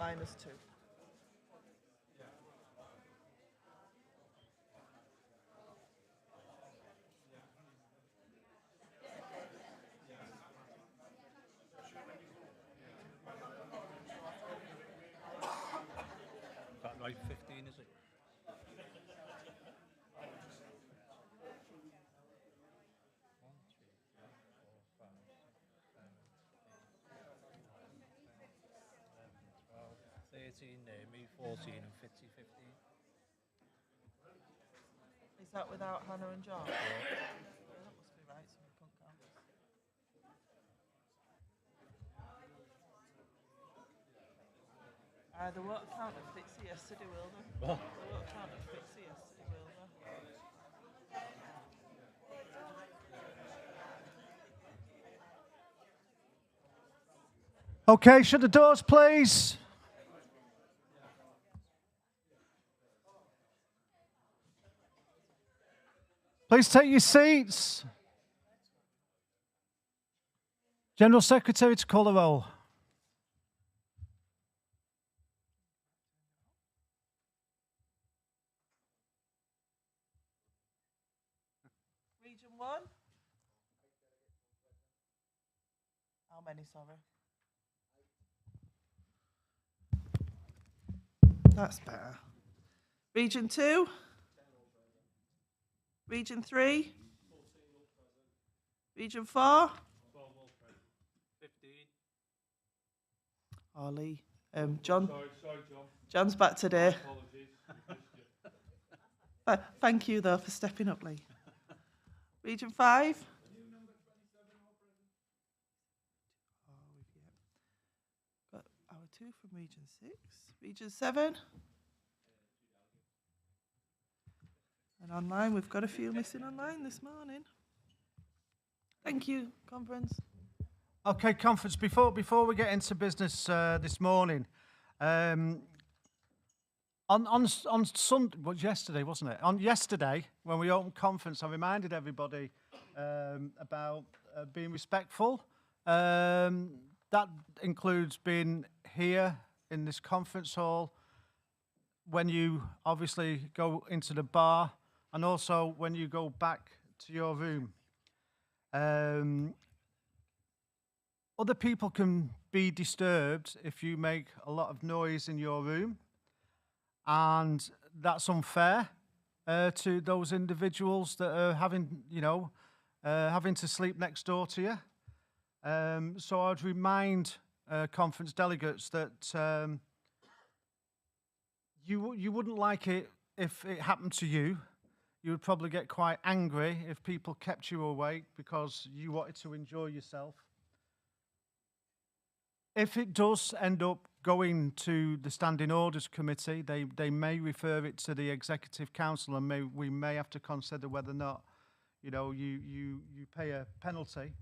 -2. Is that right, 15, is it? One, two, three, 4, 5, 6, 7, 8, 9, 10, 11, 12, 13, me, 14, and 50, 15. Is that without Hannah and John? Yeah, that must be right. So we can't count this. They won't count at Fitzy yesterday, will they? What? They won't count at Fitzy yesterday, will they? Okay, shut the doors, please. Please take your seats. General Secretary to call the roll. Region 1? How many, sorry? That's better. Region 2? Region 3? Region 4? 15. Ollie. John. Sorry, John. John's back today. Apologies. Thank you, though, for stepping up, Lee. Region 5? Got our 2 from Region 6. Region 7? And online, we've got a few missing online this morning. Thank you, conference. Okay, conference, before we get into business this morning, on Sunday, well, yesterday, wasn't it? On yesterday, when we opened conference, I reminded everybody about being respectful. That includes being here in this conference hall, when you obviously go into the bar, and also when you go back to your room. Other people can be disturbed if you make a lot of noise in your room, and that's unfair to those individuals that are having, having to sleep next door to you. So I'd remind conference delegates that you wouldn't like it if it happened to you. You would probably get quite angry if people kept you awake because you wanted to enjoy yourself. If it does end up going to the Standing Orders Committee, they may refer it to the Executive Council, and we may have to consider whether or not, you pay a penalty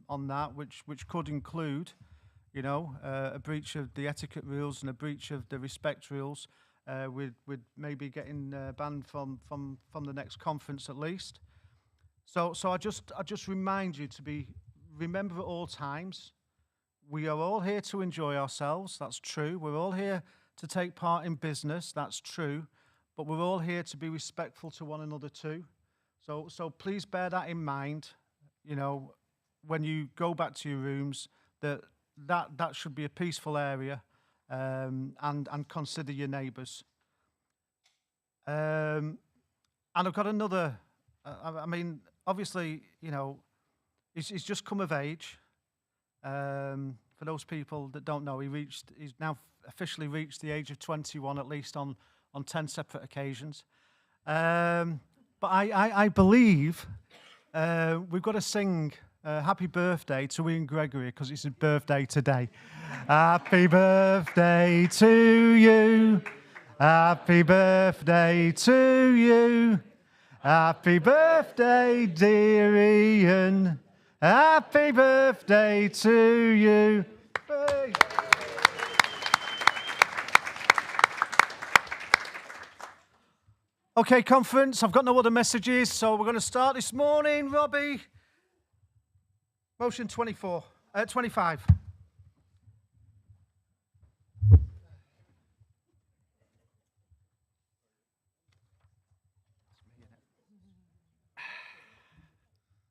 on that, which could include, a breach of the etiquette rules and a breach of the respect rules, with maybe getting banned from the next conference at least. So I just remind you to remember at all times. We are all here to enjoy ourselves, that's true. We're all here to take part in business, that's true. But we're all here to be respectful to one another too. So please bear that in mind, when you go back to your rooms, that should be a peaceful area, and consider your neighbours. And I've got another, obviously, he's just come of age. For those people that don't know, he's now officially reached the age of 21, at least on 10 separate occasions. But I believe we've got to sing happy birthday to Ian Gregory because it's his birthday today. Happy birthday to you. Happy birthday to you. Happy birthday, dear Ian. Happy birthday to you. Hey. Okay, conference, I've got no other messages, so we're going to start this morning. Robbie, motion 25.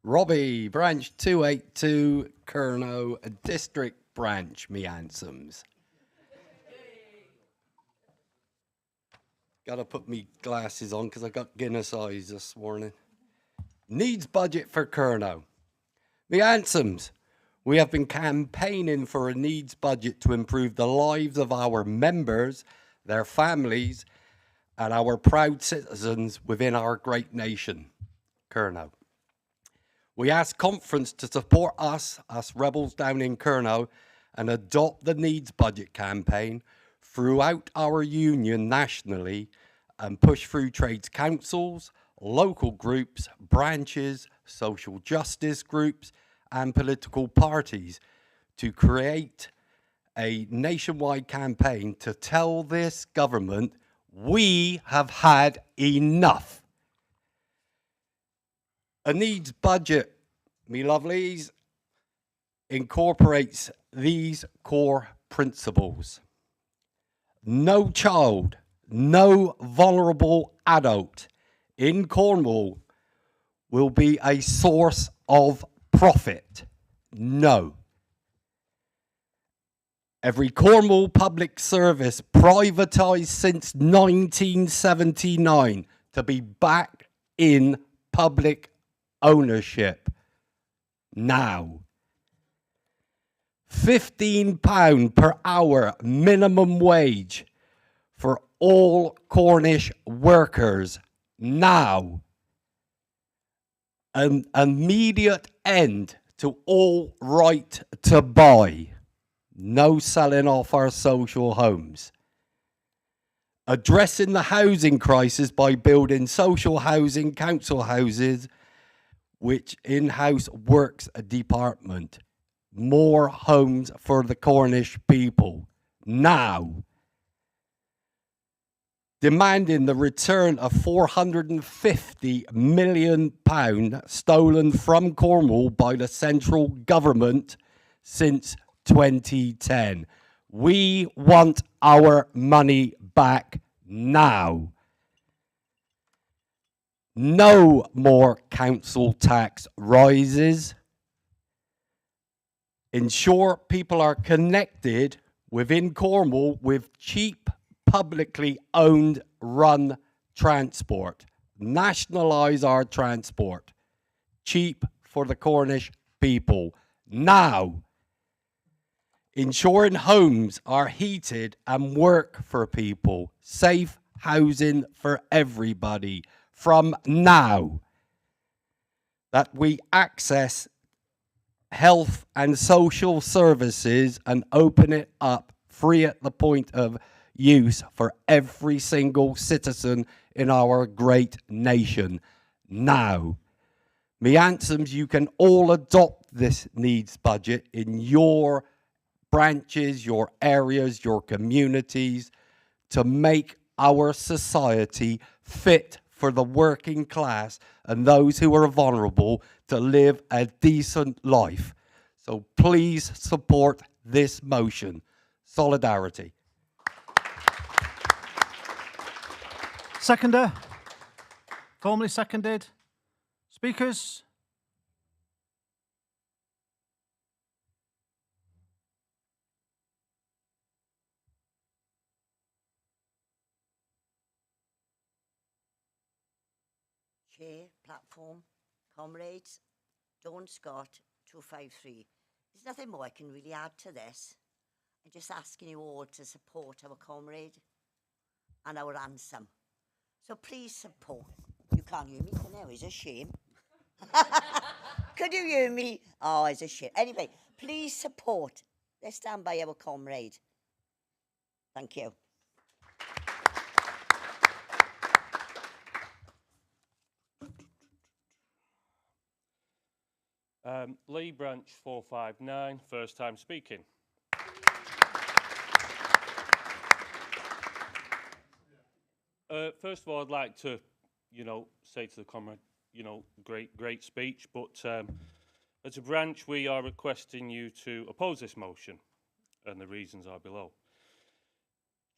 Robbie, branch 282, Kernow, district branch, me handsomes. Gotta put me glasses on because I got Guinness eyes this morning. Needs budget for Kernow. Me handsomes, we have been campaigning for a needs budget to improve the lives of our members, their families, and our proud citizens within our great nation, Kernow. We ask conference to support us rebels down in Kernow, and adopt the needs budget campaign throughout our union nationally and push through trades councils, local groups, branches, social justice groups, and political parties to create a nationwide campaign to tell this government we have had enough. A needs budget, me lovelies, incorporates these core principles. No child, no vulnerable adult in Cornwall will be a source of profit. No. Every Cornwall public service privatised since 1979 to be back in public ownership now. £15 per hour minimum wage for all Cornish workers now. An immediate end to all right to buy. No selling off our social homes. Addressing the housing crisis by building social housing, council houses, which in-house works department. More homes for the Cornish people now. Demanding the return of £450 million stolen from Cornwall by the central government since 2010. We want our money back now. No more council tax rises. Ensure people are connected within Cornwall with cheap, publicly owned, run transport. Nationalise our transport. Cheap for the Cornish people. Now. Ensuring homes are heated and work for people. Safe housing for everybody. From now. That we access health and social services and open it up free at the point of use for every single citizen in our great nation now. Me handsomes, you can all adopt this needs budget in your branches, your areas, your communities to make our society fit for the working class and those who are vulnerable to live a decent life. So please support this motion. Solidarity. Seconder. Formally seconded. Speakers. Chair, platform, comrades, Dawn Scott, 253. There's nothing more I can really add to this. I'm just asking you all to support our comrade and our anthem. So please support. You can't hear me, can you? It's a shame. Could you hear me? Oh, it's a shame. Anyway, please support. Let's stand by our comrade. Thank you. Lee Branch 459, first time speaking. First of all, I'd like to, say to the comrade, great speech, but as a branch, we are requesting you to oppose this motion, and the reasons are below.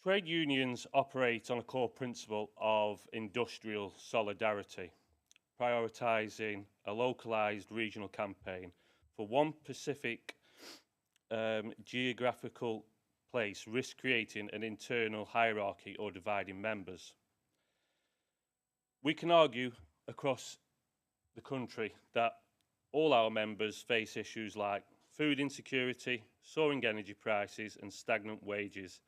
Trade unions operate on a core principle of industrial solidarity. prioritising a localised regional campaign for one specific geographical place, risk creating an internal hierarchy or dividing members. We can argue across the country that all our members face issues like food insecurity, soaring energy prices and stagnant wages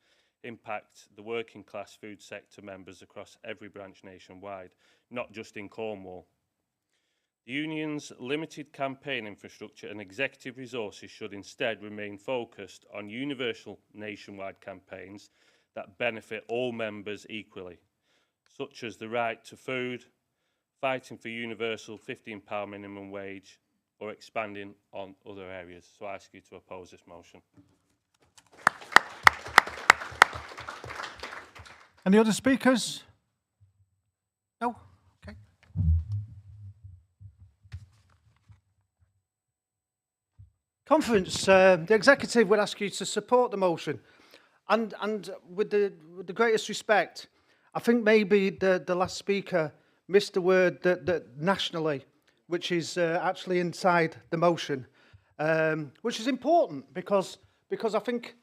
impact the working class food sector members across every branch nationwide, not just in Cornwall. The union's limited campaign infrastructure and executive resources should instead remain focused on universal nationwide campaigns that benefit all members equally, such as the right to food, fighting for universal £15 minimum wage, or expanding on other areas. So I ask you to oppose this motion. Any other speakers? No? Okay. Conference, the executive would ask you to support the motion. And with the greatest respect, I think maybe the last speaker missed the word that nationally, which is actually inside the motion, which is important because I think,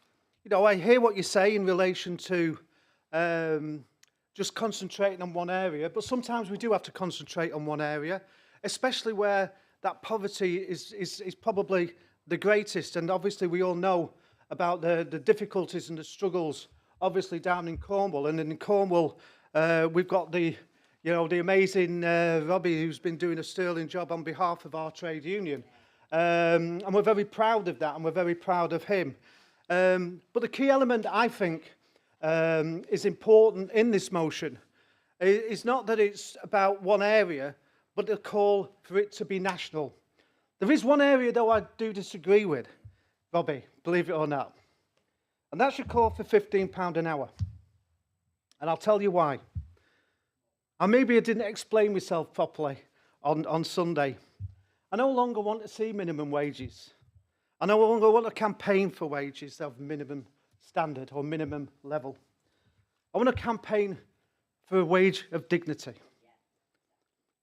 you know, I hear what you say in relation to just concentrating on one area, but sometimes we do have to concentrate on one area, especially where that poverty is probably the greatest. And obviously we all know about the difficulties and the struggles, obviously down in Cornwall. And in Cornwall, we've got the amazing Robbie, who's been doing a sterling job on behalf of our trade union. And we're very proud of that, and we're very proud of him. But the key element, I think, is important in this motion is not that it's about one area, but the call for it to be national. There is one area, though, I do disagree with, Robbie, believe it or not. And that's your call for £15 an hour. And I'll tell you why. And maybe I didn't explain myself properly on Sunday. I no longer want to see minimum wages. I no longer want to campaign for wages of minimum standard or minimum level. I want to campaign for a wage of dignity.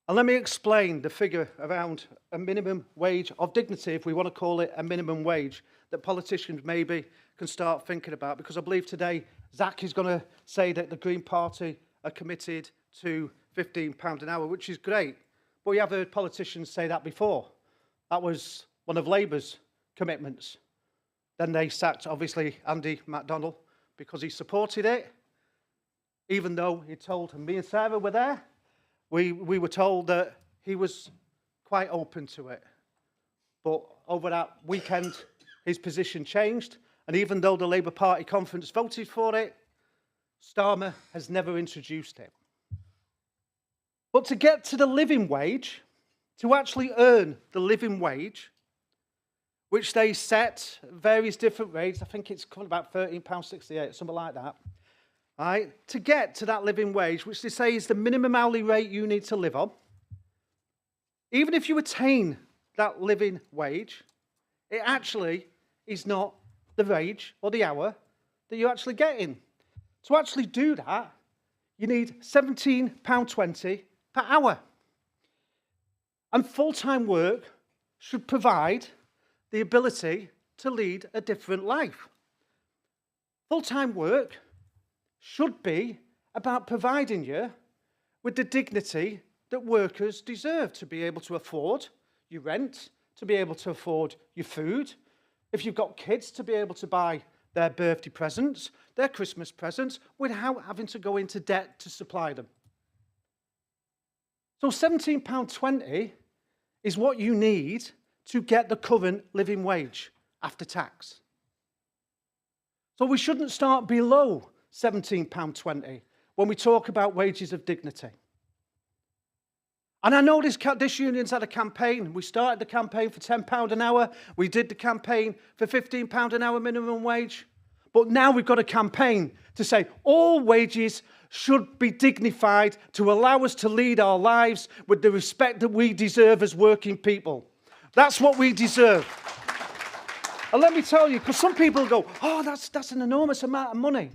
And let me explain the figure around a minimum wage of dignity, if we want to call it a minimum wage, that politicians maybe can start thinking about, because I believe today Zach is going to say that the Green Party are committed to £15 an hour, which is great. But we have heard politicians say that before. That was one of Labour's commitments. Then they sacked, obviously, Andy MacDonald because he supported it, even though he told, and me and Sarah were there, we were told that he was quite open to it. But over that weekend, his position changed, and even though the Labour Party conference voted for it, Starmer has never introduced it. But to get to the living wage, to actually earn the living wage, which they set various different rates, I think it's called about £13.68, something like that. Right? To get to that living wage, which they say is the minimum hourly rate you need to live on, even if you attain that living wage, it actually is not the wage or the hour that you're actually getting. To actually do that, you need £17.20 per hour. And full-time work should provide the ability to lead a different life. Full-time work should be about providing you with the dignity that workers deserve, to be able to afford your rent, to be able to afford your food. If you've got kids, to be able to buy their birthday presents, their Christmas presents, without having to go into debt to supply them. So £17.20 is what you need to get the current living wage after tax. So we shouldn't start below £17.20 when we talk about wages of dignity. And I know this union's had a campaign. We started the campaign for £10 an hour. We did the campaign for £15 an hour minimum wage. But now we've got a campaign to say all wages should be dignified to allow us to lead our lives with the respect that we deserve as working people. That's what we deserve. And let me tell you, because some people go, oh, that's an enormous amount of money.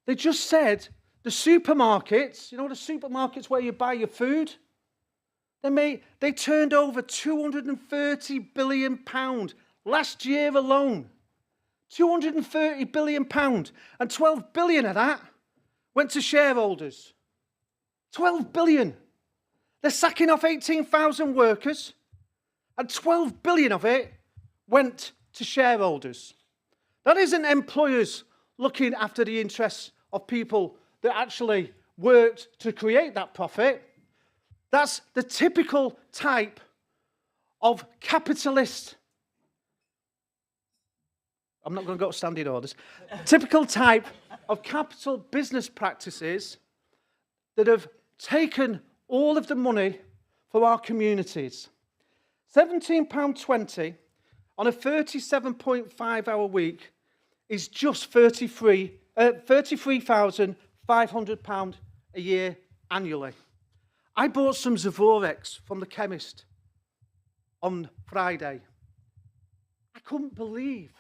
They just said the supermarkets, you know, the supermarkets where you buy your food, They turned over £230 billion last year alone. £230 billion. And 12 billion of that went to shareholders. 12 billion. They're sacking off 18,000 workers, and 12 billion of it went to shareholders. That isn't employers looking after the interests of people that actually worked to create that profit. That's the typical type of capitalist. I'm not going to go to standing orders. Typical type of capital business practices that have taken all of the money for our communities. £17.20 on a 37.5-hour week is just £33,500 a year annually. I bought some Zavorex from the chemist on Friday. I couldn't believe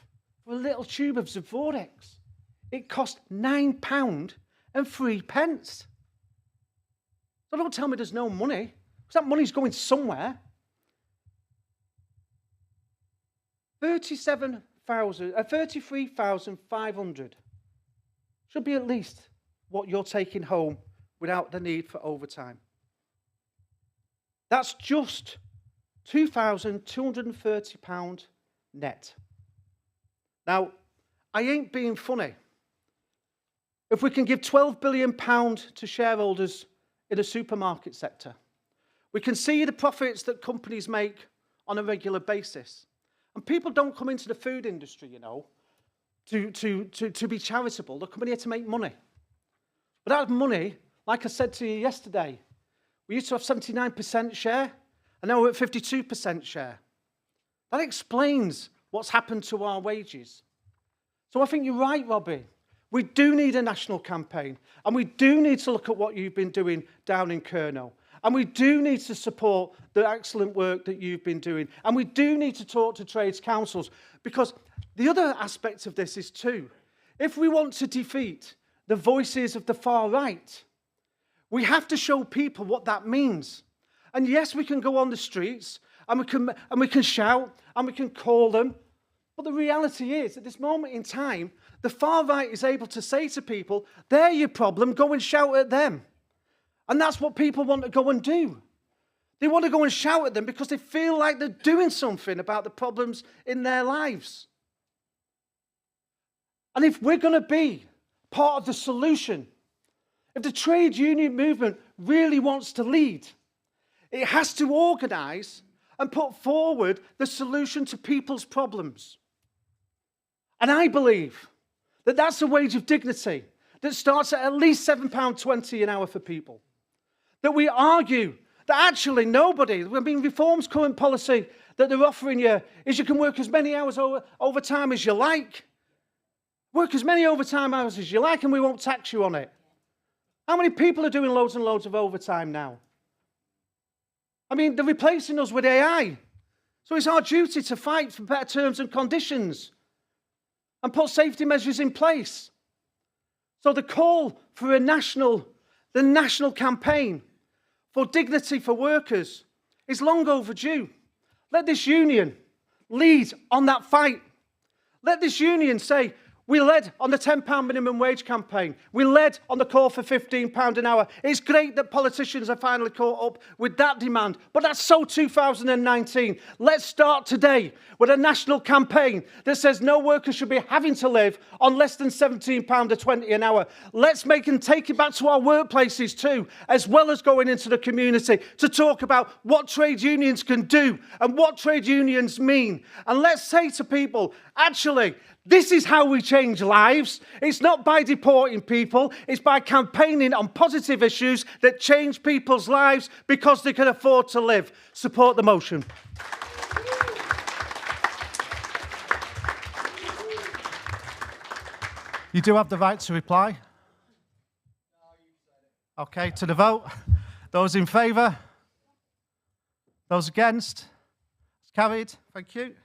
for a little tube of Zavorex, it cost £9.03. So don't tell me there's no money, because that money's going somewhere. 33,500 should be at least what you're taking home without the need for overtime. That's just £2,230 net. Now, I ain't being funny. If we can give £12 billion to shareholders in the supermarket sector, we can see the profits that companies make on a regular basis. And people don't come into the food industry, you know, to be charitable. They're coming here to make money. But that money, like I said to you yesterday, we used to have 79% share, and now we're at 52% share. That explains what's happened to our wages. So I think you're right, Robbie. We do need a national campaign, and we do need to look at what you've been doing down in Kernow. And we do need to support the excellent work that you've been doing. And we do need to talk to trades councils, because the other aspect of this is too, if we want to defeat the voices of the far right, we have to show people what that means. And yes, we can go on the streets and we can shout and we can call them. But the reality is, at this moment in time, the far right is able to say to people, they're your problem, go and shout at them. And that's what people want to go and do. They want to go and shout at them because they feel like they're doing something about the problems in their lives. And if we're going to be part of the solution, if the trade union movement really wants to lead, it has to organise and put forward the solution to people's problems. And I believe that that's a wage of dignity that starts at least £7.20 an hour for people. That we argue that actually nobody, I mean, Reform's current policy that they're offering you is you can work as many hours overtime as you like. Work as many overtime hours as you like and we won't tax you on it. How many people are doing loads and loads of overtime now? I mean, they're replacing us with AI. So it's our duty to fight for better terms and conditions and put safety measures in place. So the call for the national campaign for dignity for workers is long overdue. Let this union lead on that fight. Let this union say, we led on the £10 minimum wage campaign. We led on the call for £15 an hour. It's great that politicians have finally caught up with that demand, but that's so 2019. Let's start today with a national campaign that says no worker should be having to live on less than £17.20 an hour. Let's make and take it back to our workplaces too, as well as going into the community to talk about what trade unions can do and what trade unions mean. And let's say to people, actually, this is how we change lives. It's not by deporting people. It's by campaigning on positive issues that change people's lives because they can afford to live. Support the motion. You do have the right to reply. Okay, to the vote. Those in favour? Those against? It's carried. Thank you.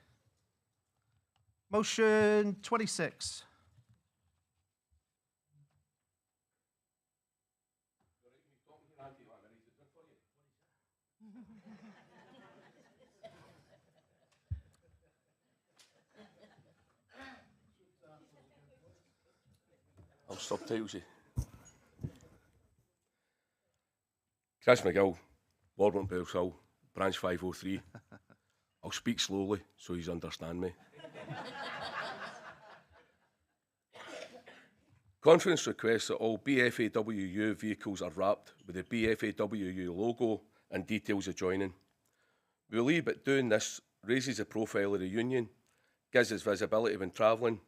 Motion 26. I'll subtitles you. Chris McGill, Warburton Bells Hill, branch 503. I'll speak slowly so you understand me. Conference requests that all BFAWU vehicles are wrapped with the BFAWU logo and details of joining. We believe that doing this raises the profile of the union, gives us visibility when travelling,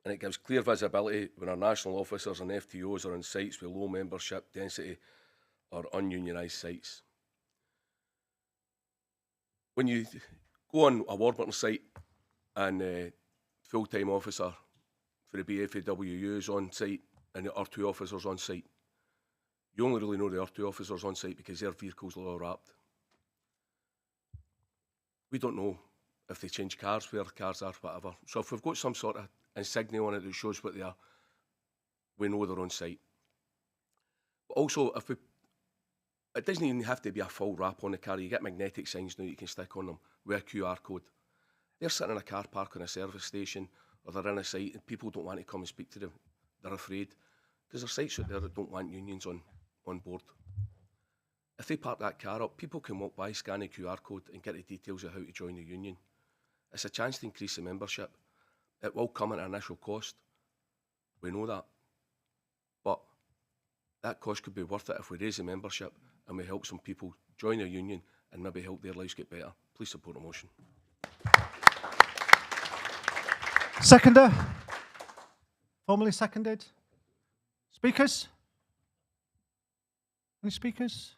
and it gives clear visibility when our national officers and FTOs are on sites with low membership density or ununionised sites. When you go on a Warburton site and full-time officer for the BFAWU is on site and the R2 officers on site, you only really know the R2 officers on site because their vehicles are all wrapped. We don't know if they change cars, where the cars are, whatever. So if we've got some sort of insignia on it that shows what they are, we know they're on site. But also, if we, it doesn't even have to be a full wrap on the car. You get magnetic signs now you can stick on them with a QR code. They're sitting in a car park on a service station, or they're in a site and people don't want to come and speak to them. They're afraid. Because there's sites out there that don't want unions on board. If they park that car up, people can walk by, scan a QR code and get the details of how to join the union. It's a chance to increase the membership. It will come at an initial cost. We know that. But that cost could be worth it if we raise the membership and we help some people join a union and maybe help their lives get better. Please support the motion. Seconder? Formally seconded? Speakers? Any speakers?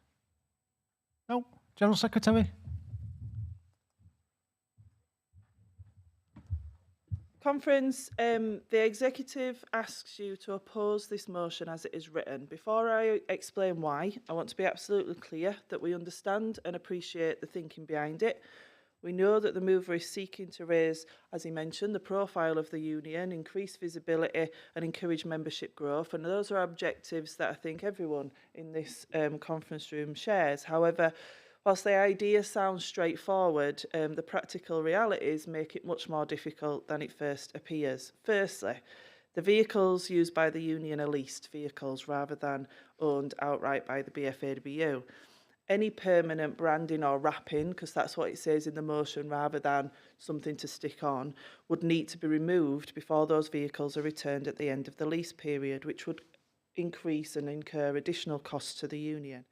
No? General Secretary? Conference, the executive asks you to oppose this motion as it is written. Before I explain why, I want to be absolutely clear that we understand and appreciate the thinking behind it. We know that the mover is seeking to raise, as he mentioned, the profile of the union, increase visibility and encourage membership growth. And those are objectives that I think everyone in this conference room shares. However, whilst the idea sounds straightforward, the practical realities make it much more difficult than it first appears. Firstly, the vehicles used by the union are leased vehicles rather than owned outright by the BFAWU. Any permanent branding or wrapping, because that's what it says in the motion rather than something to stick on, would need to be removed before those vehicles are returned at the end of the lease period, which would increase and incur additional costs to the union.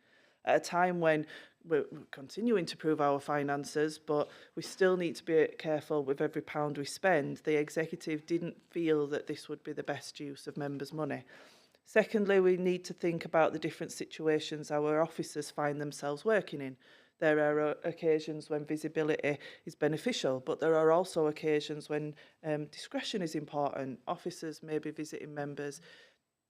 At a time when we're continuing to prove our finances, but we still need to be careful with every pound we spend, the executive didn't feel that this would be the best use of members' money. Secondly, we need to think about the different situations our officers find themselves working in. There are occasions when visibility is beneficial, but there are also occasions when discretion is important. Officers may be visiting members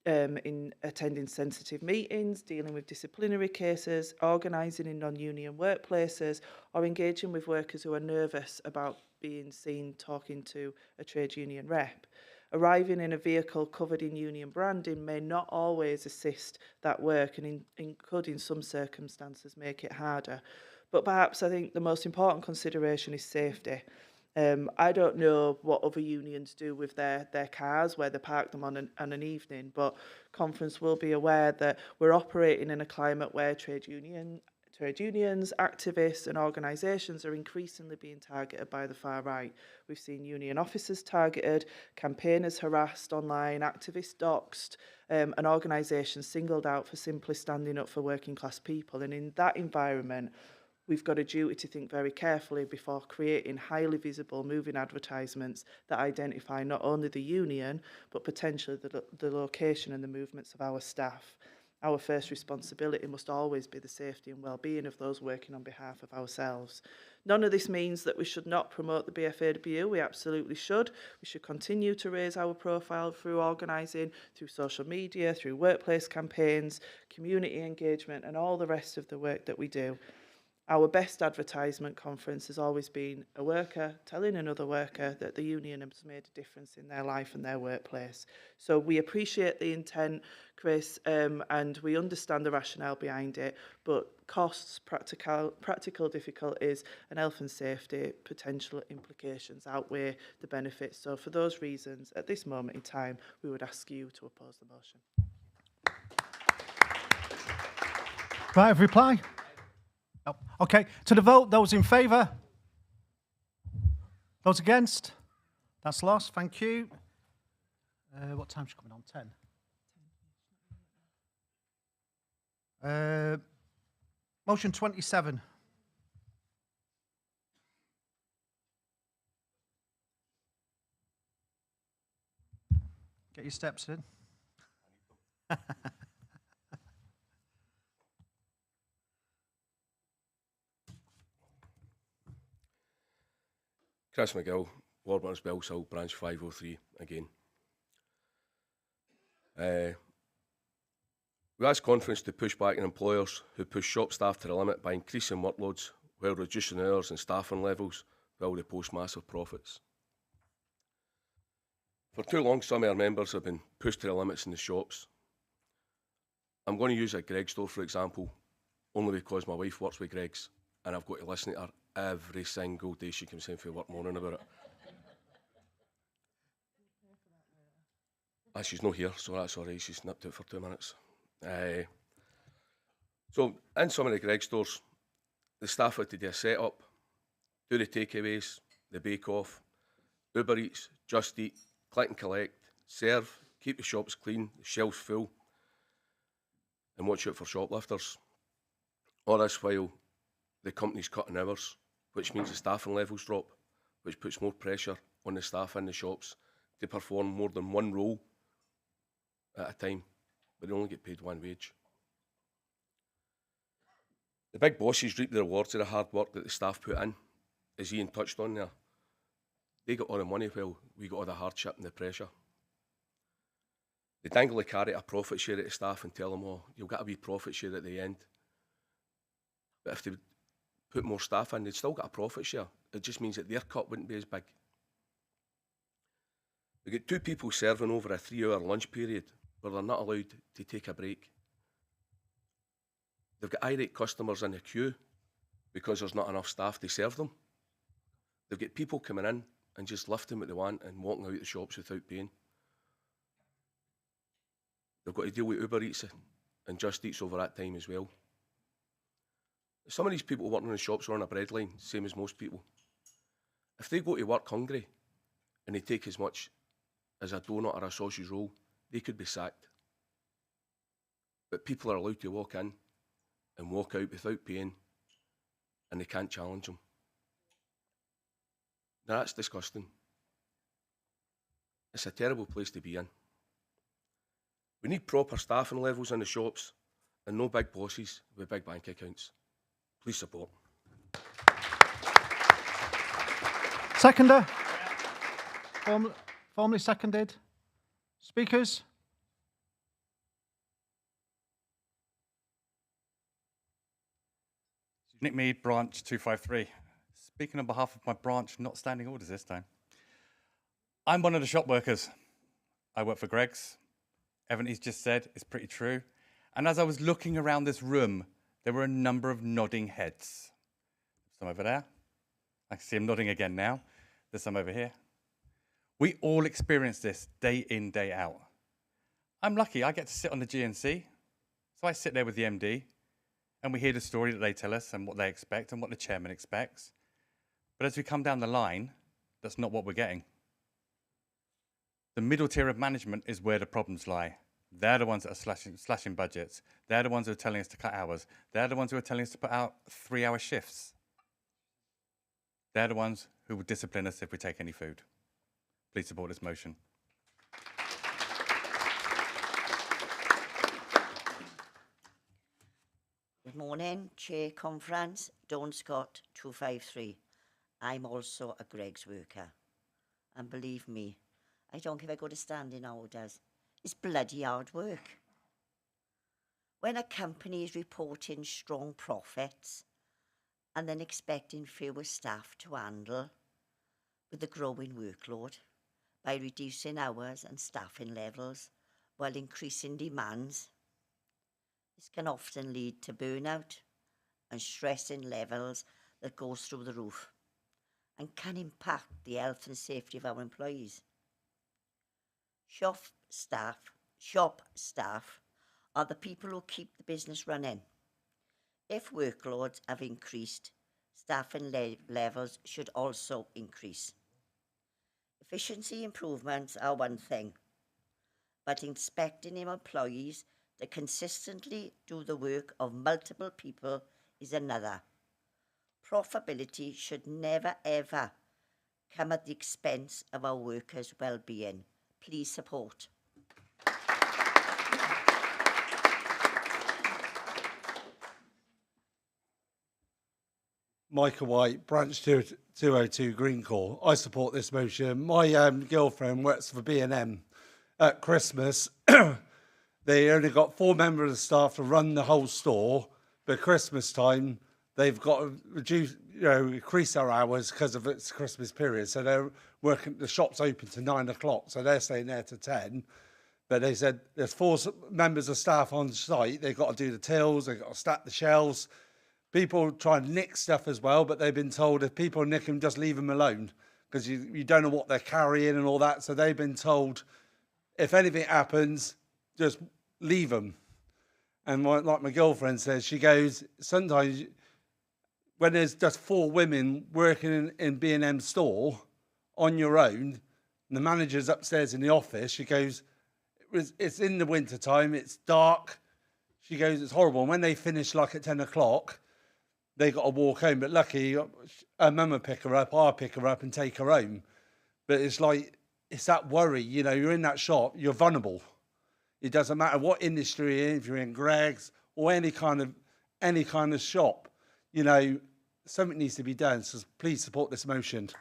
in attending sensitive meetings, dealing with disciplinary cases, organising in non-union workplaces, or engaging with workers who are nervous about being seen talking to a trade union rep. Arriving in a vehicle covered in union branding may not always assist that work and could in some circumstances make it harder. But perhaps I think the most important consideration is safety. I don't know what other unions do with their cars, where they park them on an evening, but conference will be aware that we're operating in a climate where trade unions, activists and organisations are increasingly being targeted by the far right. We've seen union officers targeted, campaigners harassed online, activists doxed, and organisations singled out for simply standing up for working class people. And in that environment, we've got a duty to think very carefully before creating highly visible moving advertisements that identify not only the union, but potentially the location and the movements of our staff. Our first responsibility must always be the safety and well-being of those working on behalf of ourselves. None of this means that we should not promote the BFAWU. We absolutely should. We should continue to raise our profile through organising, through social media, through workplace campaigns, community engagement, and all the rest of the work that we do. Our best advertisement conference has always been a worker telling another worker that the union has made a difference in their life and their workplace. So we appreciate the intent, Chris, and we understand the rationale behind it, but costs, practical difficulties and health and safety potential implications outweigh the benefits. So for those reasons, at this moment in time, we would ask you to oppose the motion. Right of reply? No. Okay, to the vote, those in favour? Those against? That's lost, thank you. What time's she coming on? 10? Motion 27. Get your steps in. Chris McGill, Ward Winners Bellshill, Branch 503 again. We asked conference to push back on employers who push shop staff to the limit by increasing workloads while reducing hours and staffing levels while they post massive profits. For too long, some of our members have been pushed to the limits in the shops. I'm going to use a Greggs store, for example, only because my wife works with Greggs and I've got to listen to her every single day she comes in for work moaning about it. She's not here, so that's all right. She's nipped out for 2 minutes. So in some of the Greggs stores, the staff had to do a set-up, do the takeaways, the bake-off, Uber Eats, Just Eat, click and collect, serve, keep the shops clean, the shelves full, and watch out for shoplifters. All this while the company's cutting hours, which means the staffing levels drop, which puts more pressure on the staff in the shops to perform more than one role at a time, but they only get paid one wage. The big bosses reap the rewards of the hard work that the staff put in, as Ian touched on there. They got all the money while we got all the hardship and the pressure. They dangle the carrot a profit share at the staff and tell them, oh, you'll get a wee profit share at the end. But if they put more staff in, they'd still get a profit share. It just means that their cut wouldn't be as big. We get 2 people serving over a 3-hour lunch period where they're not allowed to take a break. They've got irate customers in the queue because there's not enough staff to serve them. They've got people coming in and just lifting what they want and walking out the shops without paying. They've got to deal with Uber Eats and Just Eats over that time as well. Some of these people working in the shops are on a breadline, same as most people. If they go to work hungry and they take as much as a donut or a sausage roll, they could be sacked. But people are allowed to walk in and walk out without paying, and they can't challenge them. Now that's disgusting. It's a terrible place to be in. We need proper staffing levels in the shops and no big bosses with big bank accounts. Please support. Seconder? Formally seconded. Speakers? Nick Mead, Branch 253. Speaking on behalf of my branch, not standing orders this time. I'm one of the shop workers. I work for Greggs. Everything he's just said is pretty true. And as I was looking around this room, there were a number of nodding heads. Some over there. I can see him nodding again now. There's some over here. We all experience this day in, day out. I'm lucky I get to sit on the GNC. So I sit there with the MD and we hear the story that they tell us and what they expect and what the chairman expects. But as we come down the line, that's not what we're getting. The middle tier of management is where the problems lie. They're the ones that are slashing budgets. They're the ones who are telling us to cut hours. They're the ones who are telling us to put out 3-hour shifts. They're the ones who will discipline us if we take any food. Please support this motion. Good morning, Chair Conference, Dawn Scott, 253. I'm also a Greggs worker. And believe me, I don't give a good a standing orders. It's bloody hard work. When a company is reporting strong profits and then expecting fewer staff to handle with the growing workload by reducing hours and staffing levels while increasing demands. This can often lead to burnout and stressing levels that goes through the roof and can impact the health and safety of our employees. Shop staff are the people who keep the business running. If workloads have increased, staffing levels should also increase. Efficiency improvements are one thing, but expecting employees to consistently do the work of multiple people is another. Profitability should never ever come at the expense of our workers' well-being. Please support. Michael White, Branch 202 Greencore. I support this motion. My girlfriend works for B&M. At Christmas, they only got 4 members of staff to run the whole store, but Christmas time, they've got to reduce, increase their hours because of its Christmas period. So they're working, the shop's open to 9 o'clock, so they're staying there to 10. But they said there's 4 members of staff on site. They've got to do the tills, they've got to stack the shelves. People try and nick stuff as well, but they've been told if people nick them, just leave them alone because you don't know what they're carrying and all that. So they've been told if anything happens, just leave them. And like my girlfriend says, she goes, sometimes when there's just 4 women working in B&M store on your own, and the manager's upstairs in the office, she goes, it's in the winter time, it's dark. She goes, it's horrible. And when they finish like at 10 o'clock, they got to walk home. But lucky, her mum will pick her up, I'll pick her up and take her home. But it's like, it's that worry, you're in that shop, you're vulnerable. It doesn't matter what industry you're in, if you're in Greggs or any kind of shop, something needs to be done. So please support this motion.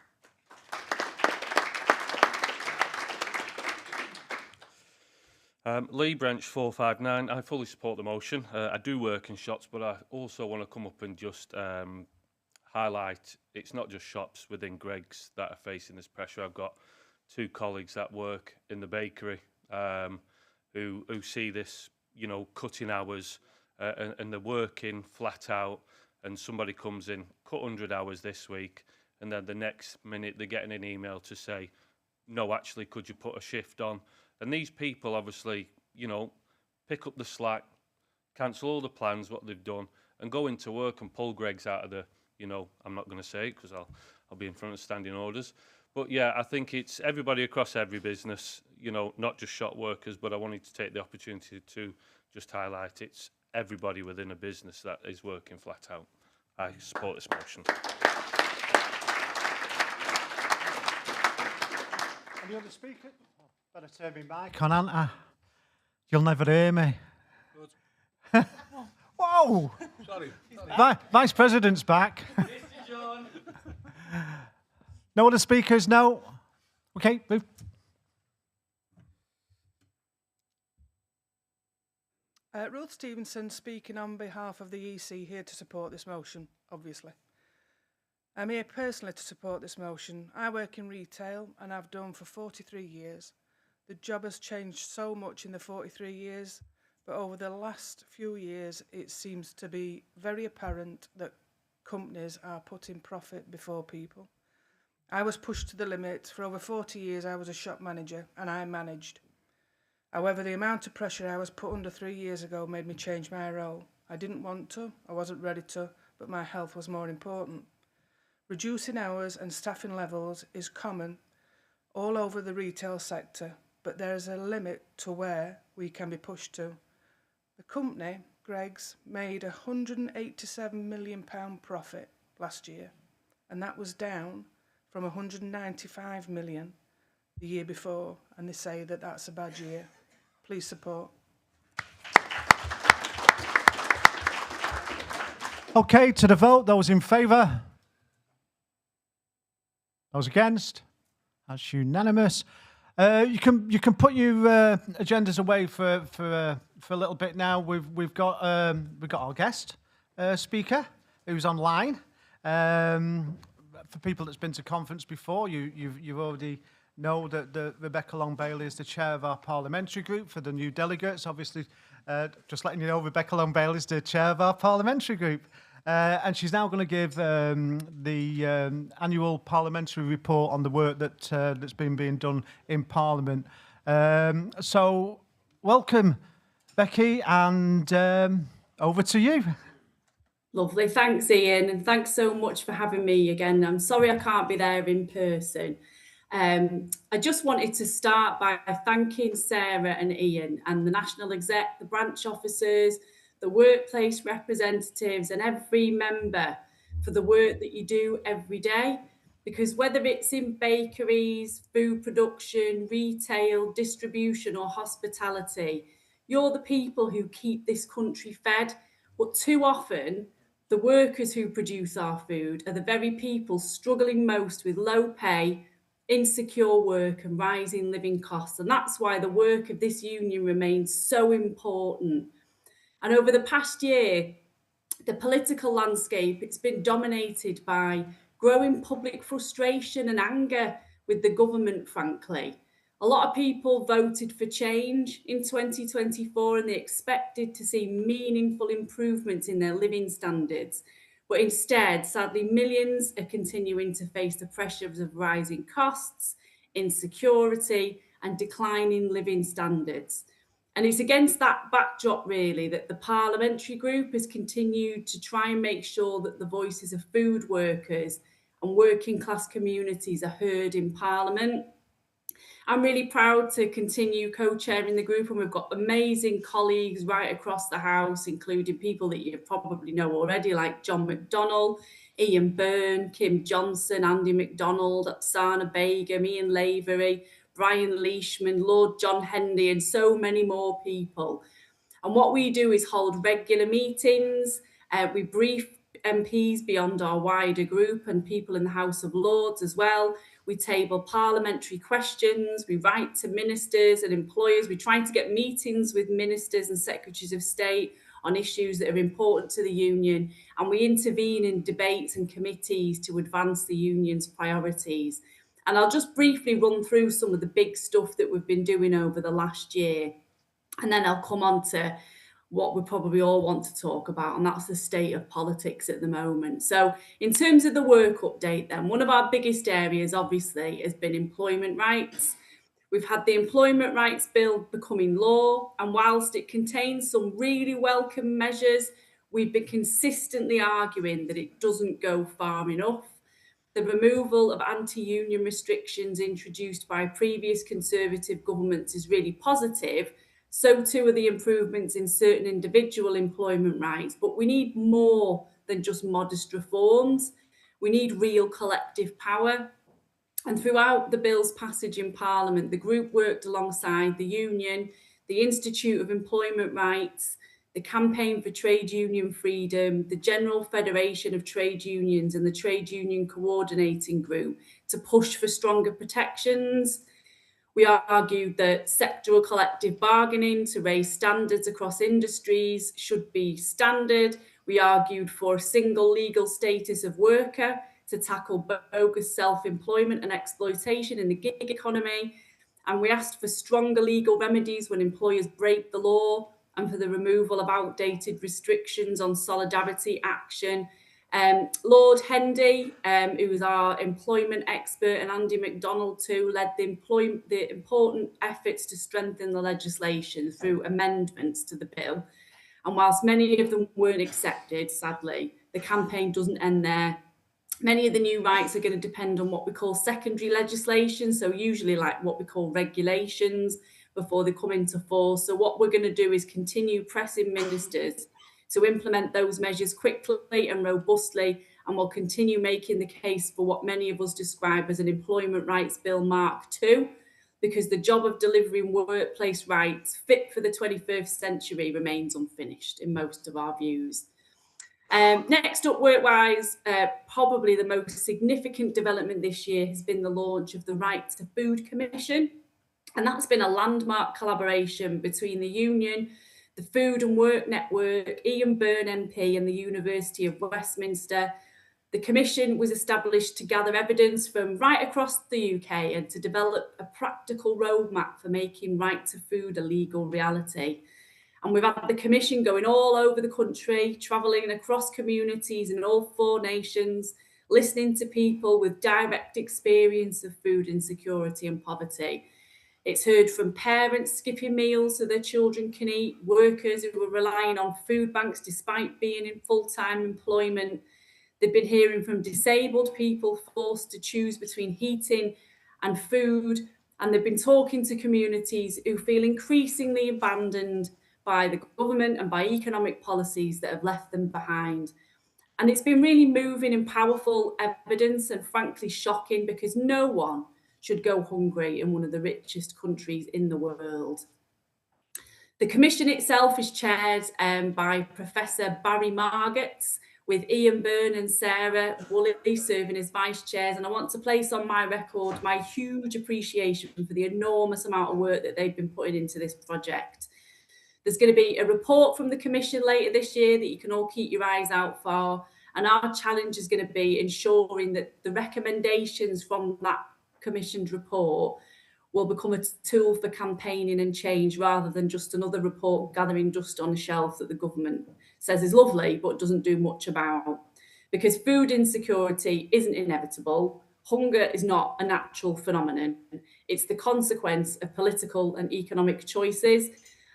Lee, Branch 459. I fully support the motion. I do work in shops, but I also want to come up and just highlight it's not just shops within Greggs that are facing this pressure. I've got 2 colleagues that work in the bakery who see this, cutting hours and they're working flat out, and somebody comes in, cut 100 hours this week, and then the next minute they're getting an email to say, no, actually, could you put a shift on? And these people obviously, pick up the slack, cancel all the plans, what they've done, and go into work and pull Greggs out of the, I'm not going to say it because I'll be in front of standing orders. But yeah, I think it's everybody across every business, not just shop workers, but I wanted to take the opportunity to just highlight it's everybody within a business that is working flat out. I support this motion. Any other speaker? Better turn my mic on, Anta. You'll never hear me. Good. Whoa! Sorry. Vice President's back. No other speakers? No? Okay, move. Ruth Stevenson speaking on behalf of the EC, here to support this motion, obviously. I'm here personally to support this motion. I work in retail and I've done for 43 years. The job has changed so much in the 43 years, but over the last few years it seems to be very apparent that companies are putting profit before people. I was pushed to the limit. For over 40 years I was a shop manager and I managed. However, the amount of pressure I was put under 3 years ago made me change my role. I didn't want to, I wasn't ready to, but my health was more important. Reducing hours and staffing levels is common all over the retail sector, but there is a limit to where we can be pushed to. The company, Greggs, made a £187 million profit last year, and that was down from 195 million the year before, and they say that that's a bad year. Please support. Okay, to the vote. Those in favour? Those against? That's unanimous. You can put your agendas away for a little bit now. We've got our guest speaker who's online. For people that's been to conference before, you've already know that Rebecca Long-Bailey is the chair of our parliamentary group for the new delegates. Obviously, just letting you know, Rebecca Long-Bailey is the chair of our parliamentary group. And she's now going to give the annual parliamentary report on the work that's been being done in Parliament. So, welcome, Becky, and over to you. Lovely, thanks Ian, and thanks so much for having me again. I'm sorry I can't be there in person. I just wanted to start by thanking Sarah and Ian and the National Exec, the branch officers, the workplace representatives and every member for the work that you do every day. Because whether it's in bakeries, food production, retail, distribution or hospitality, you're the people who keep this country fed. But too often, the workers who produce our food are the very people struggling most with low pay, insecure work and rising living costs. And that's why the work of this union remains so important. And over the past year, the political landscape, it's been dominated by growing public frustration and anger with the government, frankly. A lot of people voted for change in 2024 and they expected to see meaningful improvements in their living standards. But instead, sadly, millions are continuing to face the pressures of rising costs, insecurity, and declining living standards. And it's against that backdrop, really, that the parliamentary group has continued to try and make sure that the voices of food workers and working class communities are heard in Parliament. I'm really proud to continue co-chairing the group, and we've got amazing colleagues right across the House, including people that you probably know already, like John McDonnell, Ian Byrne, Kim Johnson, Andy MacDonald, Oksana Begum, Ian Lavery, Brian Leishman, Lord John Hendy, and so many more people. And what we do is hold regular meetings. We brief MPs beyond our wider group and people in the House of Lords as well. We table parliamentary questions. We write to ministers and employers. We try to get meetings with ministers and secretaries of state on issues that are important to the union. And we intervene in debates and committees to advance the union's priorities. And I'll just briefly run through some of the big stuff that we've been doing over the last year. And then I'll come on to what we probably all want to talk about, and that's the state of politics at the moment. So in terms of the work update then, one of our biggest areas obviously has been employment rights. We've had the Employment Rights Bill becoming law, and whilst it contains some really welcome measures, we've been consistently arguing that it doesn't go far enough. The removal of anti-union restrictions introduced by previous Conservative governments is really positive. So too are the improvements in certain individual employment rights, but we need more than just modest reforms. We need real collective power. And throughout the bill's passage in Parliament, the group worked alongside the union, the Institute of Employment Rights, the Campaign for Trade Union Freedom, the General Federation of Trade Unions and the Trade Union Coordinating Group to push for stronger protections. We argued that sectoral collective bargaining to raise standards across industries should be standard. We argued for a single legal status of worker to tackle bogus self-employment and exploitation in the gig economy. And we asked for stronger legal remedies when employers break the law and for the removal of outdated restrictions on solidarity action. Lord Hendy, who was our employment expert, and Andy MacDonald too, led the important efforts to strengthen the legislation through amendments to the bill. And whilst many of them weren't accepted, sadly, the campaign doesn't end there. Many of the new rights are going to depend on what we call secondary legislation, so usually like what we call regulations before they come into force. So what we're going to do is continue pressing ministers to implement those measures quickly and robustly, and we'll continue making the case for what many of us describe as an Employment Rights Bill Mark II, because the job of delivering workplace rights fit for the 21st century remains unfinished in most of our views. Next up, work-wise, probably the most significant development this year has been the launch of the Right to Food Commission, and that's been a landmark collaboration between the union, the Food and Work Network, Ian Byrne MP and the University of Westminster. The Commission was established to gather evidence from right across the UK and to develop a practical roadmap for making right to food a legal reality. And we've had the Commission going all over the country, travelling across communities in all 4 nations, listening to people with direct experience of food insecurity and poverty. It's heard from parents skipping meals so their children can eat, workers who are relying on food banks despite being in full-time employment. They've been hearing from disabled people forced to choose between heating and food, and they've been talking to communities who feel increasingly abandoned by the government and by economic policies that have left them behind. And it's been really moving and powerful evidence, and frankly shocking, because no one should go hungry in one of the richest countries in the world. The Commission itself is chaired by Professor Barry Margetts, with Ian Byrne and Sarah Woolley serving as vice chairs. And I want to place on my record my huge appreciation for the enormous amount of work that they've been putting into this project. There's going to be a report from the Commission later this year that you can all keep your eyes out for. And our challenge is going to be ensuring that the recommendations from that commissioned report will become a tool for campaigning and change, rather than just another report gathering dust on a shelf that the government says is lovely but doesn't do much about. Because food insecurity isn't inevitable. Hunger is not a natural phenomenon. It's the consequence of political and economic choices.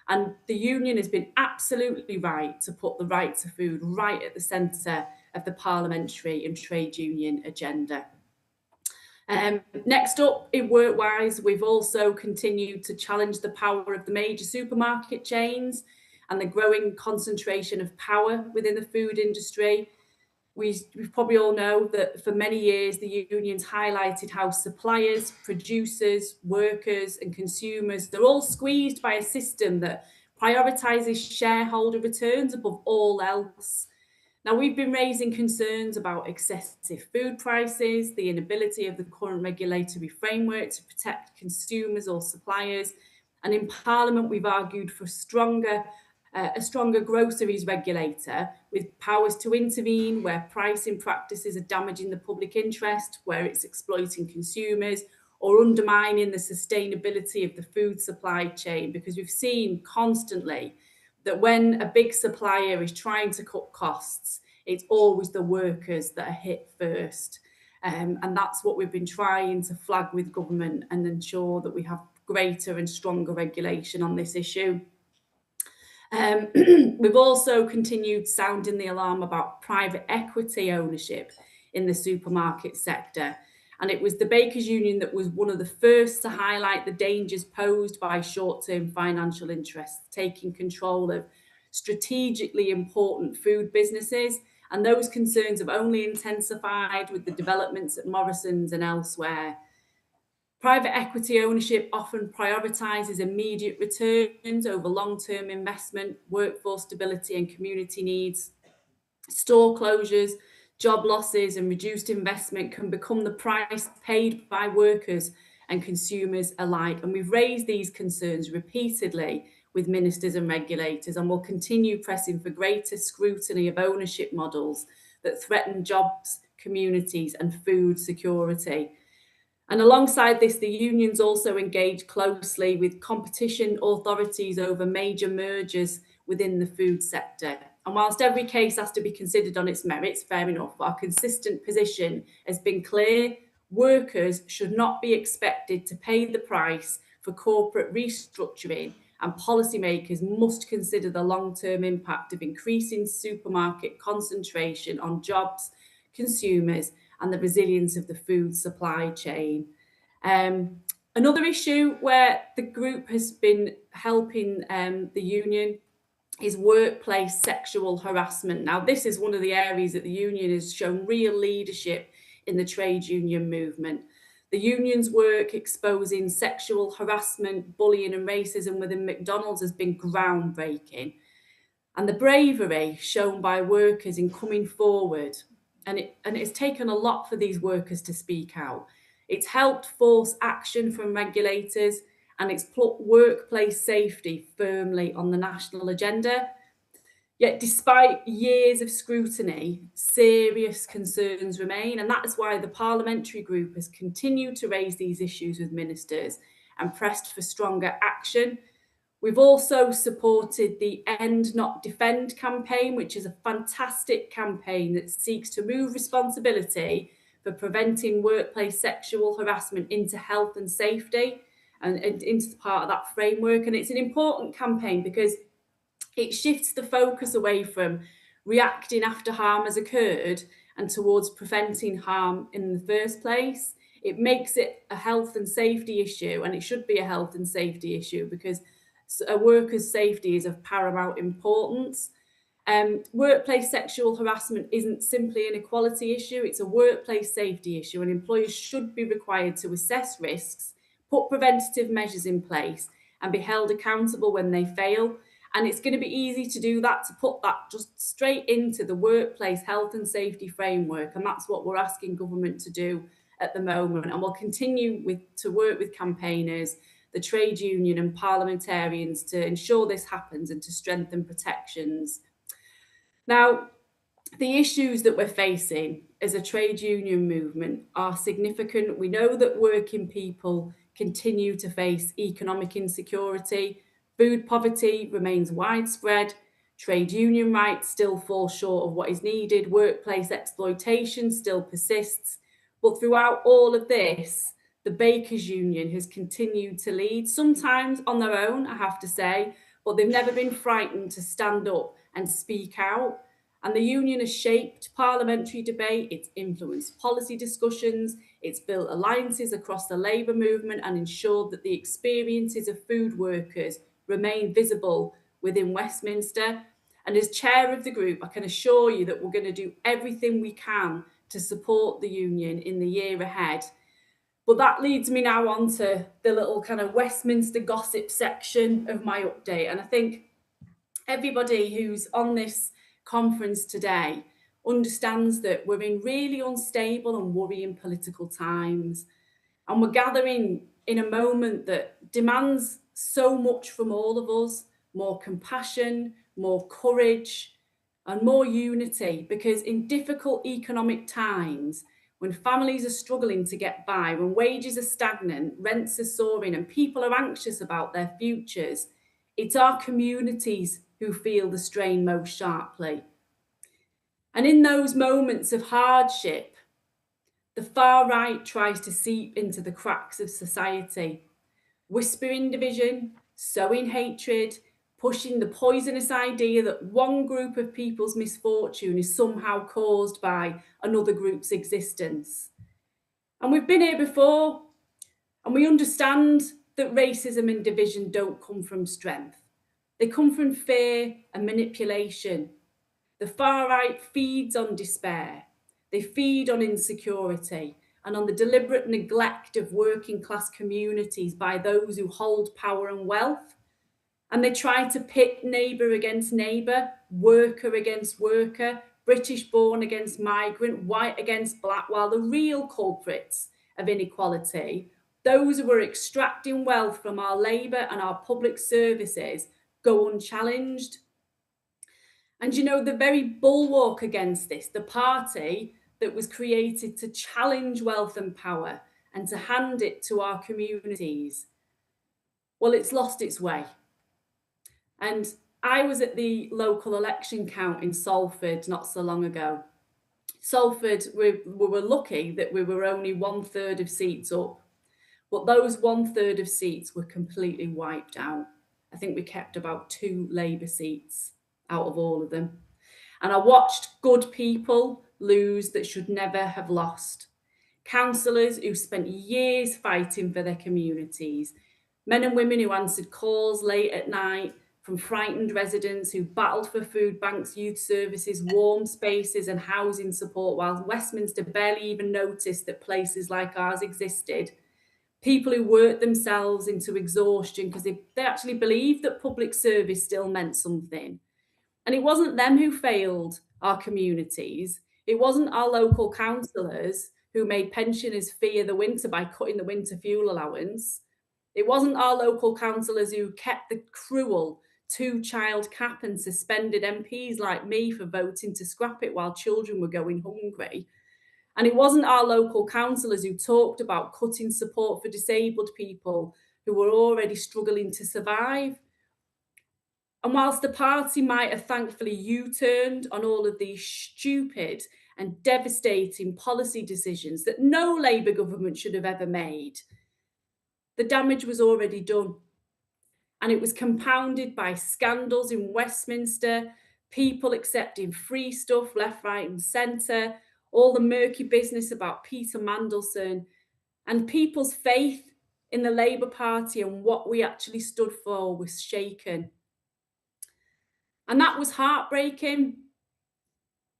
And the union has been absolutely right to put the right to food right at the centre of the parliamentary and trade union agenda. Next up, in WorkWise, we've also continued to challenge the power of the major supermarket chains and the growing concentration of power within the food industry. We probably all know that for many years, the unions highlighted how suppliers, producers, workers and consumers, they're all squeezed by a system that prioritises shareholder returns above all else. Now, we've been raising concerns about excessive food prices, the inability of the current regulatory framework to protect consumers or suppliers. And in Parliament, we've argued for a stronger groceries regulator with powers to intervene where pricing practices are damaging the public interest, where it's exploiting consumers or undermining the sustainability of the food supply chain. Because we've seen constantly that when a big supplier is trying to cut costs, it's always the workers that are hit first. And that's what we've been trying to flag with government and ensure that we have greater and stronger regulation on this issue. We've also continued sounding the alarm about private equity ownership in the supermarket sector. And it was the Bakers Union that was one of the first to highlight the dangers posed by short-term financial interests taking control of strategically important food businesses. And those concerns have only intensified with the developments at Morrison's and elsewhere. Private equity ownership often prioritises immediate returns over long-term investment, workforce stability and community needs. Store closures, job losses and reduced investment can become the price paid by workers and consumers alike. And we've raised these concerns repeatedly with ministers and regulators, and will continue pressing for greater scrutiny of ownership models that threaten jobs, communities and food security. And alongside this, the unions also engage closely with competition authorities over major mergers within the food sector. And whilst every case has to be considered on its merits, fair enough, our consistent position has been clear. Workers should not be expected to pay the price for corporate restructuring, and policymakers must consider the long-term impact of increasing supermarket concentration on jobs, consumers, and the resilience of the food supply chain. Another issue where the group has been helping the union is workplace sexual harassment. Now, this is one of the areas that the union has shown real leadership in the trade union movement. The union's work exposing sexual harassment, bullying and racism within McDonald's has been groundbreaking. And the bravery shown by workers in coming forward, and it's taken a lot for these workers to speak out. It's helped force action from regulators, and it's put workplace safety firmly on the national agenda. Yet despite years of scrutiny, serious concerns remain, and that's why the parliamentary group has continued to raise these issues with ministers and pressed for stronger action. We've also supported the End Not Defend campaign, which is a fantastic campaign that seeks to move responsibility for preventing workplace sexual harassment into health and safety and into part of that framework. And it's an important campaign because it shifts the focus away from reacting after harm has occurred and towards preventing harm in the first place. It makes it a health and safety issue, and it should be a health and safety issue because a worker's safety is of paramount importance. Workplace sexual harassment isn't simply an equality issue, it's a workplace safety issue, and employers should be required to assess risks, put preventative measures in place, and be held accountable when they fail. And it's going to be easy to do that, to put that just straight into the workplace health and safety framework. And that's what we're asking government to do at the moment. And we'll continue to work with campaigners, the trade union and parliamentarians to ensure this happens and to strengthen protections. Now, the issues that we're facing as a trade union movement are significant. We know that working people continue to face economic insecurity. Food poverty remains widespread, trade union rights still fall short of what is needed, workplace exploitation still persists. But throughout all of this, the Bakers Union has continued to lead, sometimes on their own, I have to say, but they've never been frightened to stand up and speak out. And the union has shaped parliamentary debate, it's influenced policy discussions, it's built alliances across the labour movement and ensured that the experiences of food workers remain visible within Westminster. And as chair of the group, I can assure you that we're going to do everything we can to support the union in the year ahead. But that leads me now on to the little kind of Westminster gossip section of my update. And I think everybody who's on this conference today understands that we're in really unstable and worrying political times. And we're gathering in a moment that demands so much from all of us, more compassion, more courage, and more unity, because in difficult economic times, when families are struggling to get by, when wages are stagnant, rents are soaring, and people are anxious about their futures, it's our communities who feel the strain most sharply. And in those moments of hardship, the far right tries to seep into the cracks of society, whispering division, sowing hatred, pushing the poisonous idea that one group of people's misfortune is somehow caused by another group's existence. And we've been here before, and we understand that racism and division don't come from strength. They come from fear and manipulation. The far right feeds on despair. They feed on insecurity and on the deliberate neglect of working class communities by those who hold power and wealth. And they try to pit neighbour against neighbour, worker against worker, British born against migrant, white against black, while the real culprits of inequality, those who are extracting wealth from our labour and our public services, go unchallenged. And you know, the very bulwark against this, the party that was created to challenge wealth and power and to hand it to our communities, well, it's lost its way. And I was at the local election count in Salford not so long ago. Salford, we were lucky that we were only 1/3 of seats up, but those 1/3 of seats were completely wiped out. I think we kept about 2 Labour seats out of all of them. And I watched good people lose that should never have lost. Councillors who spent years fighting for their communities, men and women who answered calls late at night from frightened residents who battled for food banks, youth services, warm spaces and housing support while Westminster barely even noticed that places like ours existed. People who worked themselves into exhaustion because they actually believed that public service still meant something. And it wasn't them who failed our communities. It wasn't our local councillors who made pensioners fear the winter by cutting the winter fuel allowance. It wasn't our local councillors who kept the cruel 2-child cap and suspended MPs like me for voting to scrap it while children were going hungry. And it wasn't our local councillors who talked about cutting support for disabled people who were already struggling to survive. And whilst the party might have thankfully U-turned on all of these stupid and devastating policy decisions that no Labour government should have ever made, the damage was already done. And it was compounded by scandals in Westminster, people accepting free stuff left, right and centre, all the murky business about Peter Mandelson, and people's faith in the Labour Party and what we actually stood for was shaken. And that was heartbreaking,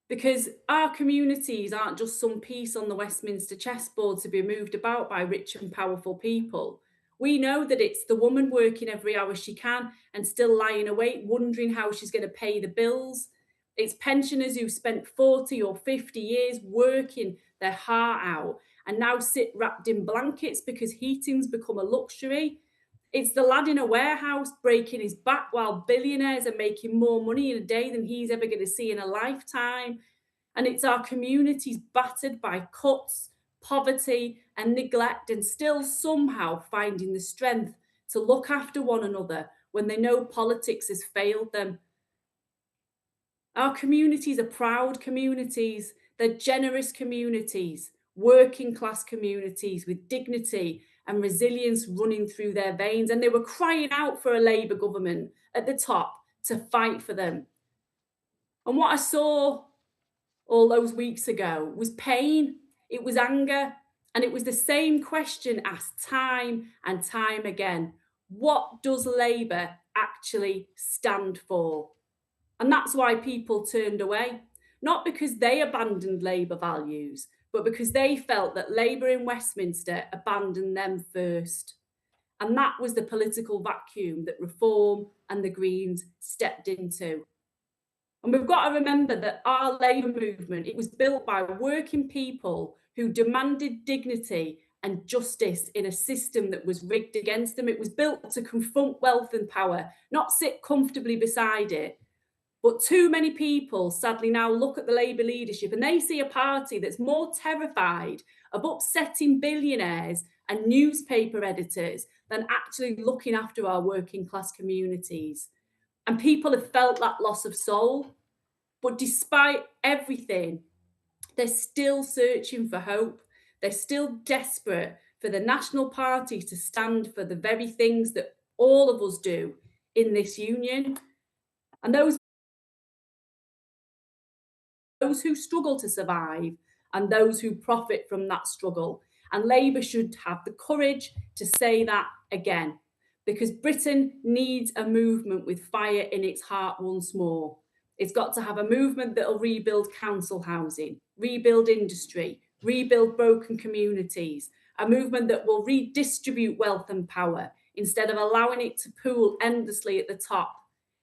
because our communities aren't just some piece on the Westminster chessboard to be moved about by rich and powerful people. We know that it's the woman working every hour she can and still lying awake, wondering how she's going to pay the bills. It's pensioners who spent 40 or 50 years working their heart out and now sit wrapped in blankets because heating's become a luxury. It's the lad in a warehouse breaking his back while billionaires are making more money in a day than he's ever going to see in a lifetime. And it's our communities battered by cuts, poverty and neglect, and still somehow finding the strength to look after one another when they know politics has failed them. Our communities are proud communities, they're generous communities, working class communities with dignity and resilience running through their veins, and they were crying out for a Labour government at the top to fight for them. And what I saw all those weeks ago was pain, it was anger, and it was the same question asked time and time again. What does Labour actually stand for? And that's why people turned away, not because they abandoned Labour values, but because they felt that Labour in Westminster abandoned them first. And that was the political vacuum that Reform and the Greens stepped into. And we've got to remember that our Labour movement, it was built by working people who demanded dignity and justice in a system that was rigged against them. It was built to confront wealth and power, not sit comfortably beside it. But too many people sadly now look at the Labour leadership and they see a party that's more terrified of upsetting billionaires and newspaper editors than actually looking after our working class communities. And people have felt that loss of soul. But despite everything, they're still searching for hope. They're still desperate for the National Party to stand for the very things that all of us do in this union. And those who struggle to survive and those who profit from that struggle. And Labour should have the courage to say that again, because Britain needs a movement with fire in its heart once more. It's got to have a movement that will rebuild council housing, rebuild industry, rebuild broken communities, a movement that will redistribute wealth and power instead of allowing it to pool endlessly at the top.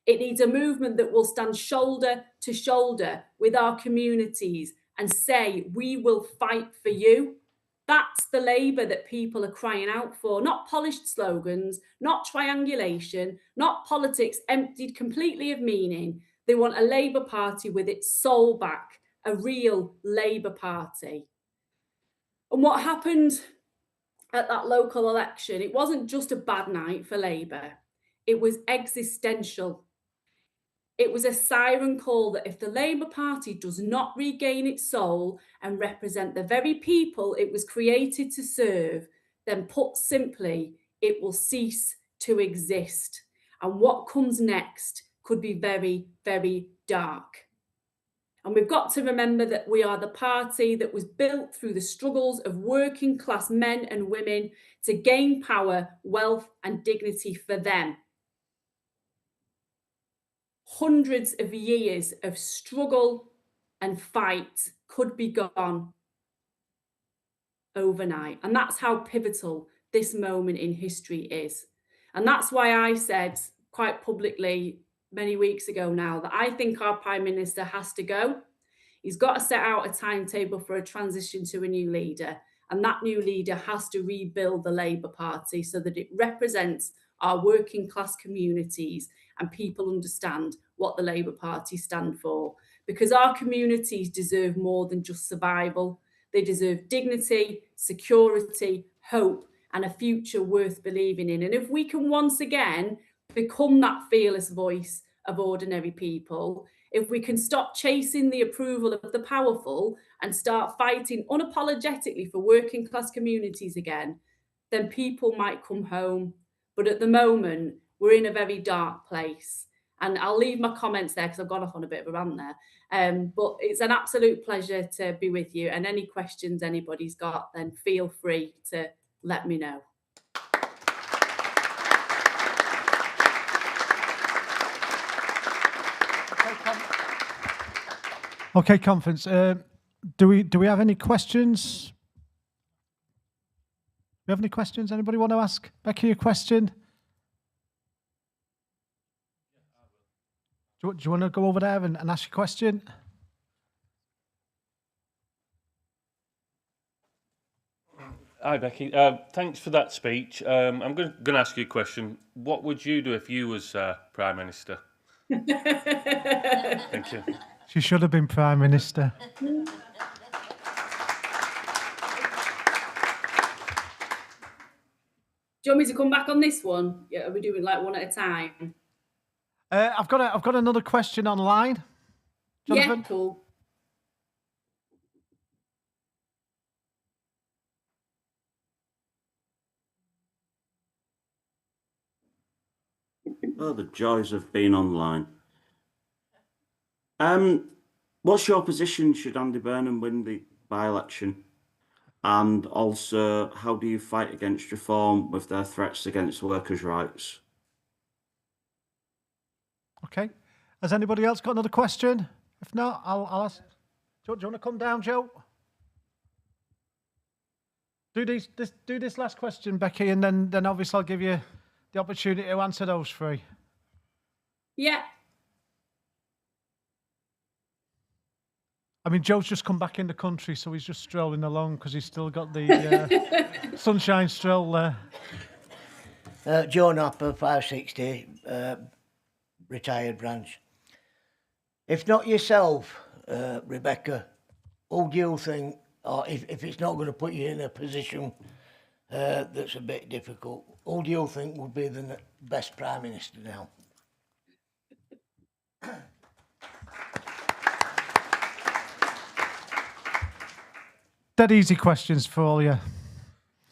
It needs a movement that will stand shoulder to shoulder with our communities and say, we will fight for you. That's the Labour that people are crying out for, not polished slogans, not triangulation, not politics emptied completely of meaning. They want a Labour Party with its soul back, a real Labour Party. And what happened at that local election, it wasn't just a bad night for Labour, it was existential. It was a siren call that if the Labour Party does not regain its soul and represent the very people it was created to serve, then put simply, it will cease to exist. And what comes next could be very, very dark. And we've got to remember that we are the party that was built through the struggles of working class men and women to gain power, wealth and dignity for them. Hundreds of years of struggle and fight could be gone overnight. And that's how pivotal this moment in history is. And that's why I said quite publicly many weeks ago now that I think our Prime Minister has to go. He's got to set out a timetable for a transition to a new leader. And that new leader has to rebuild the Labour Party so that it represents our working class communities and people understand what the Labour Party stand for. Because our communities deserve more than just survival. They deserve dignity, security, hope, and a future worth believing in. And if we can once again become that fearless voice of ordinary people, if we can stop chasing the approval of the powerful and start fighting unapologetically for working class communities again, then people might come home. But at the moment, we're in a very dark place. And I'll leave my comments there because I've gone off on a bit of a rant there. But it's an absolute pleasure to be with you. And any questions anybody's got, then feel free to let me know. Okay, conference. Do we have any questions? Do we have any questions? Anybody want to ask Becky a question? Do you want to go over there and ask a question? Hi, Becky. Thanks for that speech. I'm going to ask you a question. What would you do if you was Prime Minister? Thank you. She should have been Prime Minister. Do you want me to come back on this one? Yeah, are we doing like one at a time? I've got another question online. Jonathan? Yeah, cool. Oh, the joys of being online. What's your position should Andy Burnham win the by-election? And also, how do you fight against reform with their threats against workers' rights? Okay. Has anybody else got another question? If not, I'll ask. Do you want to come down, Joe? Do this last question, Becky, and then obviously I'll give you the opportunity to answer those three. Yeah. I mean, Joe's just come back in the country, so he's just strolling along because he's still got the sunshine stroll there. Joe Napper, 560, retired branch. If not yourself, Rebecca, who do you think, or if it's not going to put you in a position that's a bit difficult, who do you think would be the best Prime Minister now? Dead easy questions for all you.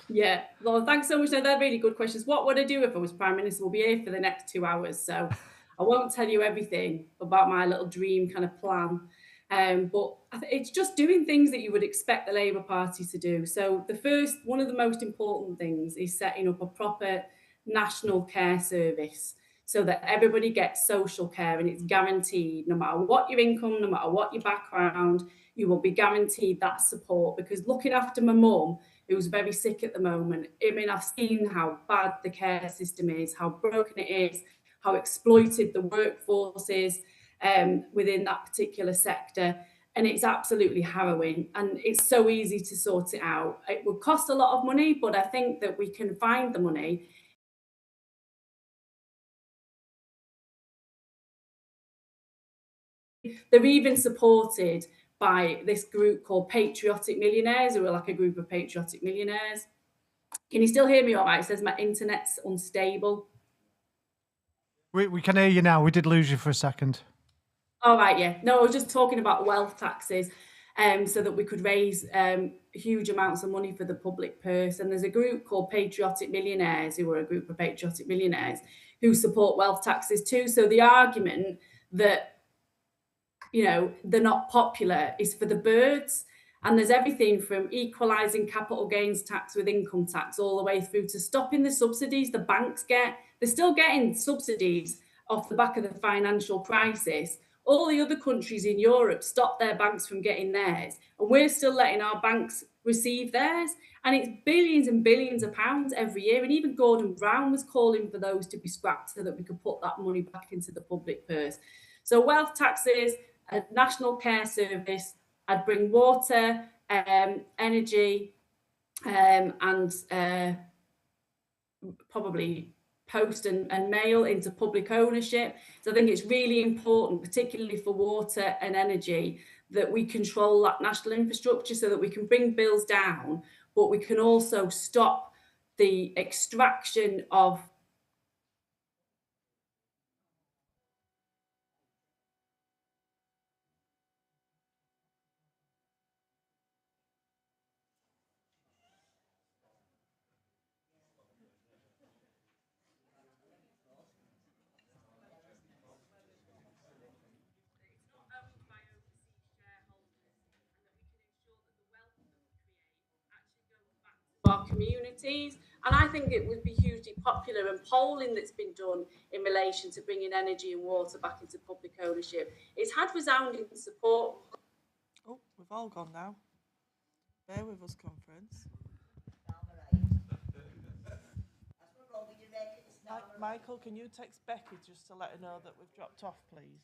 Yeah, well, thanks so much. No, they're really good questions. What would I do if I was Prime Minister? We'll be here for the next 2 hours, so I won't tell you everything about my little dream kind of plan. But it's just doing things that you would expect the Labour Party to do. So one of the most important things is setting up a proper national care service so that everybody gets social care and it's guaranteed, no matter what your income, no matter what your background, you will be guaranteed that support. Because looking after my mum, who's very sick at the moment, I mean, I've seen how bad the care system is, how broken it is, how exploited the workforce is within that particular sector. And it's absolutely harrowing. And it's so easy to sort it out. It would cost a lot of money, but I think that we can find the money. They're even supported by this group called Patriotic Millionaires, who are like a group of patriotic millionaires. Can you still hear me all right? It says my internet's unstable. We can hear you now. We did lose you for a second. All right, yeah. No, I was just talking about wealth taxes so that we could raise huge amounts of money for the public purse. And there's a group called Patriotic Millionaires, who are a group of patriotic millionaires who support wealth taxes too. So the argument that, you know, they're not popular is for the birds. And there's everything from equalising capital gains tax with income tax all the way through to stopping the subsidies the banks get. They're still getting subsidies off the back of the financial crisis. All the other countries in Europe stopped their banks from getting theirs, and we're still letting our banks receive theirs. And it's billions and billions of pounds every year. And even Gordon Brown was calling for those to be scrapped so that we could put that money back into the public purse. So wealth taxes, a national care service, I'd bring water, energy, and probably post and mail into public ownership. So I think it's really important, particularly for water and energy, that we control that national infrastructure so that we can bring bills down, but we can also stop the extraction of our communities. And I think it would be hugely popular, and polling that's been done in relation to bringing energy and water back into public ownership, it's had resounding support. Oh, we've all gone now. Bear with us, conference. Michael, can you text Becky just to let her know that we've dropped off, please?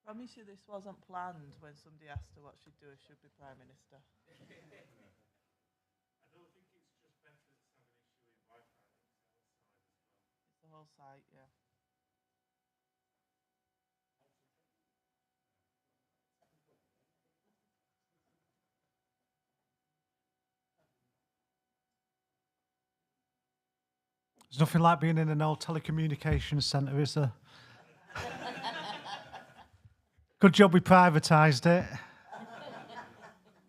Promise you this wasn't planned when somebody asked her what she'd do if she'd be Prime Minister. I don't think it's just better to have an issue in Wi-Fi, It's the whole site, yeah. There's nothing like being in an old telecommunications centre, is there? Good job we privatised it.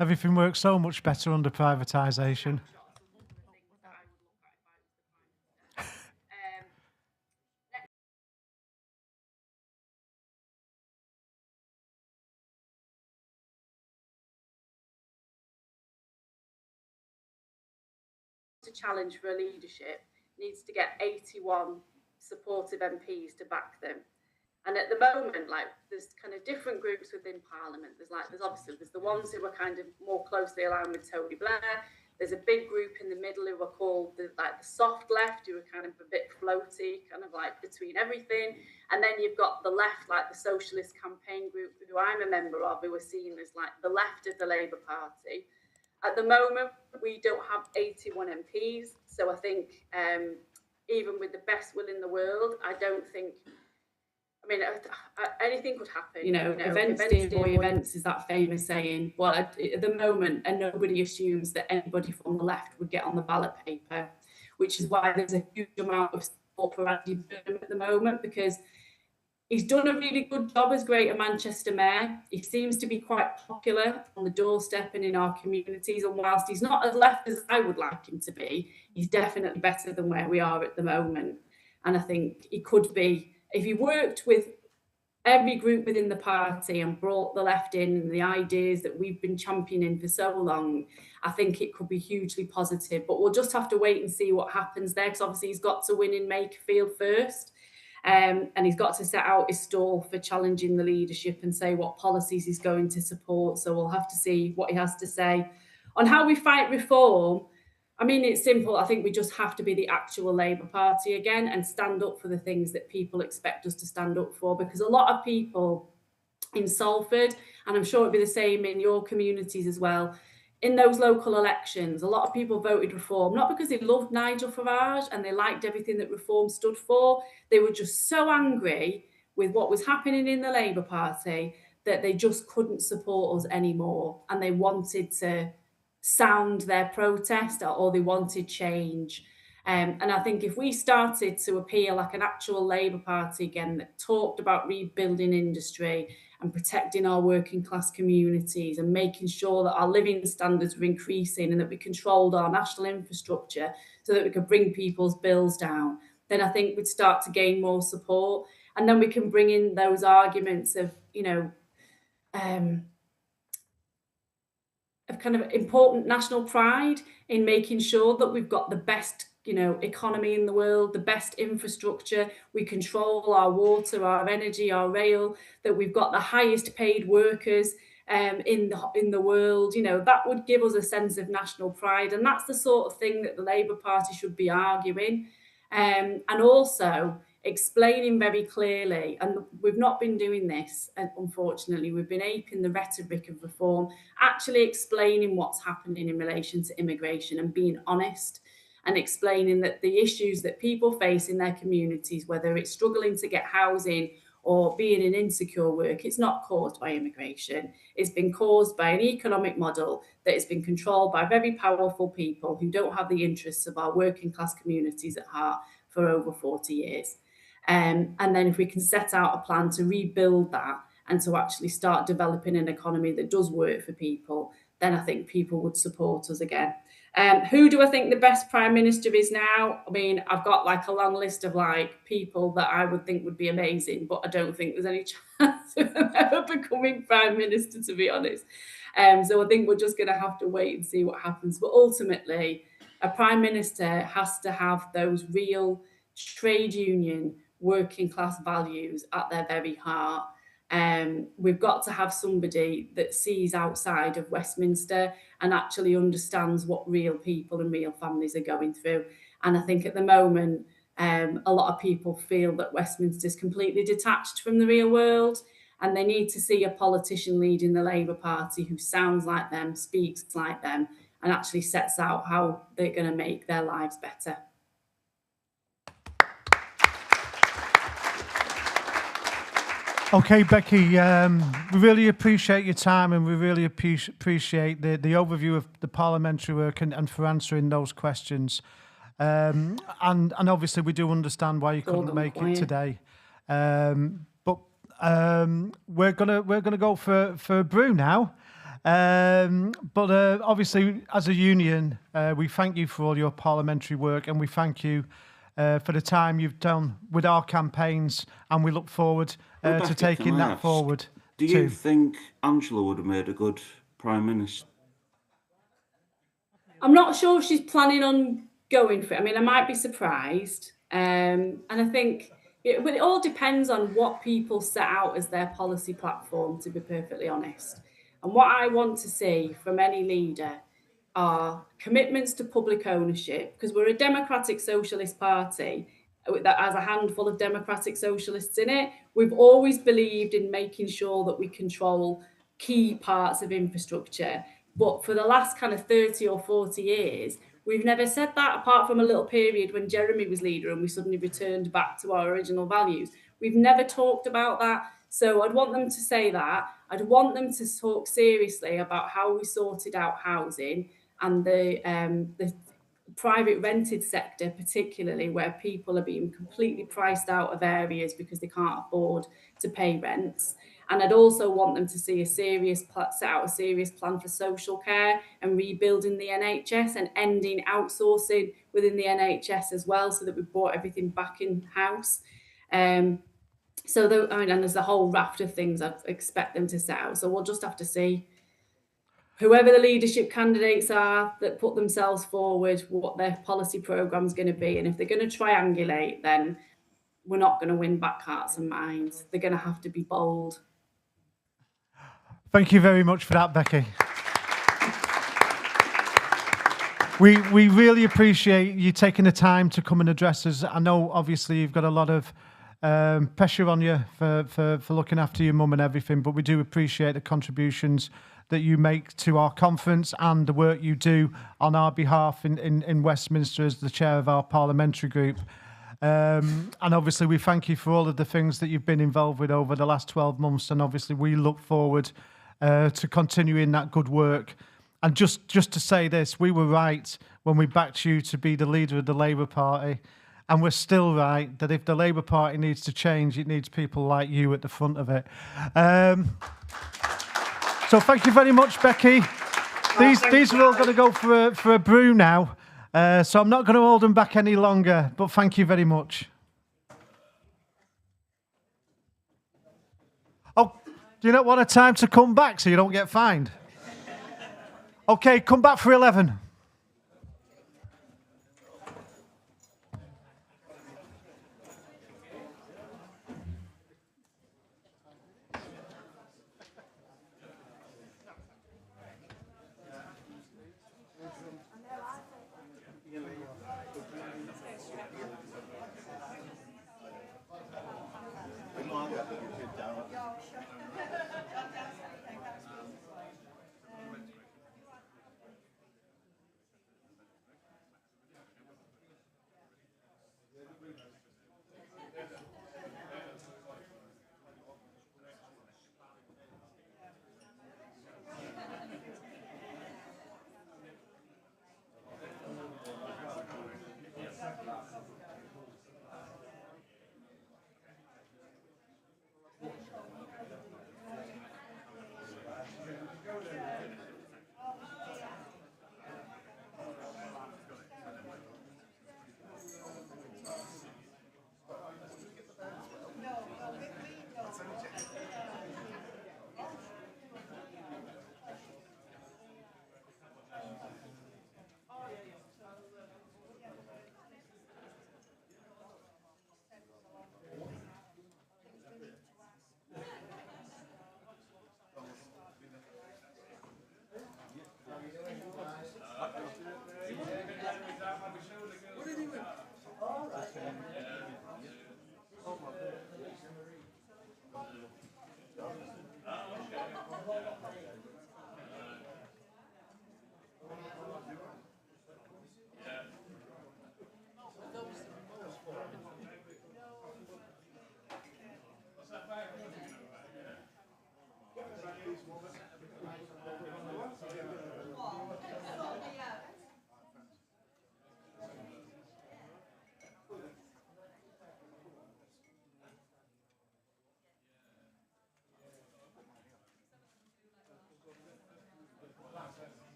Everything works so much better under privatisation. To challenge for a leadership needs to get 81 supportive MPs to back them. And at the moment, like, there's kind of different groups within Parliament. There's the ones who are kind of more closely aligned with Tony Blair. There's a big group in the middle who are called the soft left, who are kind of a bit floaty, kind of like between everything. And then you've got the left, like the Socialist Campaign Group, who I'm a member of, who are seen as like the left of the Labour Party. At the moment, we don't have 81 MPs. So I think even with the best will in the world, I don't think, I mean, anything could happen. You know, events destroy events is that famous saying. Well, at the moment, and nobody assumes that anybody from the left would get on the ballot paper, which is why there's a huge amount of support for Andy Burnham at the moment, because he's done a really good job as Greater Manchester Mayor. He seems to be quite popular on the doorstep and in our communities. And whilst he's not as left as I would like him to be, he's definitely better than where we are at the moment. And I think he could be, if he worked with every group within the party and brought the left in and the ideas that we've been championing for so long, I think it could be hugely positive. But we'll just have to wait and see what happens there, because obviously he's got to win in Makerfield first. And he's got to set out his stall for challenging the leadership and say what policies he's going to support. So we'll have to see what he has to say. On how we fight reform, I mean, it's simple. I think we just have to be the actual Labour Party again and stand up for the things that people expect us to stand up for, because a lot of people in Salford, and I'm sure it'll be the same in your communities as well, in those local elections, a lot of people voted Reform, not because they loved Nigel Farage and they liked everything that Reform stood for. They were just so angry with what was happening in the Labour Party that they just couldn't support us anymore. And they wanted to sound their protest, or they wanted change. And I think if we started to appear like an actual Labour Party again that talked about rebuilding industry and protecting our working class communities and making sure that our living standards were increasing and that we controlled our national infrastructure so that we could bring people's bills down, then I think we'd start to gain more support. And then we can bring in those arguments of, you know, of kind of important national pride in making sure that we've got the best, you know, economy in the world, the best infrastructure, we control our water, our energy, our rail, that we've got the highest paid workers in the world. You know, that would give us a sense of national pride, and that's the sort of thing that the Labour Party should be arguing. And also, explaining very clearly, and we've not been doing this, and unfortunately, we've been aping the rhetoric of reform, actually explaining what's happening in relation to immigration and being honest and explaining that the issues that people face in their communities, whether it's struggling to get housing or being in insecure work, it's not caused by immigration. It's been caused by an economic model that has been controlled by very powerful people who don't have the interests of our working class communities at heart for over 40 years. And then if we can set out a plan to rebuild that and to actually start developing an economy that does work for people, then I think people would support us again. Who do I think the best Prime Minister is now? I mean, I've got like a long list of like people that I would think would be amazing, but I don't think there's any chance of them ever becoming Prime Minister, to be honest. So I think we're just going to have to wait and see what happens. But ultimately, a Prime Minister has to have those real trade union, working class values at their very heart. We've got to have somebody that sees outside of Westminster and actually understands what real people and real families are going through. And I think at the moment, a lot of people feel that Westminster is completely detached from the real world, and they need to see a politician leading the Labour Party who sounds like them, speaks like them, and actually sets out how they're going to make their lives better. Okay, Becky, we really appreciate your time, and we really appreciate the overview of the parliamentary work and for answering those questions. And obviously we do understand why you couldn't make it today. But we're gonna go for a brew now. But obviously, as a union, we thank you for all your parliamentary work, and we thank you for the time you've done with our campaigns, and we look forward to taking that forward. Do you think Angela would have made a good Prime Minister? I'm not sure she's planning on going for it. I mean, I might be surprised. And I think it all depends on what people set out as their policy platform, to be perfectly honest. And what I want to see from any leader are commitments to public ownership, because we're a democratic socialist party that has a handful of democratic socialists in it. We've always believed in making sure that we control key parts of infrastructure. But for the last kind of 30 or 40 years, we've never said that, apart from a little period when Jeremy was leader and we suddenly returned back to our original values. We've never talked about that. So I'd want them to say that. I'd want them to talk seriously about how we sorted out housing and the private rented sector, particularly where people are being completely priced out of areas because they can't afford to pay rents. And I'd also want them to see set out a serious plan for social care and rebuilding the NHS and ending outsourcing within the NHS as well, so that we brought everything back in-house. And there's a whole raft of things I'd expect them to set out. So we'll just have to see whoever the leadership candidates are that put themselves forward, what their policy programme is going to be. And if they're going to triangulate, then we're not going to win back hearts and minds. They're going to have to be bold. Thank you very much for that, Becky. We really appreciate you taking the time to come and address us. I know, obviously, you've got a lot of pressure on you for looking after your mum and everything, but we do appreciate the contributions that you make to our conference and the work you do on our behalf in Westminster as the chair of our parliamentary group. And obviously we thank you for all of the things that you've been involved with over the last 12 months, and obviously we look forward to continuing that good work. And just to say this, we were right when we backed you to be the leader of the Labour Party, and we're still right that if the Labour Party needs to change, it needs people like you at the front of it. So thank you very much, Becky. These are all going to go for a brew now, so I'm not going to hold them back any longer, but thank you very much. Oh, do you not want a time to come back so you don't get fined? Okay, come back for 11.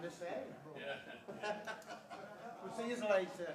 the same. We'll see you later.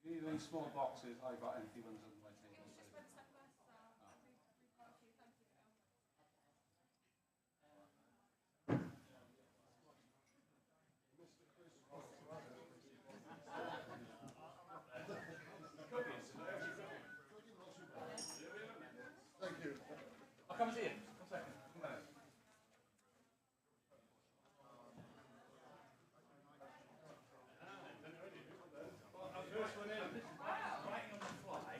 These small boxes, I got empty ones on my table. Thank you. I'll come and see you. 1 second. Come on. First one in. Writing on the fly,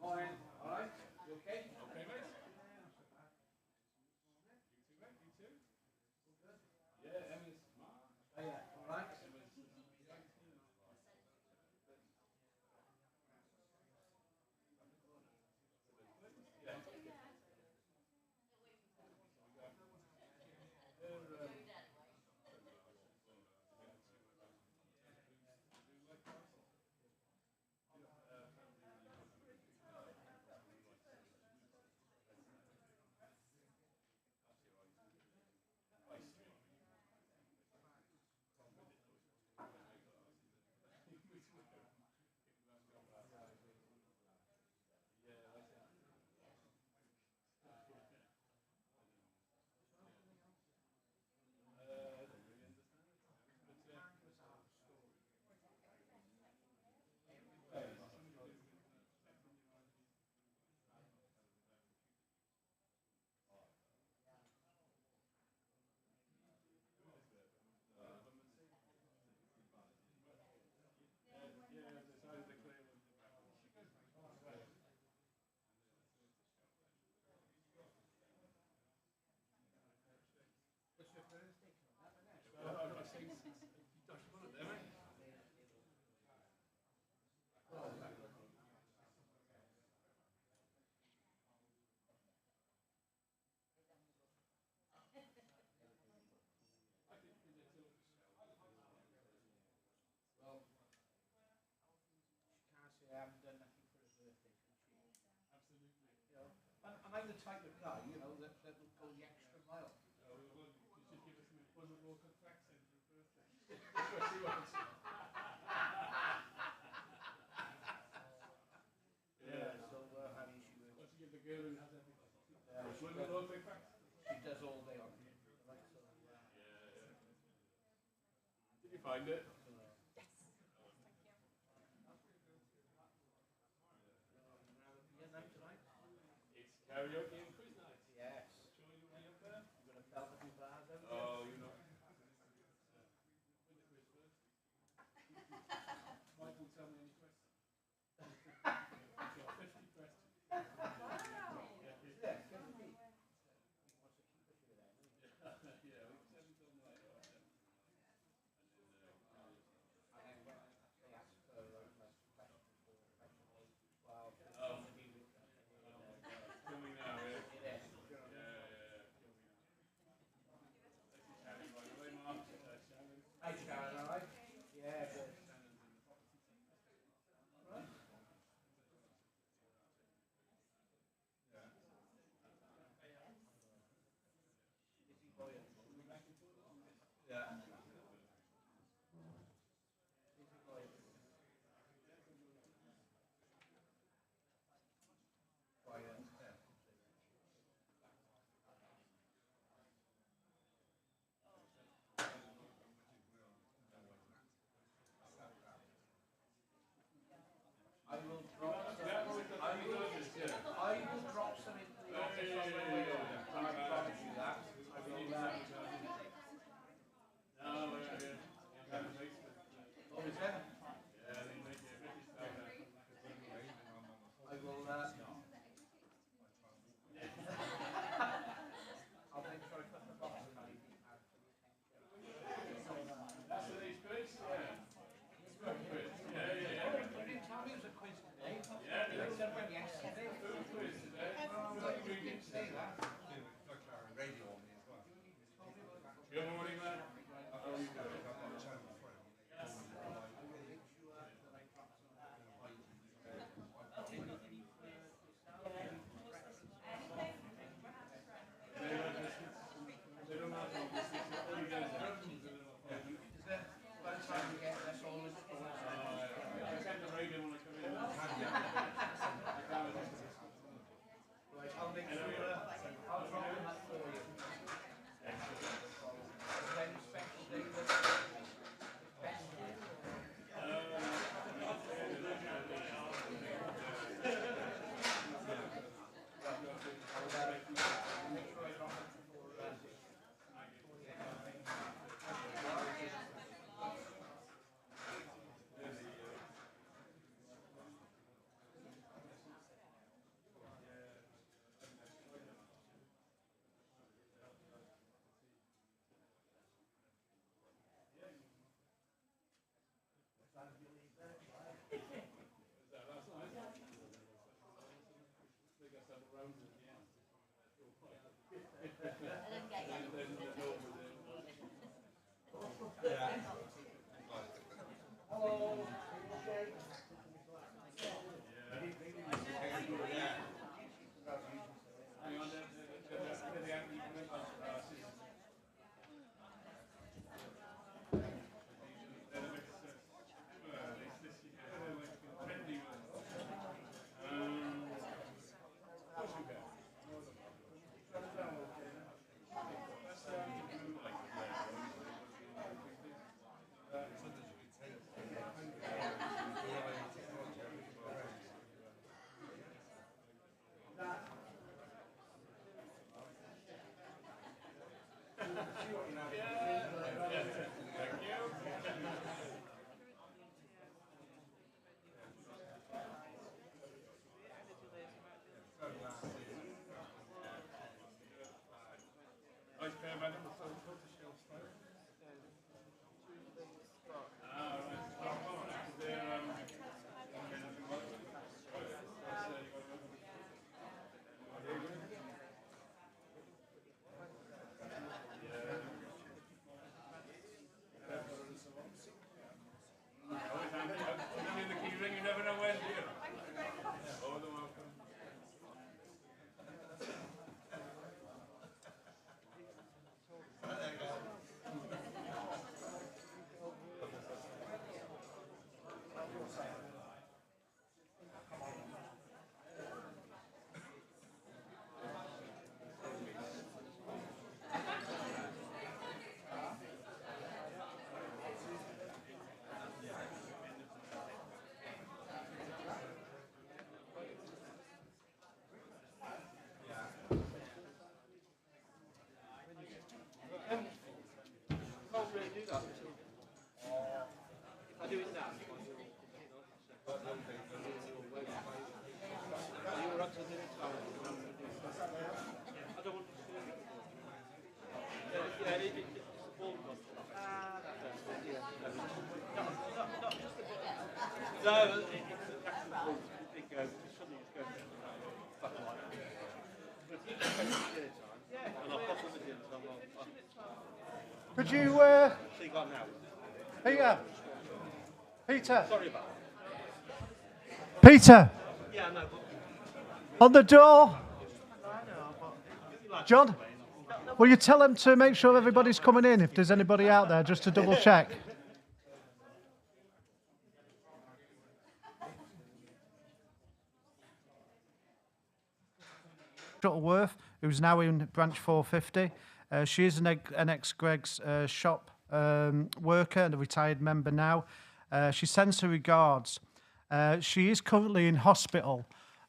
Morning. All right? You okay? Okay, mate. You too, mate. You too. Yeah, Emma's smart. Oh, yeah. All right. What's your Thursday? Well, she can't say I haven't done nothing for her birthday, can she? Absolutely. You know, and I'm the type of guy, you know, that will go the extra mile. Oh, well, you should give us some one of local facts in for her birthday. That's what she wants. Yeah, so how do she work? What's she give the girl who has everything? One of local facts? She does all day on it. Right, so, yeah. Did you find it? Yes. Thank you. Karaoke and quiz night. Yes. Sure you want to be up there? You're going to belt a few bars, haven't you? Oh, you know. With the quiz first. Michael, tell me any questions. I've got 50 questions. Wow. Yeah, is there? 50? What's the keeper for then? Yeah, we've 7 till night. And then when they ask for like question 4, question 8, 12, coming now, yeah. It is. Hi, Sharon, all right? Yeah, good. Right. Yeah. I will drop some into the office on my way over. I promise you that. I will. No, oh, is it? Yeah, they make it. I will. I'll make sure I put the box in my out for the attention. That's what these quiz? Yeah. Yeah. You didn't tell me it was a quiz today. Yeah. You said when yesterday. Food quiz today. You didn't say that. Radio on me as well. Good morning, man. How are you doing? I'll make sure I'll drop them up for you. Then special day Could you, Peter? Peter? Sorry about that. Peter? Yeah, no, On the door? John? Will you tell them to make sure everybody's coming in if there's anybody out there, just to double check? Shuttleworth, who's now in branch 450. She is an ex-Greg's shop worker and a retired member now. She sends her regards. She is currently in hospital,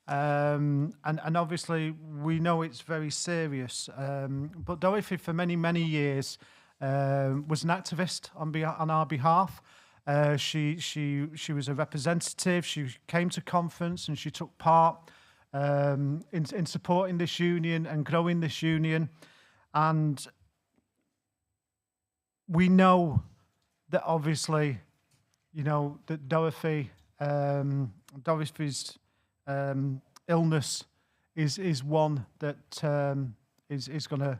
and obviously we know it's very serious. But Dorothy, for many, many years, was an activist on our behalf. She was a representative. She came to conference and she took part in supporting this union and growing this union. And we know that obviously, you know, that Dorothy's illness is one that is going to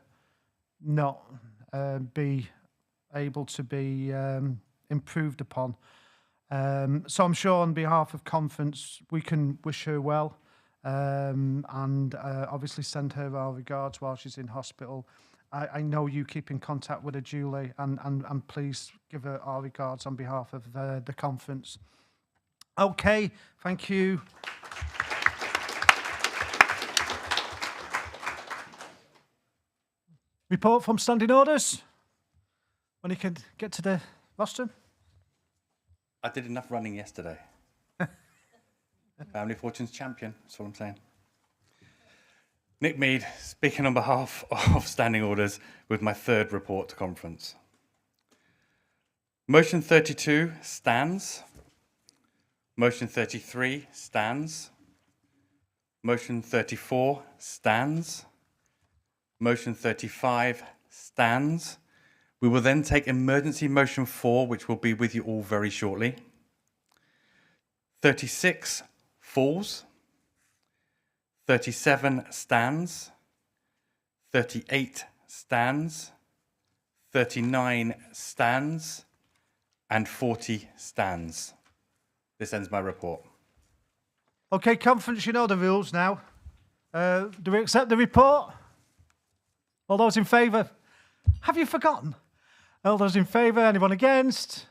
not be able to be improved upon. So I'm sure on behalf of conference, we can wish her well and obviously send her our regards while she's in hospital. I know you keep in contact with her, Julie, and please give her our regards on behalf of the conference. Okay, thank you. Report from standing orders. When you can get to the rostrum. I did enough running yesterday. Family Fortunes champion, that's all I'm saying. Nick Mead, speaking on behalf of standing orders with my third report to conference. Motion 32 stands. Motion 33 stands. Motion 34 stands. Motion 35 stands. We will then take emergency motion 4, which will be with you all very shortly. 36 falls. 37 stands. 38 stands. 39 stands. And 40 stands. This ends my report. Okay, conference, you know the rules now. Do we accept the report? All those in favour? Have you forgotten? All those in favour? Anyone against?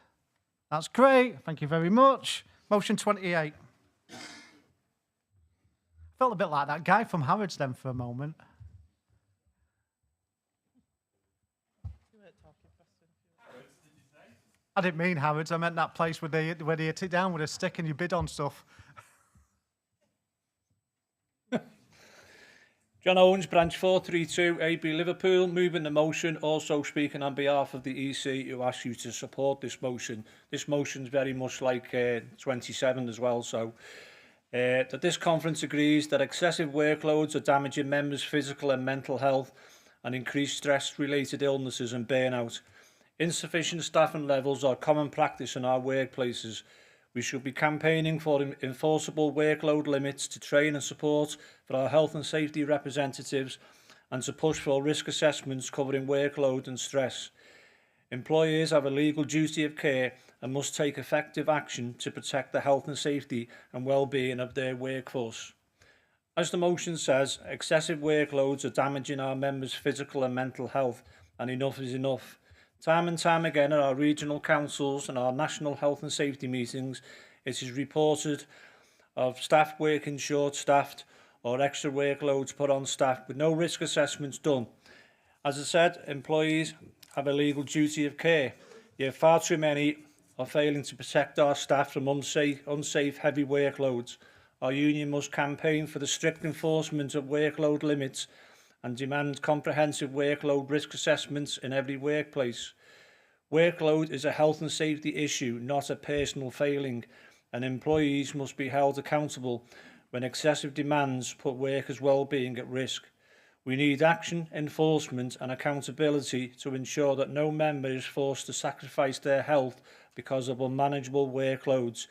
That's great. Thank you very much. Motion 28. Felt a bit like that guy from Harrods then for a moment. I didn't mean Harrods. I meant that place where they hit it down with a stick and you bid on stuff. John Owens, branch 432, AB Liverpool, moving the motion, also speaking on behalf of the EC who asks you to support this motion. This motion's very much like 27 as well, so that this conference agrees that excessive workloads are damaging members' physical and mental health and increased stress-related illnesses and burnout. Insufficient staffing levels are common practice in our workplaces. We should be campaigning for enforceable workload limits to train and support for our health and safety representatives and to push for risk assessments covering workload and stress. Employers have a legal duty of care and must take effective action to protect the health and safety and well-being of their workforce. As the motion says, excessive workloads are damaging our members' physical and mental health, and enough is enough. Time and time again at our regional councils and our national health and safety meetings, it is reported of staff working short-staffed or extra workloads put on staff with no risk assessments done. As I said, employees have a legal duty of care, yet far too many are failing to protect our staff from unsafe heavy workloads. Our union must campaign for the strict enforcement of workload limits and demand comprehensive workload risk assessments in every workplace. Workload is a health and safety issue, not a personal failing, and employees must be held accountable when excessive demands put workers' well-being at risk. We need action, enforcement and accountability to ensure that no member is forced to sacrifice their health because of unmanageable workloads.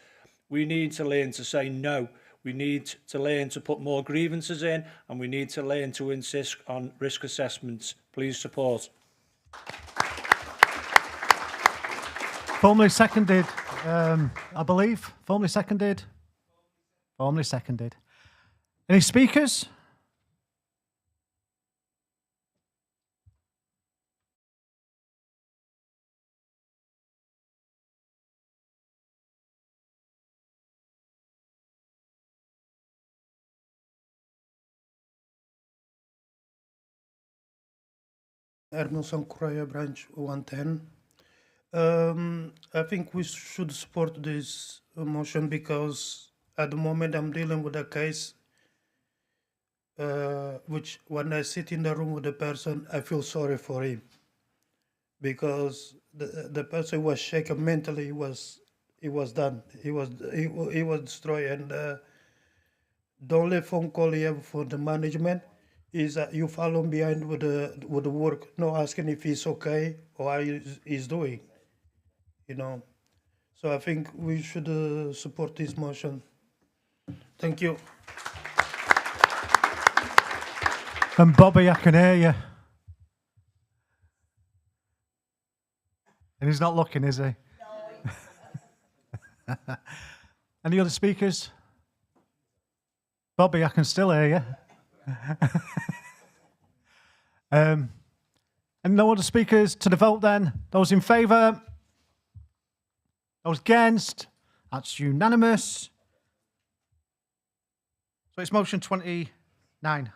We need to learn to say no. We need to learn to put more grievances in, and we need to learn to insist on risk assessments. Please support. Formally seconded, I believe. Formally seconded. Formally seconded. Any speakers? Ermelson Kuraya branch 110. I think we should support this motion because at the moment I'm dealing with a case which when I sit in the room with the person, I feel sorry for him because the person was shaken mentally. He was done. He was destroyed. And the only phone call he have for the management is that you follow him behind with the work, not asking if he's okay or how he's doing. You know, so I think we should support this motion. Thank you. And Bobby, I can hear you. And he's not looking, is he? No. Any other speakers? Bobby, I can still hear you. And no other speakers to the vote then? Those in favour? Those against? That's unanimous. So it's motion 29.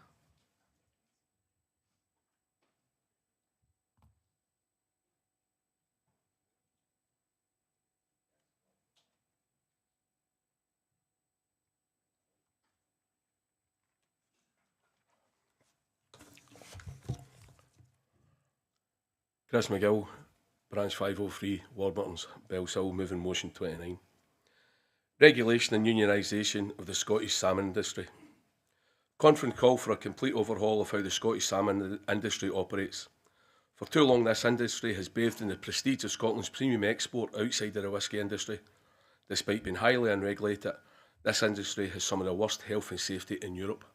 Chris McGill, Branch 503, Warburton's, Bellshill, moving motion 29. Regulation and unionisation of the Scottish salmon industry. Conference call for a complete overhaul of how the Scottish salmon industry operates. For too long, this industry has bathed in the prestige of Scotland's premium export outside of the whisky industry. Despite being highly unregulated, this industry has some of the worst health and safety in Europe.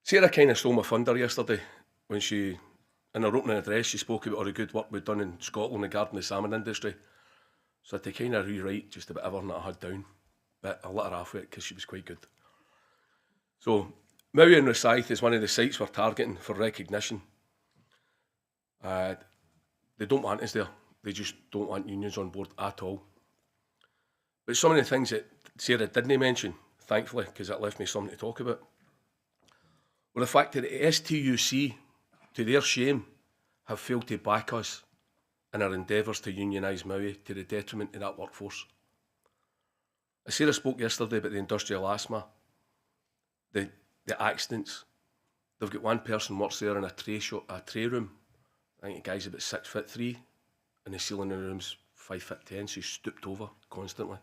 Sarah kind of stole my thunder yesterday when she, in her opening address, she spoke about all the good work we've done in Scotland regarding the salmon industry. So I had to kind of rewrite just about everything that I had down, but I let her off with it because she was quite good. So, Mowie and Rosyth is one of the sites we're targeting for recognition. They don't want us there. They just don't want unions on board at all. But some of the things that Sarah didn't mention, thankfully, because it left me something to talk about, were the fact that the STUC, to their shame, have failed to back us in our endeavours to unionise Mowie to the detriment of that workforce. As Sarah spoke yesterday about the industrial asthma, the accidents. They've got one person works there in a tray room. I think the guy's about 6'3", and the ceiling in the room's 5'10", so he's stooped over constantly.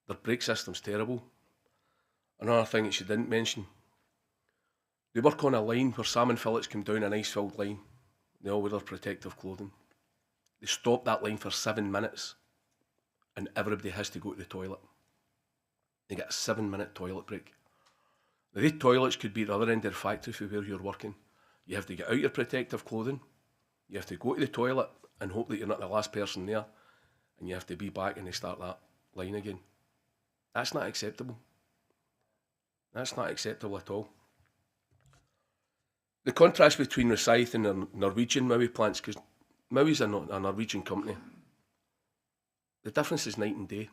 Their brake system's terrible. Another thing that she didn't mention, they work on a line where salmon fillets come down an ice-filled line. They all wear their protective clothing. They stop that line for 7 minutes, and everybody has to go to the toilet. They get a 7-minute toilet break. Now, these toilets could be at the other end of the factory for where you're working. You have to get out your protective clothing, you have to go to the toilet and hope that you're not the last person there, and you have to be back and they start that line again. That's not acceptable. That's not acceptable at all. The contrast between Rosyth and the Norwegian Mowie plants, because Mowie's a Norwegian company, the difference is night and day.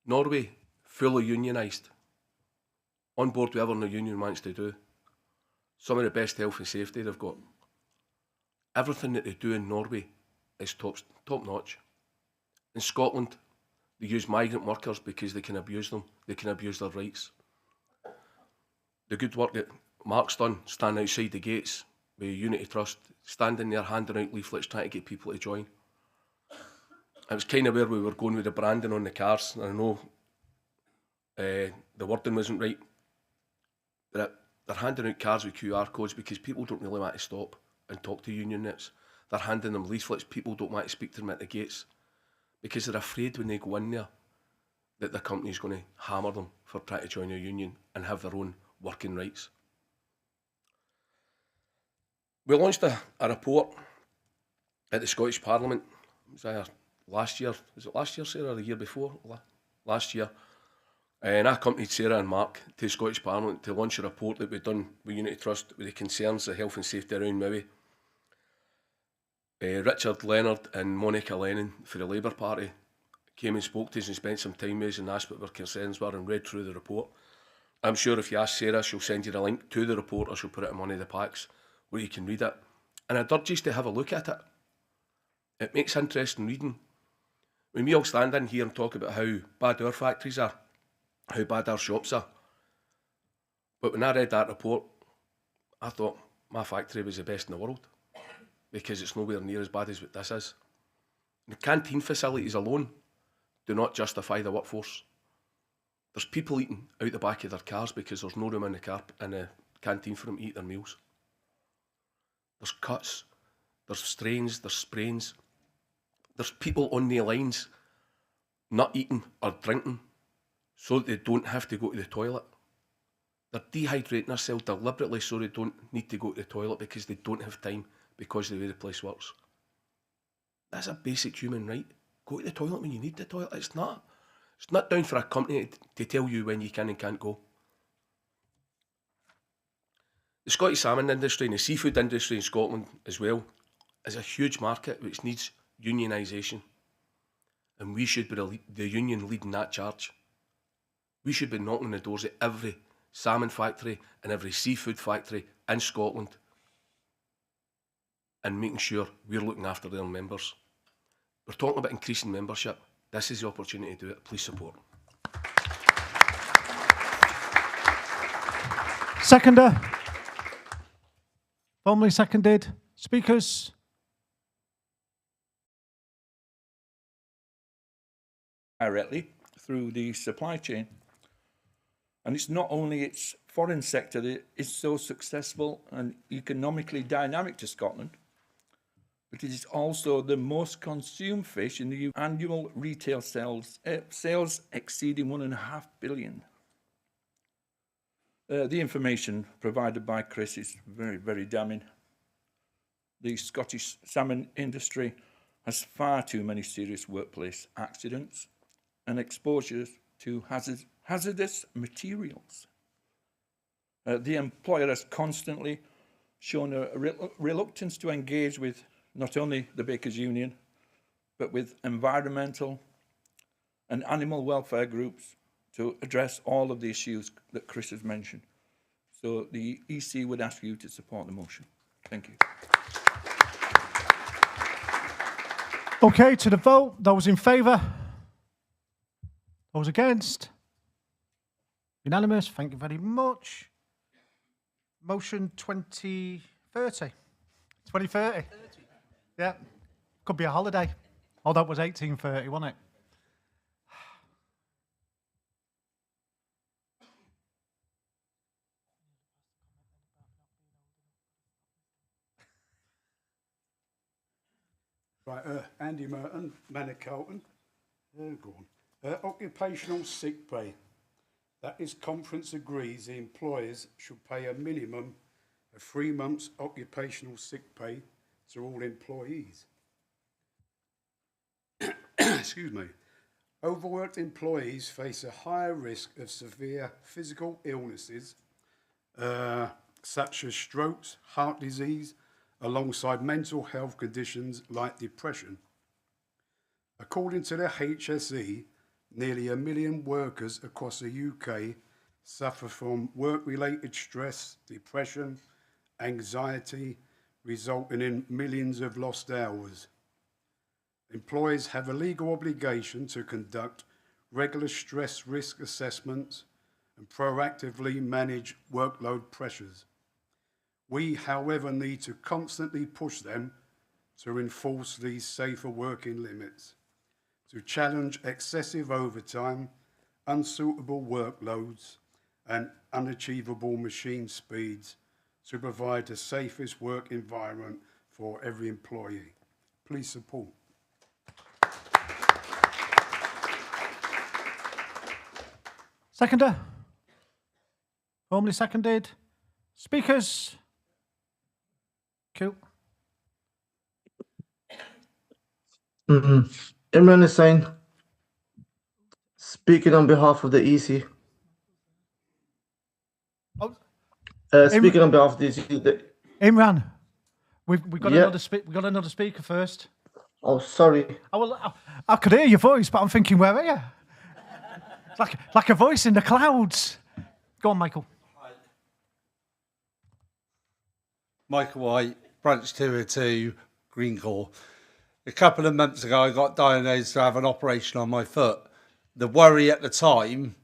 Norway, fully unionised, on board whatever the union wants to do. Some of the best health and safety they've got. Everything that they do in Norway is top notch. In Scotland, they use migrant workers because they can abuse them. They can abuse their rights. The good work that Mark's done, standing outside the gates with Unity Trust, standing there handing out leaflets trying to get people to join. It was kind of where we were going with the branding on the cars. And I know the wording wasn't right. But They're handing out cards with QR codes because people don't really want to stop and talk to union reps. They're handing them leaflets. People don't want to speak to them at the gates because they're afraid when they go in there that the company's going to hammer them for trying to join a union and have their own working rights. We launched a report at the Scottish Parliament. It was either last year, was it last year, Sarah, or the year before? Last year. And I accompanied Sarah and Mark to the Scottish Parliament to launch a report that we'd done with Unity Trust with the concerns of health and safety around Mowie. Richard Leonard and Monica Lennon for the Labour Party came and spoke to us and spent some time with us and asked what our concerns were and read through the report. I'm sure if you ask Sarah, she'll send you the link to the report or she'll put it in one of the packs where you can read it. And I'd urge you to have a look at it. It makes interesting reading. When we all stand in here and talk about how bad our factories are, how bad our shops are, but when I read that report, I thought my factory was the best in the world because it's nowhere near as bad as what this is. The canteen facilities alone do not justify the workforce. There's people eating out the back of their cars because there's no room in the canteen for them to eat their meals. There's cuts, there's strains, there's sprains. There's people on the lines not eating or drinking so that they don't have to go to the toilet. They're dehydrating themselves deliberately so they don't need to go to the toilet because they don't have time because of the way the place works. That's a basic human right. Go to the toilet when you need the toilet. It's not down for a company to tell you when you can and can't go. The Scottish salmon industry and the seafood industry in Scotland as well is a huge market which needs unionisation. And we should be the union leading that charge. We should be knocking on the doors of every salmon factory and every seafood factory in Scotland and making sure we're looking after their members. We're talking about increasing membership. This is the opportunity to do it. Please support. Seconder. Formally seconded. Speakers. Directly through the supply chain. And it's not only its foreign sector that is so successful and economically dynamic to Scotland, but it is also the most consumed fish in the annual retail sales exceeding 1.5 billion. The information provided by Chris is very, very damning. The Scottish salmon industry has far too many serious workplace accidents and exposures to hazardous materials. The employer has constantly shown a reluctance to engage with not only the Bakers Union, but with environmental and animal welfare groups to address all of the issues that Chris has mentioned. So the EC would ask you to support the motion. Thank you. Okay, to the vote. Those in favour? Those against? Unanimous. Thank you very much. Motion 2030. 2030. Yeah. Could be a holiday. Oh, that was 1830, wasn't it? Right, Andy Merton, Manicolton. Go on. Occupational sick pay. That is, conference agrees the employers should pay a minimum of 3 months occupational sick pay to all employees. Excuse me. Overworked employees face a higher risk of severe physical illnesses, such as strokes, heart disease, alongside mental health conditions like depression. According to the HSE, nearly 1 million workers across the UK suffer from work-related stress, depression, anxiety, resulting in millions of lost hours. Employers have a legal obligation to conduct regular stress risk assessments and proactively manage workload pressures. We, however, need to constantly push them to enforce these safer working limits, to challenge excessive overtime, unsuitable workloads, and unachievable machine speeds to provide the safest work environment for every employee. Please support. Seconder? Formally seconded. Speakers? Cool. Imran is saying, speaking on behalf of the EC. Speaking on behalf of the EC. Imran, we've got Yeah. another speaker first. Oh, sorry. I could hear your voice, but I'm thinking, where are you? It's like a voice in the clouds. Go on, Michael. Michael White, branch 202, Greencore. A couple of months ago, I got diagnosed to have an operation on my foot. The worry at the time,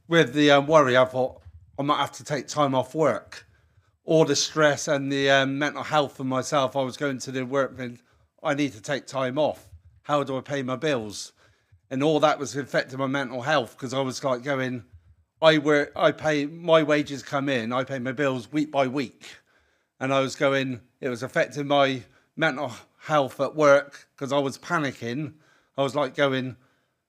with the worry, I thought I might have to take time off work. All the stress and the mental health for myself, I was going to the work and I need to take time off. How do I pay my bills? And all that was affecting my mental health because I was like going, I pay, my wages come in, I pay my bills week by week. And I was going, it was affecting my mental health at work because I was panicking. I was like going,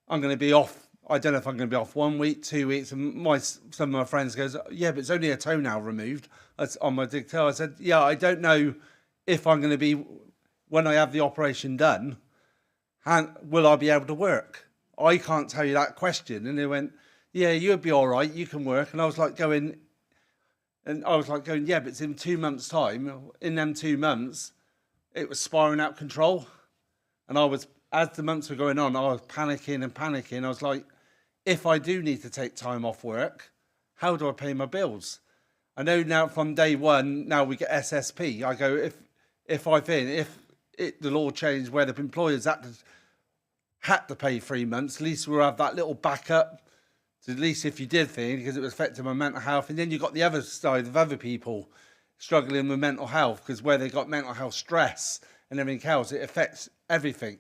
I'm going to be off. I don't know if I'm going to be off 1 week, 2 weeks. And some of my friends goes, yeah, but it's only a toenail removed. That's on my dictator. I said, yeah, I don't know if I'm going to be, when I have the operation done, will I be able to work? I can't tell you that question. And they went, yeah, you'll be all right. You can work. And I was like going, yeah, but it's in 2 months' time. In them 2 months, it was spiraling out of control. And I was, as the months were going on, I was panicking and panicking. I was like, if I do need to take time off work, how do I pay my bills? I know now from day one, now we get SSP. I go, if the law changed where the employers had to pay 3 months, at least we'll have that little backup. So at least if you did think, because it was affecting my mental health. And then you've got the other side of other people struggling with mental health, because where they got mental health stress and everything else, it affects everything.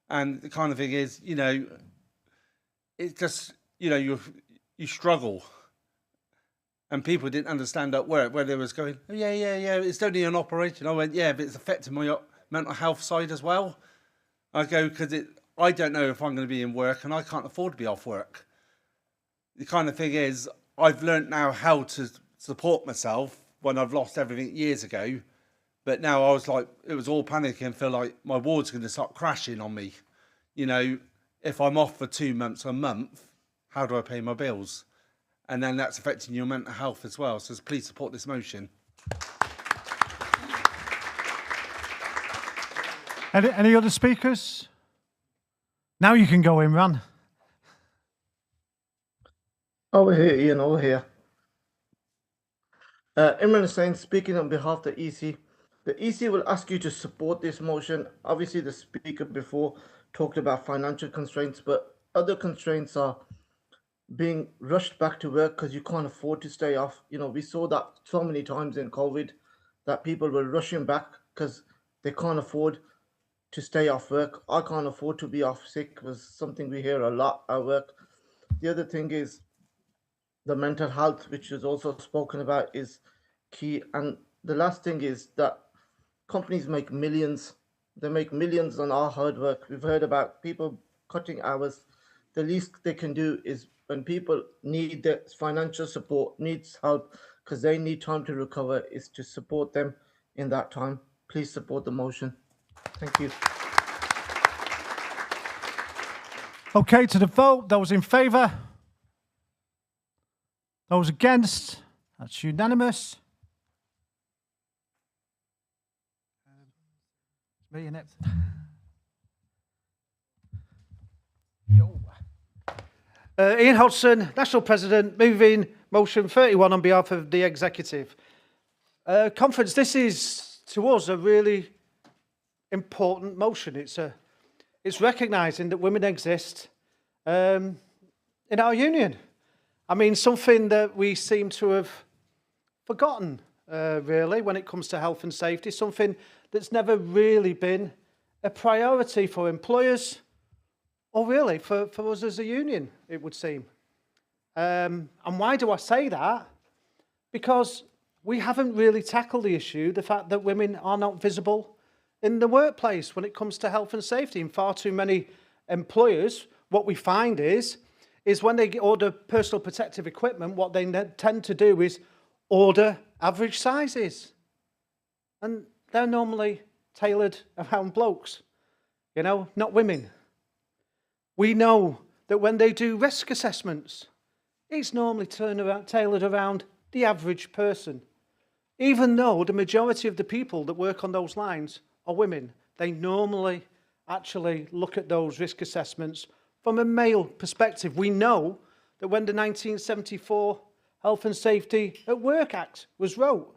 And the kind of thing is, you know, it's just, you know, you struggle. And people didn't understand at work where they was going, oh, yeah, it's only an operation. I went, yeah, but it's affecting my mental health side as well. I go, because I don't know if I'm going to be in work and I can't afford to be off work. The kind of thing is, I've learned now how to support myself when I've lost everything years ago. But now I was like, it was all panicking and feel like my ward's going to start crashing on me. You know, if I'm off for 2 months, a month, how do I pay my bills? And then that's affecting your mental health as well. So please support this motion. Any other speakers? Now you can go, Imran. Over here, Ian, over here. Imran is saying, speaking on behalf of the EC, the EC will ask you to support this motion. Obviously, the speaker before talked about financial constraints, but other constraints are being rushed back to work because you can't afford to stay off. You know, we saw that so many times in COVID that people were rushing back because they can't afford to stay off work. I can't afford to be off sick was something we hear a lot at work. The other thing is the mental health, which is also spoken about, is key. And the last thing is that companies make millions. They make millions on our hard work. We've heard about people cutting hours. The least they can do is when people need the financial support, needs help, because they need time to recover, is to support them in that time. Please support the motion. Thank you. Okay, to the vote. Those in favour? Those against? That's unanimous. It's me, innit? Ian Hodgson, National President, moving motion 31 on behalf of the Executive. Conference, this is, to us, a really important motion. It's recognising that women exist in our union. I mean, something that we seem to have forgotten, really, when it comes to health and safety, something that's never really been a priority for employers, or really for us as a union, it would seem. And why do I say that? Because we haven't really tackled the issue, the fact that women are not visible in the workplace when it comes to health and safety. In far too many employers, what we find is when they order personal protective equipment, what they tend to do is order average sizes. And they're normally tailored around blokes, you know, not women. We know that when they do risk assessments, it's normally tailored around the average person. Even though the majority of the people that work on those lines are women, they normally actually look at those risk assessments from a male perspective. We know that when the 1974 Health and Safety at Work Act was wrote,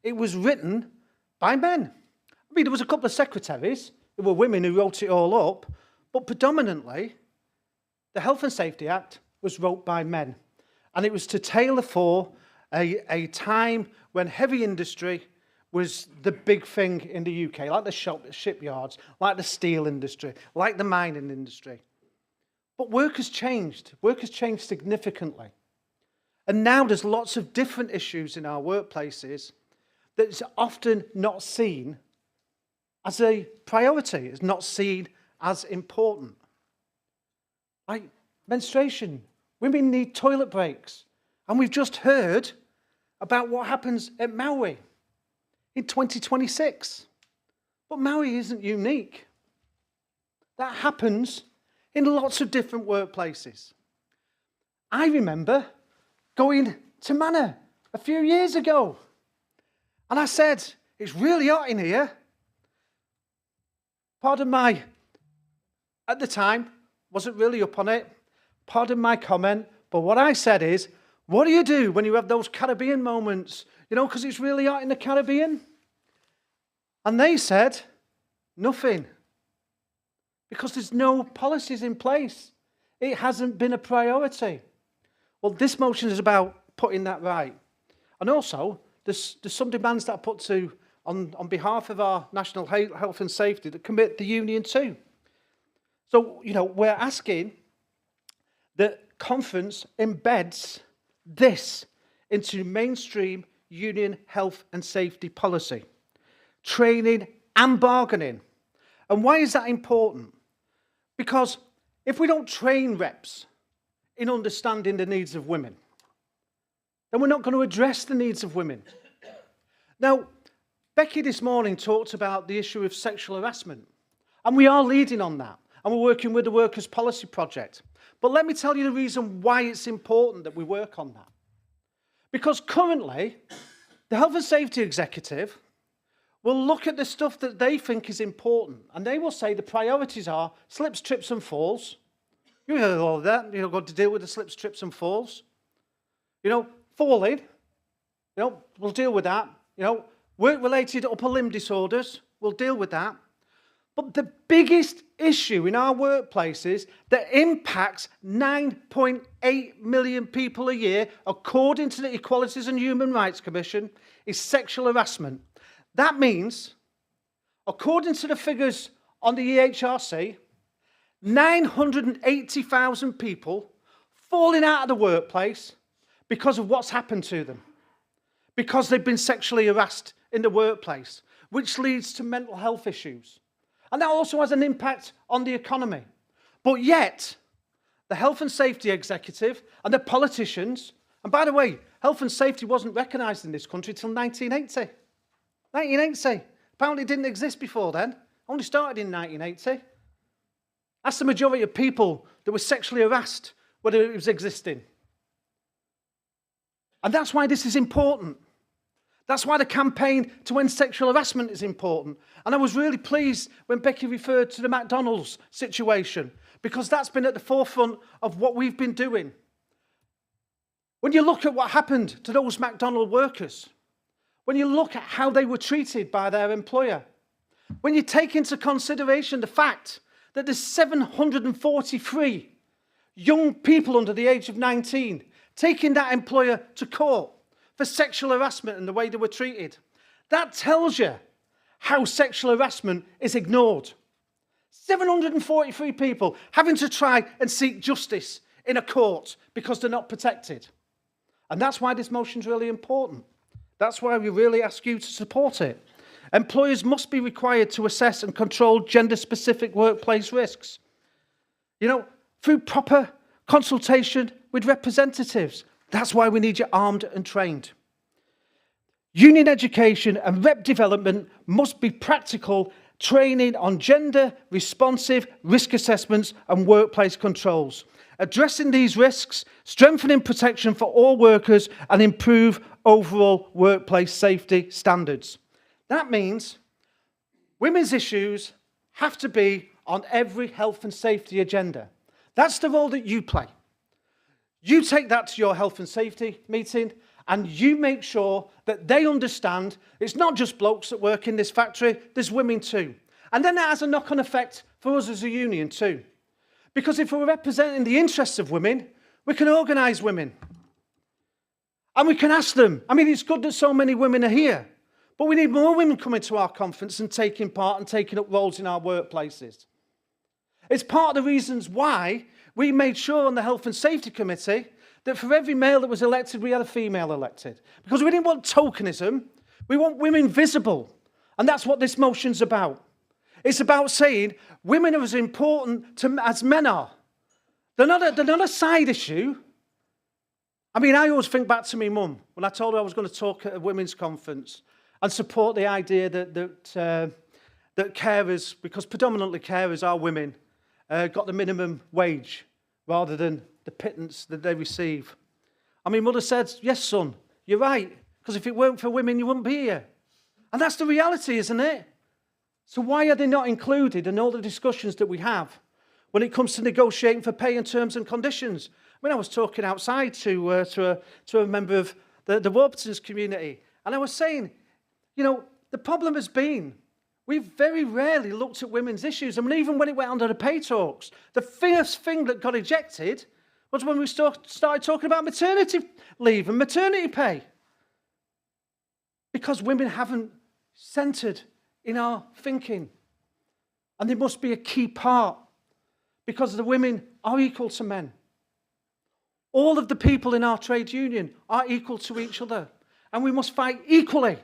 it was written by men. I mean, there was a couple of secretaries, there were women who wrote it all up, but predominantly, the Health and Safety Act was wrote by men. And it was to tailor for a time when heavy industry was the big thing in the UK, like the shipyards, like the steel industry, like the mining industry. But work has changed. Work has changed significantly. And now there's lots of different issues in our workplaces that's often not seen as a priority. It's not seen as important. Like menstruation. Women need toilet breaks. And we've just heard about what happens at Maui in 2026. But Maui isn't unique. That happens in lots of different workplaces. I remember going to Manor a few years ago. And I said, it's really hot in here. Pardon my, at the time, wasn't really up on it. Pardon my comment. But what I said is, what do you do when you have those Caribbean moments? You know, because it's really hot in the Caribbean. And they said, nothing. Because there's no policies in place. It hasn't been a priority. Well, this motion is about putting that right. And also, there's some demands that I put to on behalf of our national health and safety that commit the union to. So, you know, we're asking that conference embeds this into mainstream union health and safety policy, training and bargaining. And why is that important? Because if we don't train reps in understanding the needs of women, then we're not going to address the needs of women. Now, Becky this morning talked about the issue of sexual harassment, and we are leading on that, and we're working with the Workers' Policy Project. But let me tell you the reason why it's important that we work on that. Because currently, the Health and Safety Executive will look at the stuff that they think is important, and they will say the priorities are slips, trips and falls. You heard all of that, you know, got to deal with the slips, trips and falls. You know, falling, you know, we'll deal with that. You know, work-related upper limb disorders, we'll deal with that. But the biggest issue in our workplaces that impacts 9.8 million people a year, according to the Equalities and Human Rights Commission, is sexual harassment. That means, according to the figures on the EHRC, 980,000 people falling out of the workplace because of what's happened to them, because they've been sexually harassed in the workplace, which leads to mental health issues. And that also has an impact on the economy. But yet, the Health and Safety Executive and the politicians, and by the way, health and safety wasn't recognised in this country until 1980. 1980. Apparently it didn't exist before then. Only started in 1980. That's the majority of people that were sexually harassed, whether it was existing. And that's why this is important. That's why the campaign to end sexual harassment is important. And I was really pleased when Becky referred to the McDonald's situation, because that's been at the forefront of what we've been doing. When you look at what happened to those McDonald workers, when you look at how they were treated by their employer, when you take into consideration the fact that there's 743 young people under the age of 19 taking that employer to court for sexual harassment and the way they were treated. That tells you how sexual harassment is ignored. 743 people having to try and seek justice in a court because they're not protected. And that's why this motion is really important. That's why we really ask you to support it. Employers must be required to assess and control gender-specific workplace risks. You know, through proper consultation with representatives. That's why we need you armed and trained. Union education and rep development must be practical training on gender-responsive risk assessments and workplace controls. Addressing these risks, strengthening protection for all workers and improve overall workplace safety standards. That means women's issues have to be on every health and safety agenda. That's the role that you play. You take that to your health and safety meeting and you make sure that they understand it's not just blokes that work in this factory, there's women too. And then that has a knock-on effect for us as a union too. Because if we're representing the interests of women, we can organise women. And we can ask them. I mean, it's good that so many women are here, but we need more women coming to our conference and taking part and taking up roles in our workplaces. It's part of the reasons why we made sure on the Health and Safety Committee that for every male that was elected, we had a female elected. Because we didn't want tokenism, we want women visible. And that's what this motion's about. It's about saying women are as important as men are. They're not a side issue. I mean, I always think back to my mum when I told her I was going to talk at a women's conference and support the idea that carers, because predominantly carers are women, got the minimum wage rather than the pittance that they receive. And my mother said, yes, son, you're right, because if it weren't for women, you wouldn't be here. And that's the reality, isn't it? So why are they not included in all the discussions that we have when it comes to negotiating for pay and terms and conditions? When I was talking outside to a member of the Warburtons community, and I was saying, you know, the problem has been we've very rarely looked at women's issues. I mean, even when it went under the pay talks, the first thing that got ejected was when we started talking about maternity leave and maternity pay. Because women haven't centred in our thinking. And they must be a key part because the women are equal to men. All of the people in our trade union are equal to each other. And we must fight equally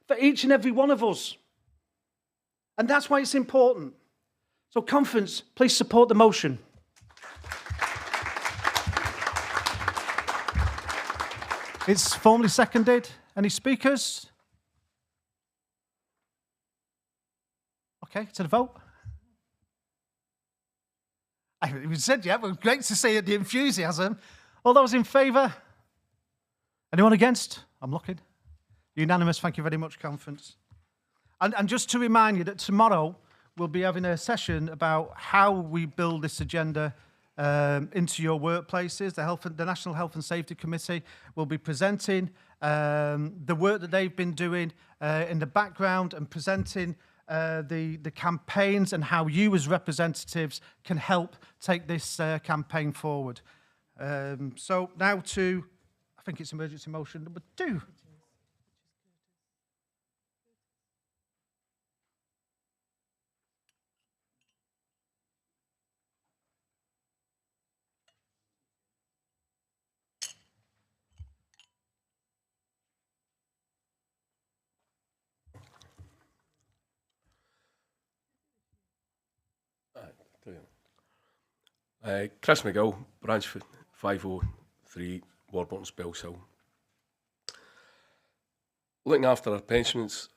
for each and every one of us. And that's why it's important. So conference, please support the motion. It's formally seconded. Any speakers? Okay, to the vote. We said, yeah, but great to see the enthusiasm. All those in favour? Anyone against? I'm looking. Unanimous, thank you very much, conference. And just to remind you that tomorrow we'll be having a session about how we build this agenda into your workplaces. The National Health and Safety Committee will be presenting the work that they've been doing in the background and presenting the campaigns and how you as representatives can help take this campaign forward. So now to, I think it's emergency motion number 2. Chris McGill, branch 503, Warburton's Bells Hill. Looking after our pensioners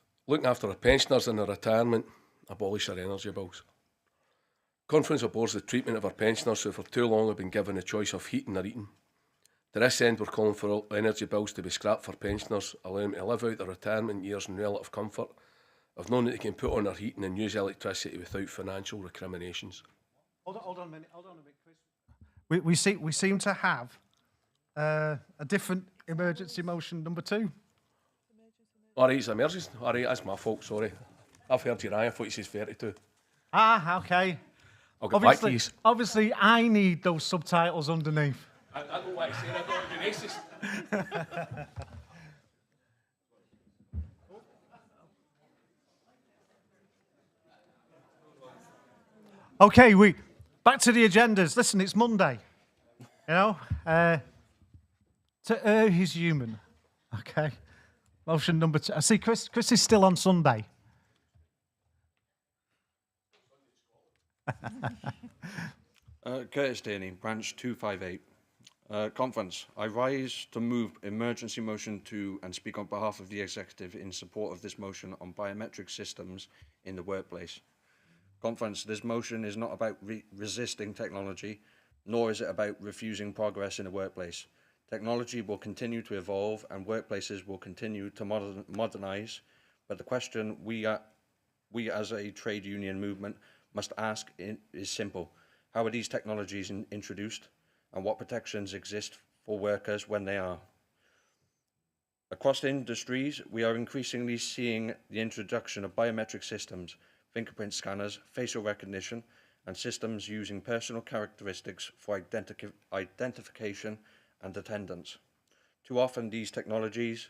in their retirement, abolish our energy bills. Conference abhors the treatment of our pensioners who for too long have been given the choice of heating or eating. To this end, we're calling for all energy bills to be scrapped for pensioners, allowing them to live out their retirement years in relative comfort, of knowing that they can put on their heating and use electricity without financial recriminations. Hold on a minute, Chris. We seem to have a different emergency motion number 2. All right, it's emergency. All right, that's my fault, sorry. I've heard you right, I thought you said 32. Ah, okay. I'll get back to you. Obviously, I need those subtitles underneath. I don't want to say that, I don't want to be racist. Okay, back to the agendas. Listen, it's Monday. You know, to err is human. Okay. Motion number 2. I see Chris. Chris is still on Sunday. Curtis Daly, branch 258. Conference. I rise to move emergency motion to and speak on behalf of the executive in support of this motion on biometric systems in the workplace. Conference. This motion is not about resisting technology, nor is it about refusing progress in the workplace. Technology will continue to evolve and workplaces will continue to modernize, but the question we as a trade union movement must ask is simple. How are these technologies introduced, and what protections exist for workers when they are? Across industries, we are increasingly seeing the introduction of biometric systems, fingerprint scanners, facial recognition, and systems using personal characteristics for identification and attendance. Too often, these technologies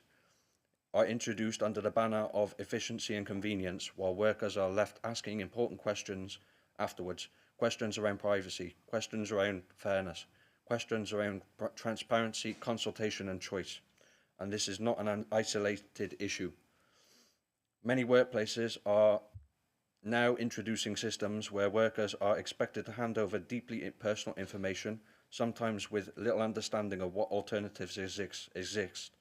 are introduced under the banner of efficiency and convenience, while workers are left asking important questions afterwards. Questions around privacy, questions around fairness, questions around transparency, consultation and choice. And this is not an isolated issue. Many workplaces are now introducing systems where workers are expected to hand over deeply personal information, sometimes with little understanding of what alternatives exist,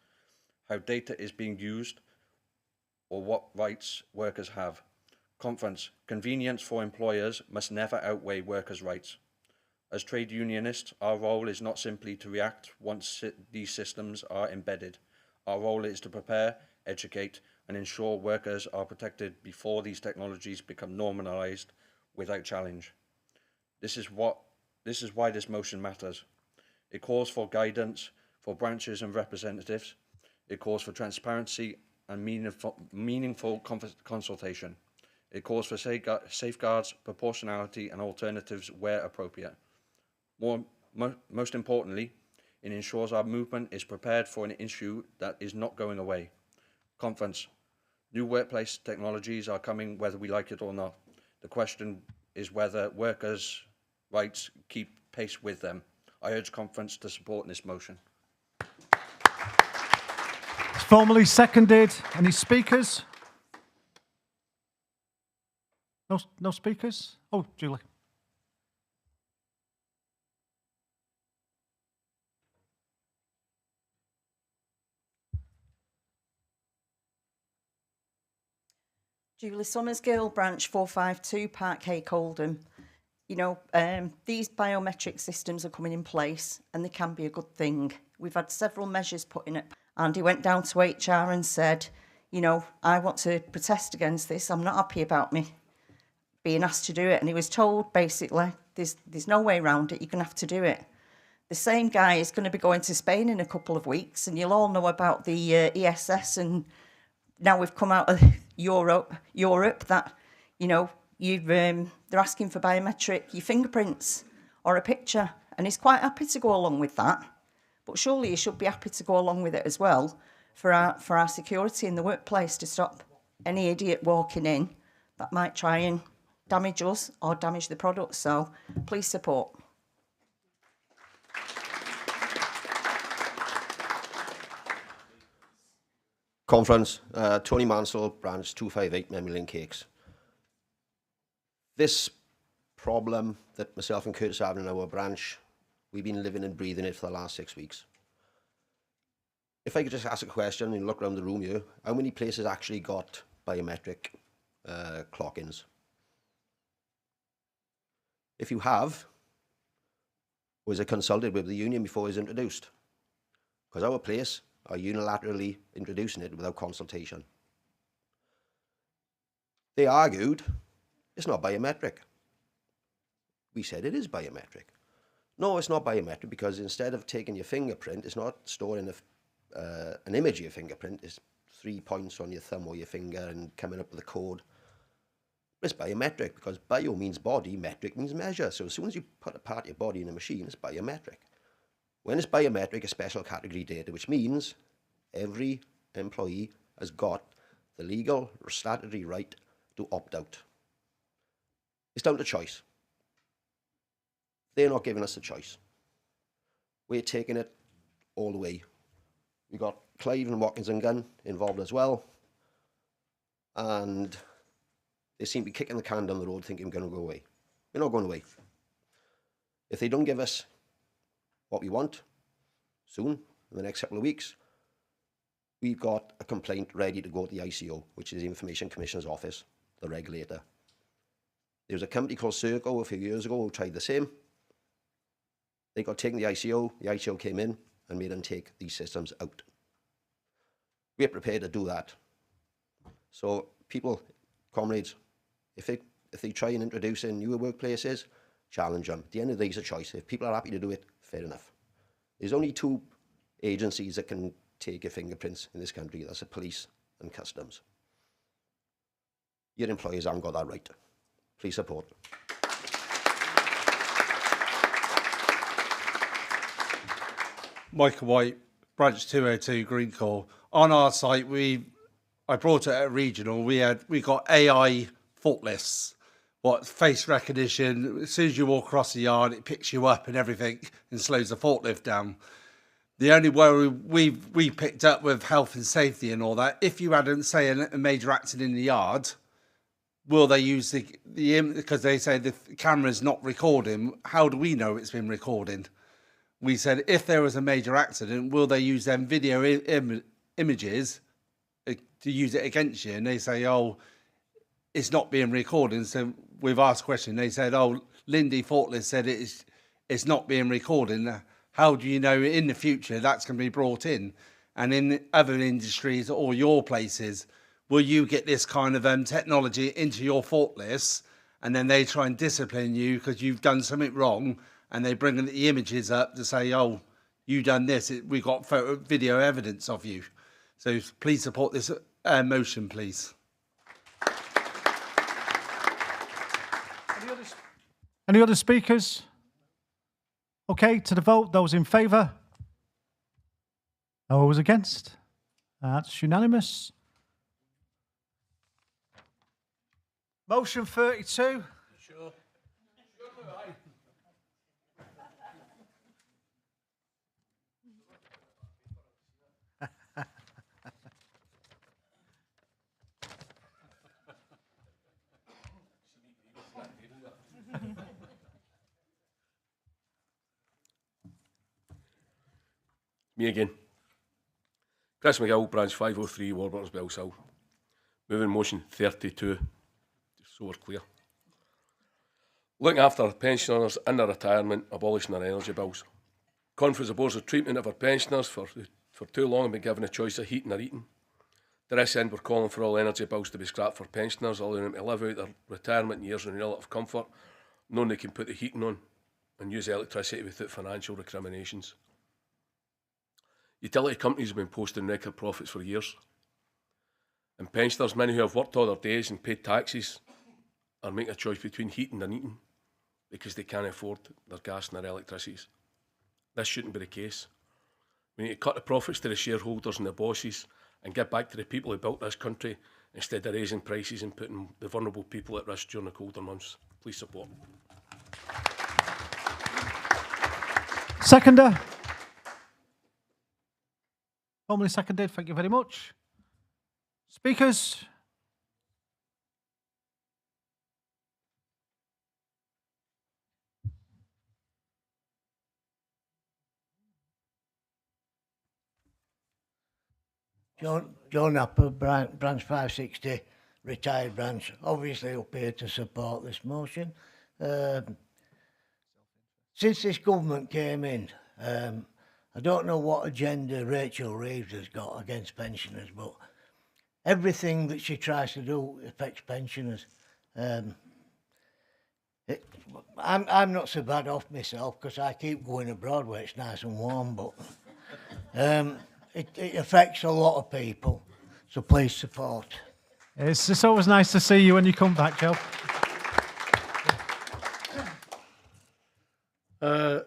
how data is being used, or what rights workers have. Conference. Convenience for employers must never outweigh workers' rights. As trade unionists, our role is not simply to react once these systems are embedded. Our role is to prepare, educate, and ensure workers are protected before these technologies become normalized without challenge. This is why this motion matters. It calls for guidance for branches and representatives. It calls for transparency and meaningful consultation. It calls for safeguards, proportionality, and alternatives where appropriate. Most importantly, it ensures our movement is prepared for an issue that is not going away. Conference. New workplace technologies are coming whether we like it or not. The question is whether workers' rights keep pace with them. I urge conference to support this motion. It's formally seconded. Any speakers? No speakers? Oh, Julie. Julie Summersgill, branch 452, Park Hay, Oldham. You know, these biometric systems are coming in place and they can be a good thing. We've had several measures put in it. Andy went down to HR and said, you know, I want to protest against this. I'm not happy about me being asked to do it. And he was told, basically, there's no way around it. You're going to have to do it. The same guy is going to be going to Spain in a couple of weeks. And you'll all know about the ESS. And now we've come out of Europe that, you know, they're asking for biometric, your fingerprints or a picture. And he's quite happy to go along with that. But surely he should be happy to go along with it as well for our security in the workplace, to stop any idiot walking in that might try and damage us or damage the product. So please support. Conference, Tony Mansell, branch 258, Memory Lane Cakes. This problem that myself and Curtis have in our branch, we've been living and breathing it for the last 6 weeks. If I could just ask a question and look around the room here, how many places actually got biometric clock-ins? If you have, was it consulted with the union before it was introduced? Because our place are unilaterally introducing it without consultation. They argued it's not biometric. We said it is biometric. No, it's not biometric because instead of taking your fingerprint, it's not storing an image of your fingerprint. It's 3 points on your thumb or your finger and coming up with a code. It's biometric because bio means body, metric means measure. So as soon as you put a part of your body in a machine, it's biometric. When it's biometric, it's special category data, which means every employee has got the legal or statutory right to opt out. It's down to choice. They're not giving us a choice. We're taking it all the way. We got Clive and Watkins and Gunn involved as well. And they seem to be kicking the can down the road thinking we're going to go away. We're not going away. If they don't give us what we want soon, in the next couple of weeks, we've got a complaint ready to go to the ICO, which is the Information Commissioner's Office, the regulator. There was a company called Serco a few years ago who tried the same. They got taken to the ICO came in and made them take these systems out. We're prepared to do that. So people, comrades, if they try and introduce in newer workplaces, challenge them. At the end of the day, it's a choice. If people are happy to do it, fair enough. There's only two agencies that can take your fingerprints in this country. That's the police and customs. Your employers haven't got that right. Please support. Michael White, Branch 202, Green Corps. On our site, I brought it at regional. We got AI fault lists. What face recognition? As soon as you walk across the yard, it picks you up and everything and slows the forklift down. The only worry we picked up with health and safety and all that, if you had, say, a major accident in the yard, will they use the because they say the camera's not recording? How do we know it's been recording? We said if there was a major accident, will they use them video images to use it against you? And they say, oh, it's not being recorded. So we've asked a question. They said, oh, Lindy Fortless said it's not being recorded. How do you know in the future that's going to be brought in? And in other industries or your places, will you get this kind of technology into your forklifts and then they try and discipline you because you've done something wrong and they bring the images up to say, oh, you done this. We've got video evidence of you. So please support this motion, please. Any other speakers? Okay, to the vote. Those in favour? Those against? That's unanimous. Motion 32. Sure. Me again. Chris McGill, Branch 503, Warburton's Bellshill. Moving motion 32, just so we're clear. Looking after our pensioners in their retirement, abolishing their energy bills. Conference opposes the treatment of our pensioners for too long and been given a choice of heating or eating. To this end, we're calling for all energy bills to be scrapped for pensioners, allowing them to live out their retirement years in relative comfort, knowing they can put the heating on and use electricity without financial recriminations. Utility companies have been posting record profits for years. And pensioners, many who have worked all their days and paid taxes, are making a choice between heating and eating because they can't afford their gas and their electricities. This shouldn't be the case. We need to cut the profits to the shareholders and the bosses and get back to the people who built this country instead of raising prices and putting the vulnerable people at risk during the colder months. Please support. Seconder. Formally seconded. Thank you very much. Speakers. John Napper, branch 560, retired branch. Obviously up here to support this motion. Since this government came in, I don't know what agenda Rachel Reeves has got against pensioners, but everything that she tries to do affects pensioners. I'm not so bad off myself because I keep going abroad where it's nice and warm, but it affects a lot of people, so please support. It's just always nice to see you when you come back, Joe.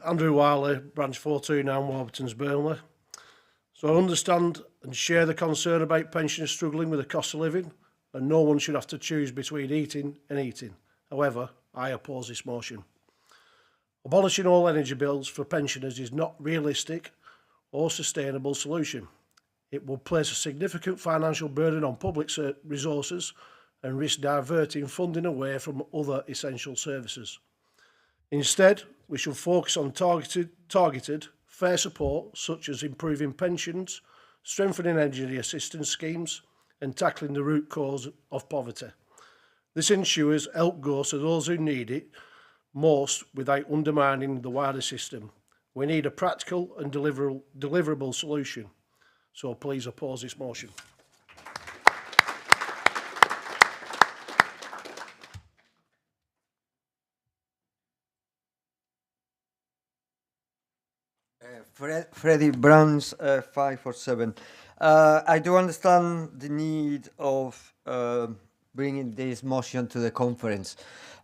Andrew Wiley, Branch 429, Warburton's, Burnley. So I understand and share the concern about pensioners struggling with the cost of living, and no one should have to choose between eating and eating. However, I oppose this motion. Abolishing all energy bills for pensioners is not realistic or sustainable solution. It will place a significant financial burden on public resources and risk diverting funding away from other essential services. Instead, we should focus on targeted, fair support, such as improving pensions, strengthening energy assistance schemes, and tackling the root cause of poverty. This ensures help goes to those who need it most without undermining the wider system. We need a practical and deliverable solution. So please oppose this motion. Freddie Brands, 547. I do understand the need of bringing this motion to the conference.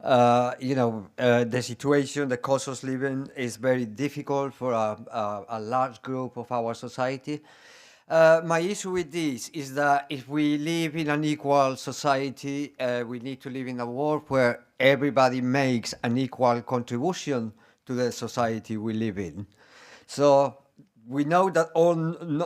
The situation, the cost of living is very difficult for a large group of our society. My issue with this is that if we live in an equal society, we need to live in a world where everybody makes an equal contribution to the society we live in. So we know that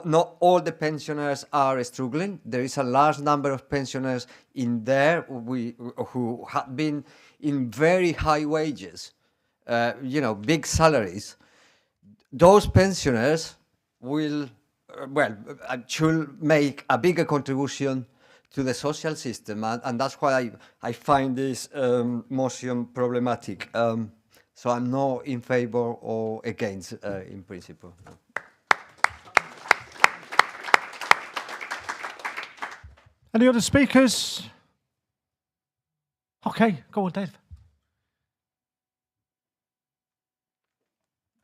not all the pensioners are struggling. There is a large number of pensioners in there who have been in very high wages, big salaries. Those pensioners will, should make a bigger contribution to the social system, and that's why I find this motion problematic. So I'm not in favor or against in principle. Any other speakers? Okay, go on, Dave.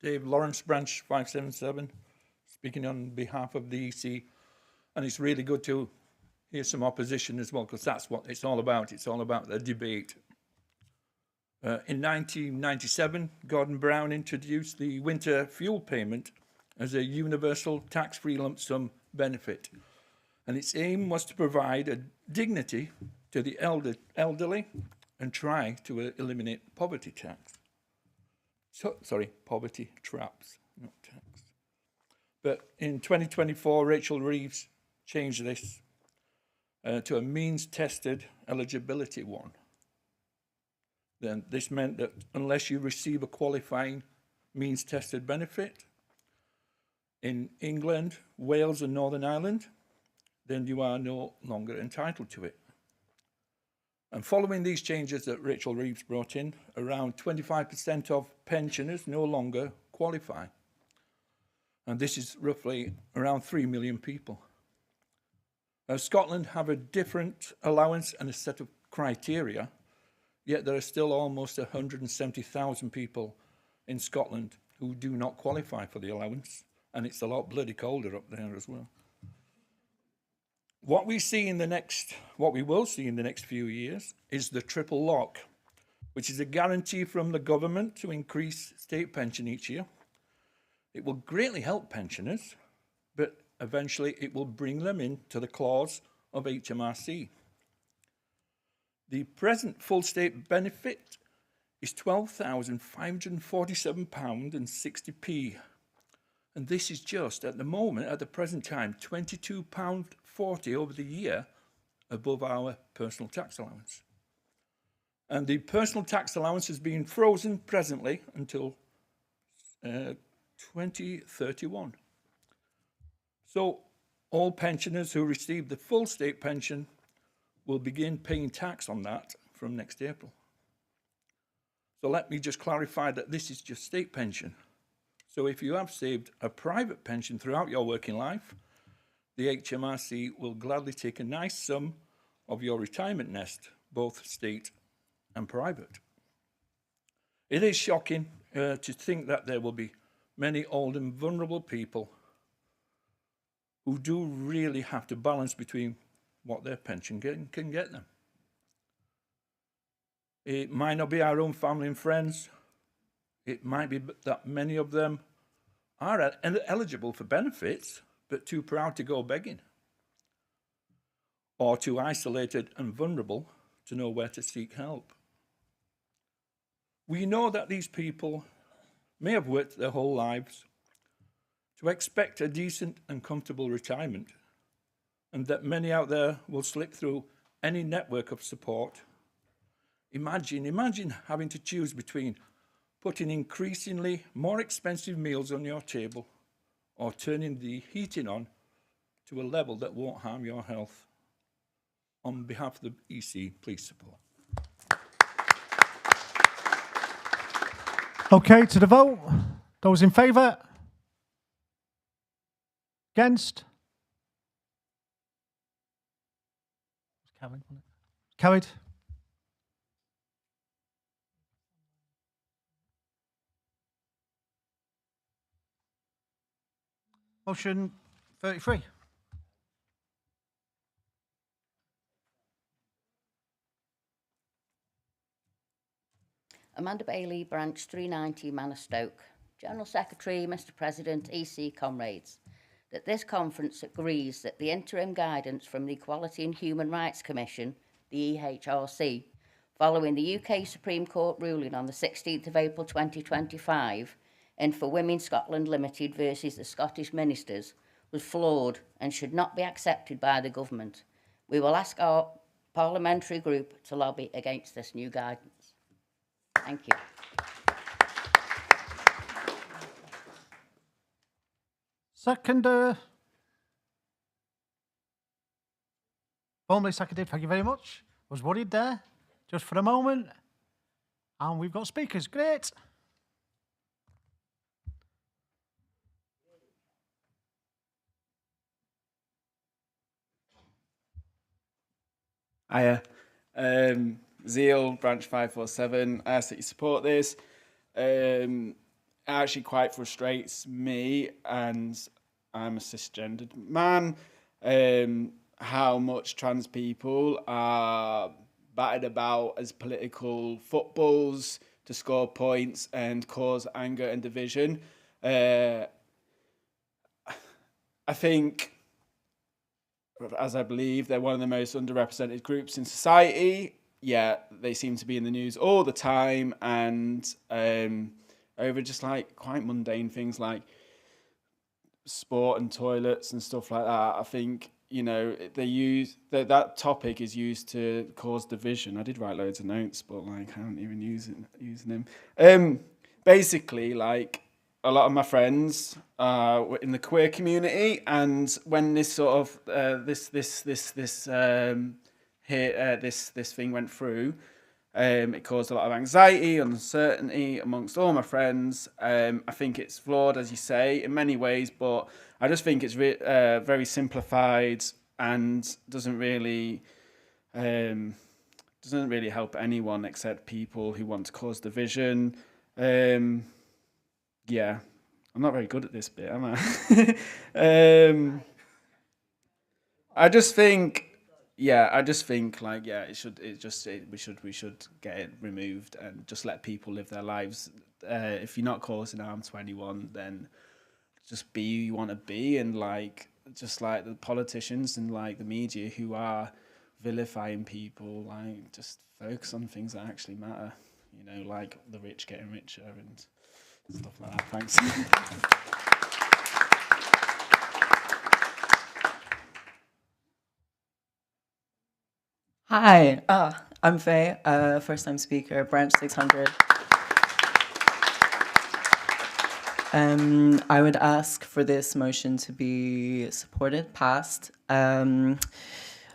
Dave Lawrence, Branch 577, speaking on behalf of the EC. And it's really good to hear some opposition as well, because that's what it's all about. It's all about the debate. In 1997, Gordon Brown introduced the winter fuel payment as a universal tax-free lump sum benefit. And its aim was to provide a dignity to the elderly and try to eliminate poverty tax. Poverty traps, not tax. But in 2024, Rachel Reeves changed this to a means-tested eligibility one. Then this meant that unless you receive a qualifying means-tested benefit in England, Wales and Northern Ireland, then you are no longer entitled to it. And following these changes that Rachel Reeves brought in, around 25% of pensioners no longer qualify. And this is roughly around 3 million people. Scotland have a different allowance and a set of criteria, yet there are still almost 170,000 people in Scotland who do not qualify for the allowance, and it's a lot bloody colder up there as well. What we will see in the next few years is the triple lock, which is a guarantee from the government to increase state pension each year. It will greatly help pensioners, but eventually it will bring them into the clause of HMRC. The present full state benefit is £12,547.60p. And this is just, at the moment, at the present time, £22.40 over the year above our personal tax allowance. And the personal tax allowance has been frozen presently until 2031. So all pensioners who receive the full state pension will begin paying tax on that from next April. So let me just clarify that this is just state pension. So if you have saved a private pension throughout your working life, the HMRC will gladly take a nice sum of your retirement nest, both state and private. It is shocking to think that there will be many old and vulnerable people who do really have to balance between what their pension can get them. It might not be our own family and friends. It might be that many of them are eligible for benefits, but too proud to go begging, or too isolated and vulnerable to know where to seek help. We know that these people may have worked their whole lives, to expect a decent and comfortable retirement, and that many out there will slip through any network of support. Imagine having to choose between putting increasingly more expensive meals on your table or turning the heating on to a level that won't harm your health. On behalf of the EC, please support. Okay, to the vote. Those in favour? Against? Carried. Carried. Motion 33. Amanda Bailey, Branch 390, Manor General Secretary, Mr President, EC comrades, that this conference agrees that the interim guidance from the Equality and Human Rights Commission, the EHRC, following the UK Supreme Court ruling on the 16th of April 2025, and for Women Scotland Limited versus the Scottish Ministers, was flawed and should not be accepted by the government. We will ask our parliamentary group to lobby against this new guidance. Thank you. Seconder. Formally seconded, thank you very much. Was worried there, just for a moment. And we've got speakers, great. Hiya. Zeal, Branch 547. I ask that you support this. It actually quite frustrates me, and I'm a cisgendered man, how much trans people are batted about as political footballs to score points and cause anger and division. I think, as I believe, they're one of the most underrepresented groups in society, yet they seem to be in the news all the time, and over just like quite mundane things like sport and toilets and stuff like that. I think, you know, they use that topic is used to cause division. I did write loads of notes, but like I haven't even using them. Basically, like, a lot of my friends were in the queer community, and when this sort of this thing went through, it caused a lot of anxiety and uncertainty amongst all my friends. I think it's flawed, as you say, in many ways, but I just think it's very simplified and doesn't really help anyone except people who want to cause division. Yeah, I'm not very good at this bit, am I? I just think we should get it removed and just let people live their lives. If you're not causing harm to anyone, then just be who you want to be, and like, just like the politicians and like the media who are vilifying people, like, just focus on things that actually matter. You know, like the rich getting richer and stuff like that. Thanks. Hi, I'm Faye, first time speaker, Branch 600. I would ask for this motion to be supported, passed.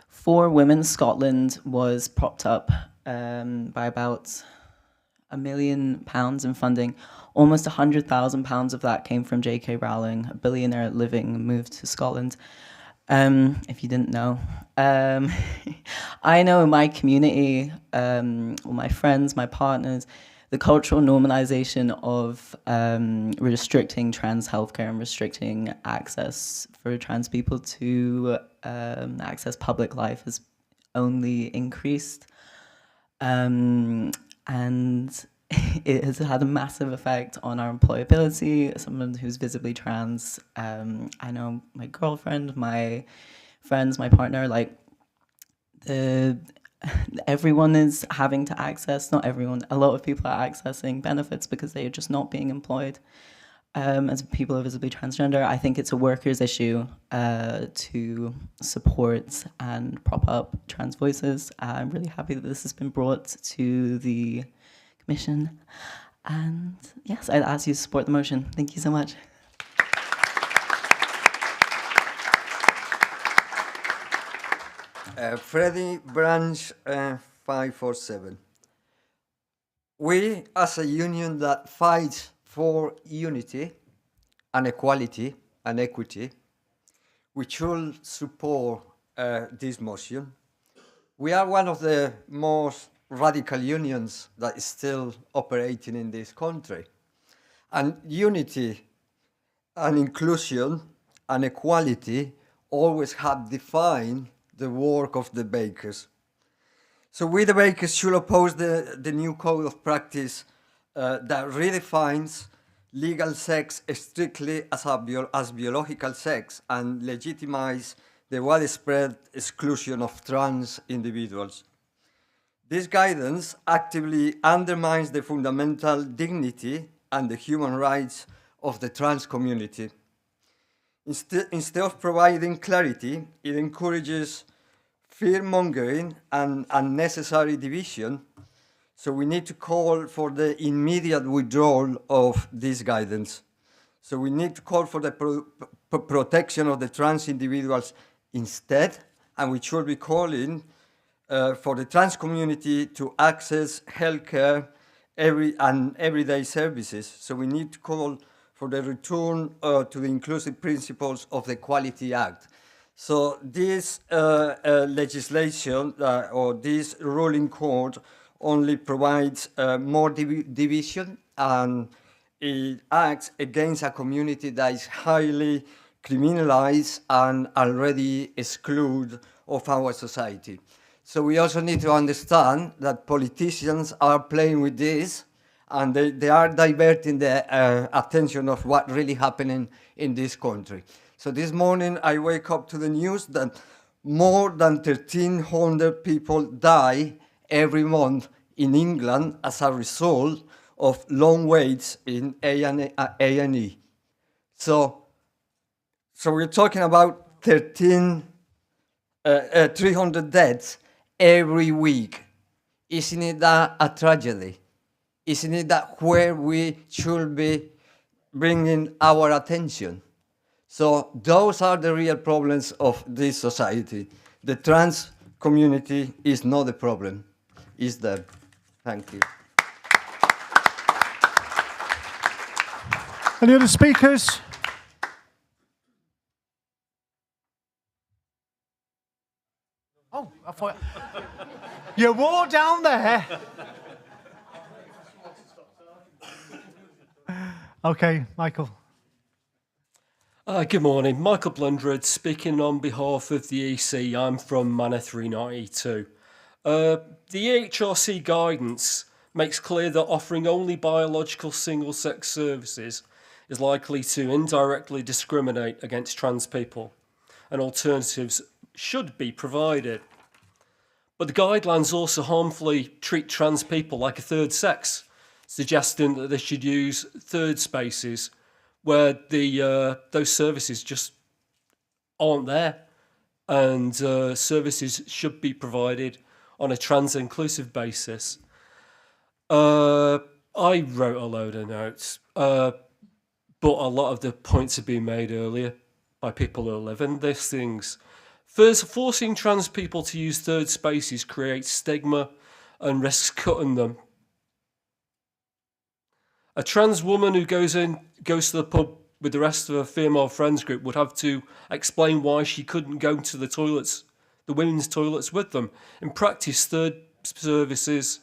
For Women Scotland was propped up by about £1 million in funding. Almost £100,000 of that came from J.K. Rowling, a billionaire living, moved to Scotland. If you didn't know. I know in my community, my friends, my partners, the cultural normalization of restricting trans healthcare and restricting access for trans people to access public life has only increased. And it has had a massive effect on our employability. Someone who's visibly trans, I know my girlfriend, my friends, my partner, like everyone is having to access, not everyone, a lot of people are accessing benefits because they are just not being employed. As people are visibly transgender, I think it's a workers' issue to support and prop up trans voices. I'm really happy that this has been brought to the Commission. And yes, I'd ask you to support the motion. Thank you so much. Freddie Branch 547. We, as a union that fights for unity and equality and equity, we should support this motion. We are one of the most radical unions that is still operating in this country. And unity and inclusion and equality always have defined the work of the bakers. So we, the bakers, should oppose the new code of practice that redefines legal sex strictly as biological sex and legitimize the widespread exclusion of trans individuals. This guidance actively undermines the fundamental dignity and the human rights of the trans community. Instead of providing clarity, it encourages fear-mongering and unnecessary division. So we need to call for the immediate withdrawal of this guidance. So we need to call for the protection of the trans individuals instead, and we should be calling for the trans community to access healthcare and everyday services. So we need to call for the return to the inclusive principles of the Equality Act. So this legislation or this ruling court only provides more division, and it acts against a community that is highly criminalized and already excluded of our society. So we also need to understand that politicians are playing with this, and they are diverting the attention of what really happening in this country. So this morning I wake up to the news that more than 1,300 people die every month in England as a result of long waits in A&E. So we're talking about 300 deaths every week. Isn't it that a tragedy? Isn't it that where we should be bringing our attention? So those are the real problems of this society. The trans community is not the problem, it's them. Thank you. Any other speakers? Oh, I thought you wore down there. Okay, Michael. Good morning, Michael Blundred speaking on behalf of the EC. I'm from Manor 392. The HRC guidance makes clear that offering only biological single-sex services is likely to indirectly discriminate against trans people, and alternatives should be provided. But the guidelines also harmfully treat trans people like a third sex, suggesting that they should use third spaces where those services just aren't there, and services should be provided on a trans-inclusive basis. I wrote a load of notes, but a lot of the points have been made earlier by people who are living these things. First, forcing trans people to use third spaces creates stigma and risks cutting them. A trans woman who goes to the pub with the rest of her female friends group would have to explain why she couldn't go to the toilets, the women's toilets with them. In practice, third services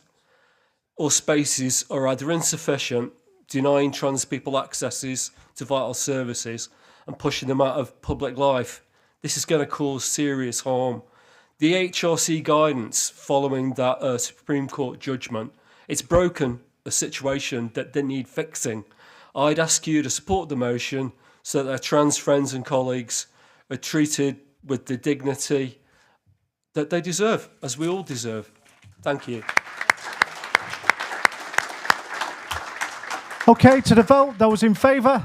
or spaces are either insufficient, denying trans people accesses to vital services and pushing them out of public life. This is going to cause serious harm. The HRC guidance following that Supreme Court judgment, it's broken a situation that didn't need fixing. I'd ask you to support the motion so that our trans friends and colleagues are treated with the dignity that they deserve, as we all deserve. Thank you. Okay, to the vote, those in favour?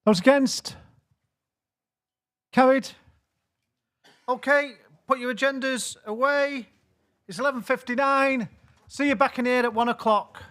Those against? Carried. Okay, put your agendas away. It's 11:59. See you back in here at 1 o'clock.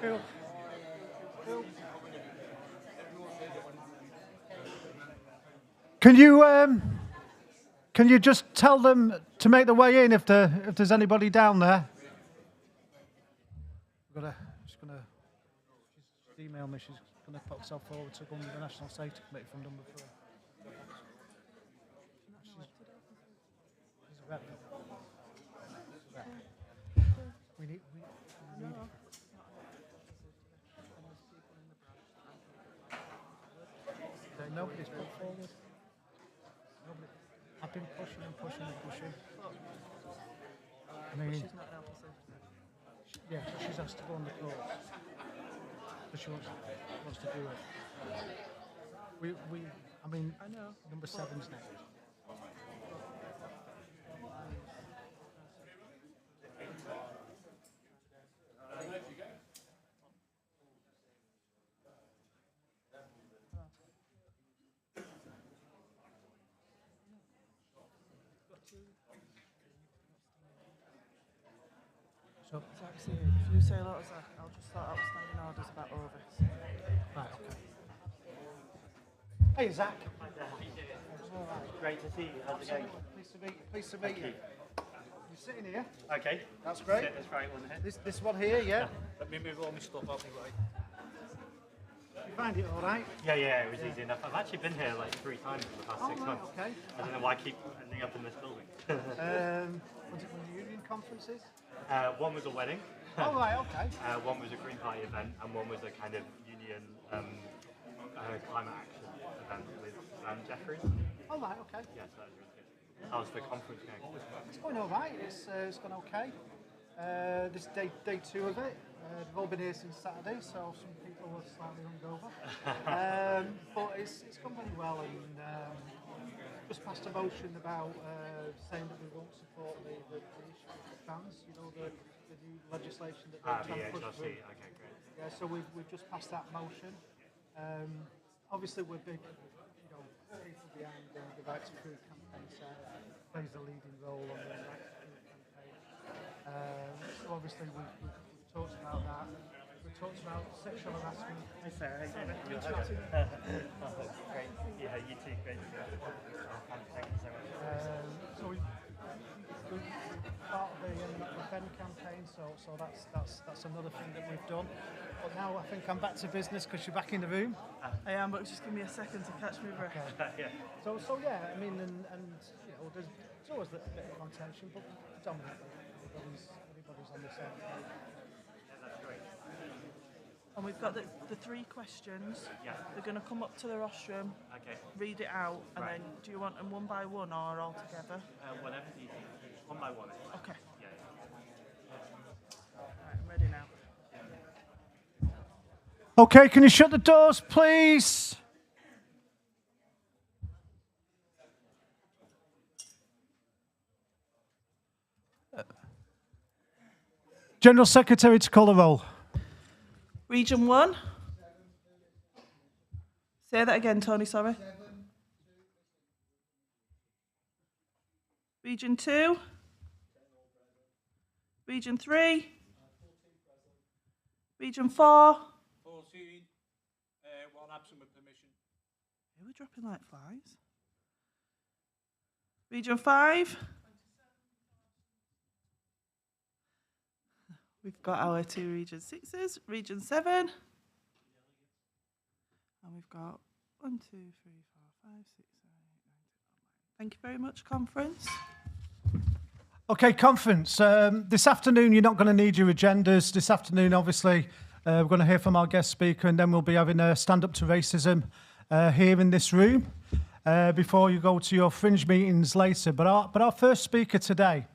Cool. Can you just tell them to make their way in if there's anybody down there? She's email me. She's gonna put herself forward to go on the National Safety Committee from number 3. She's a rep. We need. Nobody's put forward. Nobody. I've been pushing and pushing and pushing. I mean, she's not an officer. Yeah, she's asked to go on the course. But she wants to do it. I mean, I know. Number 7's next. So, actually, if you say a lot of that, I'll just start outstanding orders about Ovis. Right, okay. Hey, Zach. Great to see you. How's it going? Pleased to meet you. You're sitting here. Okay. That's great. This right one here. This one here, yeah. Let me move all my stuff out of the way. You find it all right? Yeah, it was easy enough. I've actually been here like 3 times in the past 6 months. Okay. I don't know why I keep ending up in this building. Was it one of the union conferences? One was a wedding. Oh, right, okay. One was a Green Party event, and one was a kind of union climate action event with Jeffries. Oh, right, okay. Yes, that was really good. How's the conference going? It's going all right. It's gone okay. This is day 2 of it. They've all been here since Saturday, so some people were slightly hungover. But it's gone really well, and just passed a motion about saying that we won't support the issue of the trans, the new legislation that they're trying to push through. Okay, great. Yeah, so we've just passed that motion. Obviously, we're big, people behind the Right to Prove campaign, so plays a leading role on the Right to Prove campaign. So obviously, we've talked about that. We've talked about sexual harassment. Hi, Sarah. Great. Yeah, you too. Great. Thank you so much. So we're part of the Ben campaign, so that's another thing that we've done. But now I think I'm back to business because you're back in the room. I am, but just give me a second to catch my breath. Okay. Yeah. So yeah, I mean, and there's always a bit of contention, but predominantly everybody's on the same page. Yeah, that's great. And we've got the 3 questions. Yeah. They're going to come up to the rostrum, Okay. read it out, and Right. then do you want them one by one or all together? Whatever's easy. One by one. Okay. Yeah. Right, I'm ready now. Okay, can you shut the doors, please? General Secretary to call the roll. Region 1. Say that again, Tony, sorry. Region 2. Region 3. Region 4. 14. 1 absent with permission. We're dropping like flies. Region 5. We've got our 2 Region 6s. Region 7. And we've got 1, 2, 3, 4, 5, 6, 7, 8, 9, 10, 11. Thank you very much, conference. Okay, conference. This afternoon, you're not going to need your agendas. This afternoon, obviously, we're going to hear from our guest speaker, and then we'll be having a stand up to racism here in this room before you go to your fringe meetings later. But our first speaker today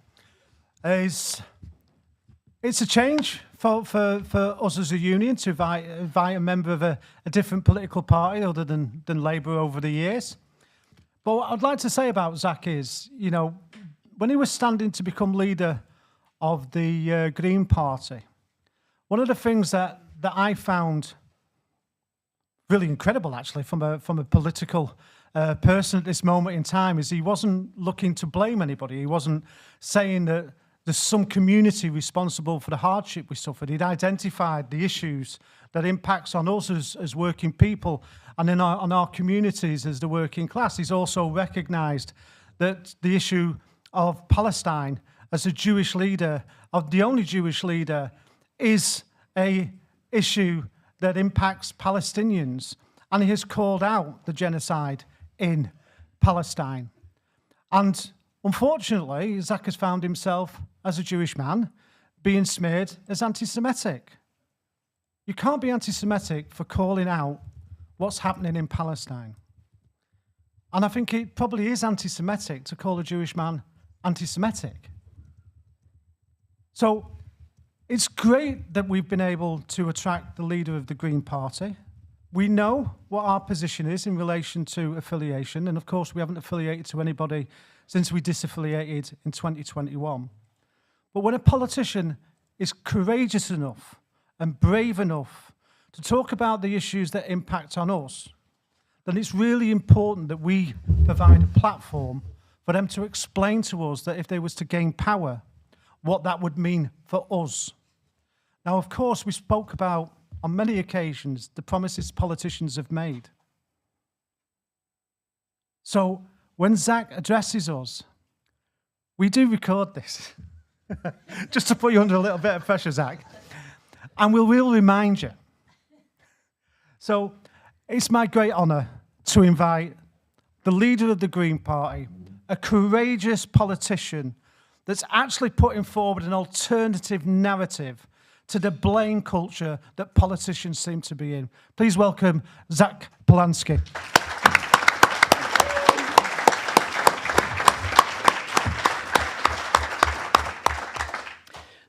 is... It's a change for us as a union to invite a member of a different political party other than Labour over the years. But what I'd like to say about Zach is, when he was standing to become leader of the Green Party, one of the things that I found really incredible, actually, from a political person at this moment in time, is he wasn't looking to blame anybody. He wasn't saying that there's some community responsible for the hardship we suffered. He'd identified the issues that impacts on us as working people and on our communities as the working class. He's also recognised that the issue of Palestine as a Jewish leader, of the only Jewish leader, is a issue that impacts Palestinians. And he has called out the genocide in Palestine. And unfortunately, Zach has found himself, as a Jewish man, being smeared as anti-Semitic. You can't be anti-Semitic for calling out what's happening in Palestine. And I think it probably is anti-Semitic to call a Jewish man anti-Semitic. So it's great that we've been able to attract the leader of the Green Party. We know what our position is in relation to affiliation, and of course we haven't affiliated to anybody since we disaffiliated in 2021. But when a politician is courageous enough and brave enough to talk about the issues that impact on us, then it's really important that we provide a platform for them to explain to us that if they was to gain power, what that would mean for us. Now, of course, we spoke about, on many occasions, the promises politicians have made. So when Zach addresses us, we do record this, just to put you under a little bit of pressure, Zach, and we'll remind you. So it's my great honour to invite the leader of the Green Party, a courageous politician that's actually putting forward an alternative narrative to the blame culture that politicians seem to be in. Please welcome Zach Polanski.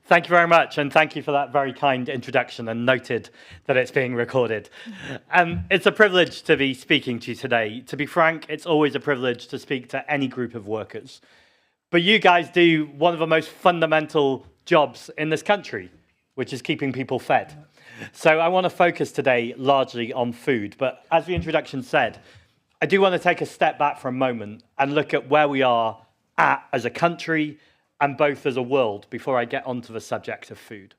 Thank you very much, and thank you for that very kind introduction, and noted that it's being recorded. It's a privilege to be speaking to you today. To be frank, it's always a privilege to speak to any group of workers. But you guys do one of the most fundamental jobs in this country, which is keeping people fed. So I want to focus today largely on food. But as the introduction said, I do want to take a step back for a moment and look at where we are at as a country and both as a world before I get onto the subject of food.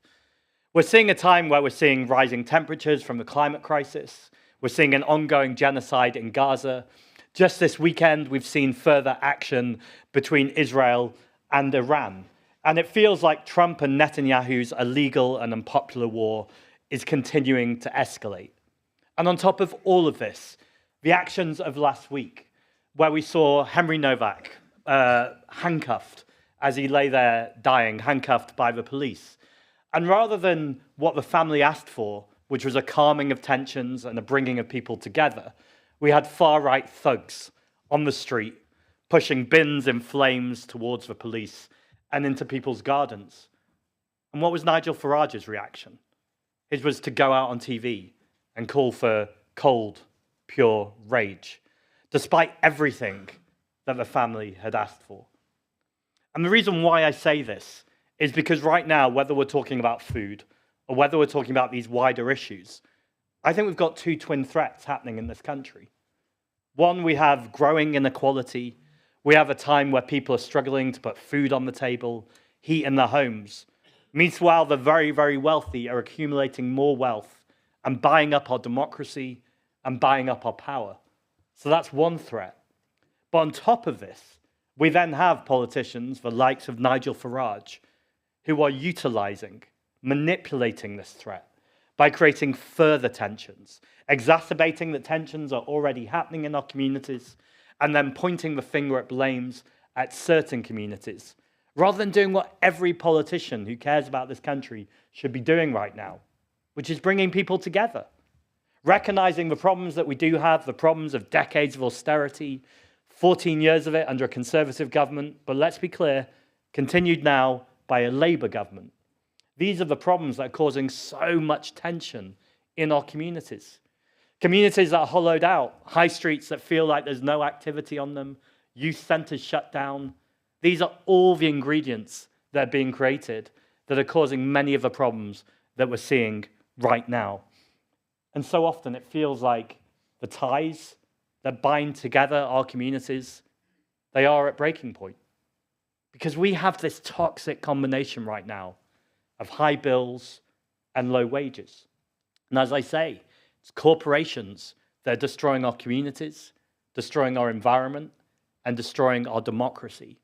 We're seeing a time where we're seeing rising temperatures from the climate crisis. We're seeing an ongoing genocide in Gaza. Just this weekend, we've seen further action between Israel and Iran. And it feels like Trump and Netanyahu's illegal and unpopular war is continuing to escalate. And on top of all of this, the actions of last week, where we saw Henry Novak handcuffed as he lay there dying, handcuffed by the police. And rather than what the family asked for, which was a calming of tensions and a bringing of people together, we had far-right thugs on the street, pushing bins in flames towards the police and into people's gardens. And what was Nigel Farage's reaction? His was to go out on TV and call for cold, pure rage, despite everything that the family had asked for. And the reason why I say this is because right now, whether we're talking about food or whether we're talking about these wider issues, I think we've got two twin threats happening in this country. One, we have growing inequality. We have a time where people are struggling to put food on the table, heat in their homes. Meanwhile, the very, very wealthy are accumulating more wealth and buying up our democracy and buying up our power. So that's one threat. But on top of this, we then have politicians, the likes of Nigel Farage, who are utilising, manipulating this threat by creating further tensions, exacerbating the tensions are already happening in our communities, and then pointing the finger at blames at certain communities, rather than doing what every politician who cares about this country should be doing right now, which is bringing people together, recognising the problems that we do have, the problems of decades of austerity, 14 years of it under a Conservative government, but let's be clear, continued now by a Labour government. These are the problems that are causing so much tension in our communities. Communities that are hollowed out, high streets that feel like there's no activity on them, youth centres shut down. These are all the ingredients that are being created that are causing many of the problems that we're seeing right now. And so often it feels like the ties that bind together our communities, they are at breaking point. Because we have this toxic combination right now of high bills and low wages. And as I say, it's corporations that are destroying our communities, destroying our environment, and destroying our democracy.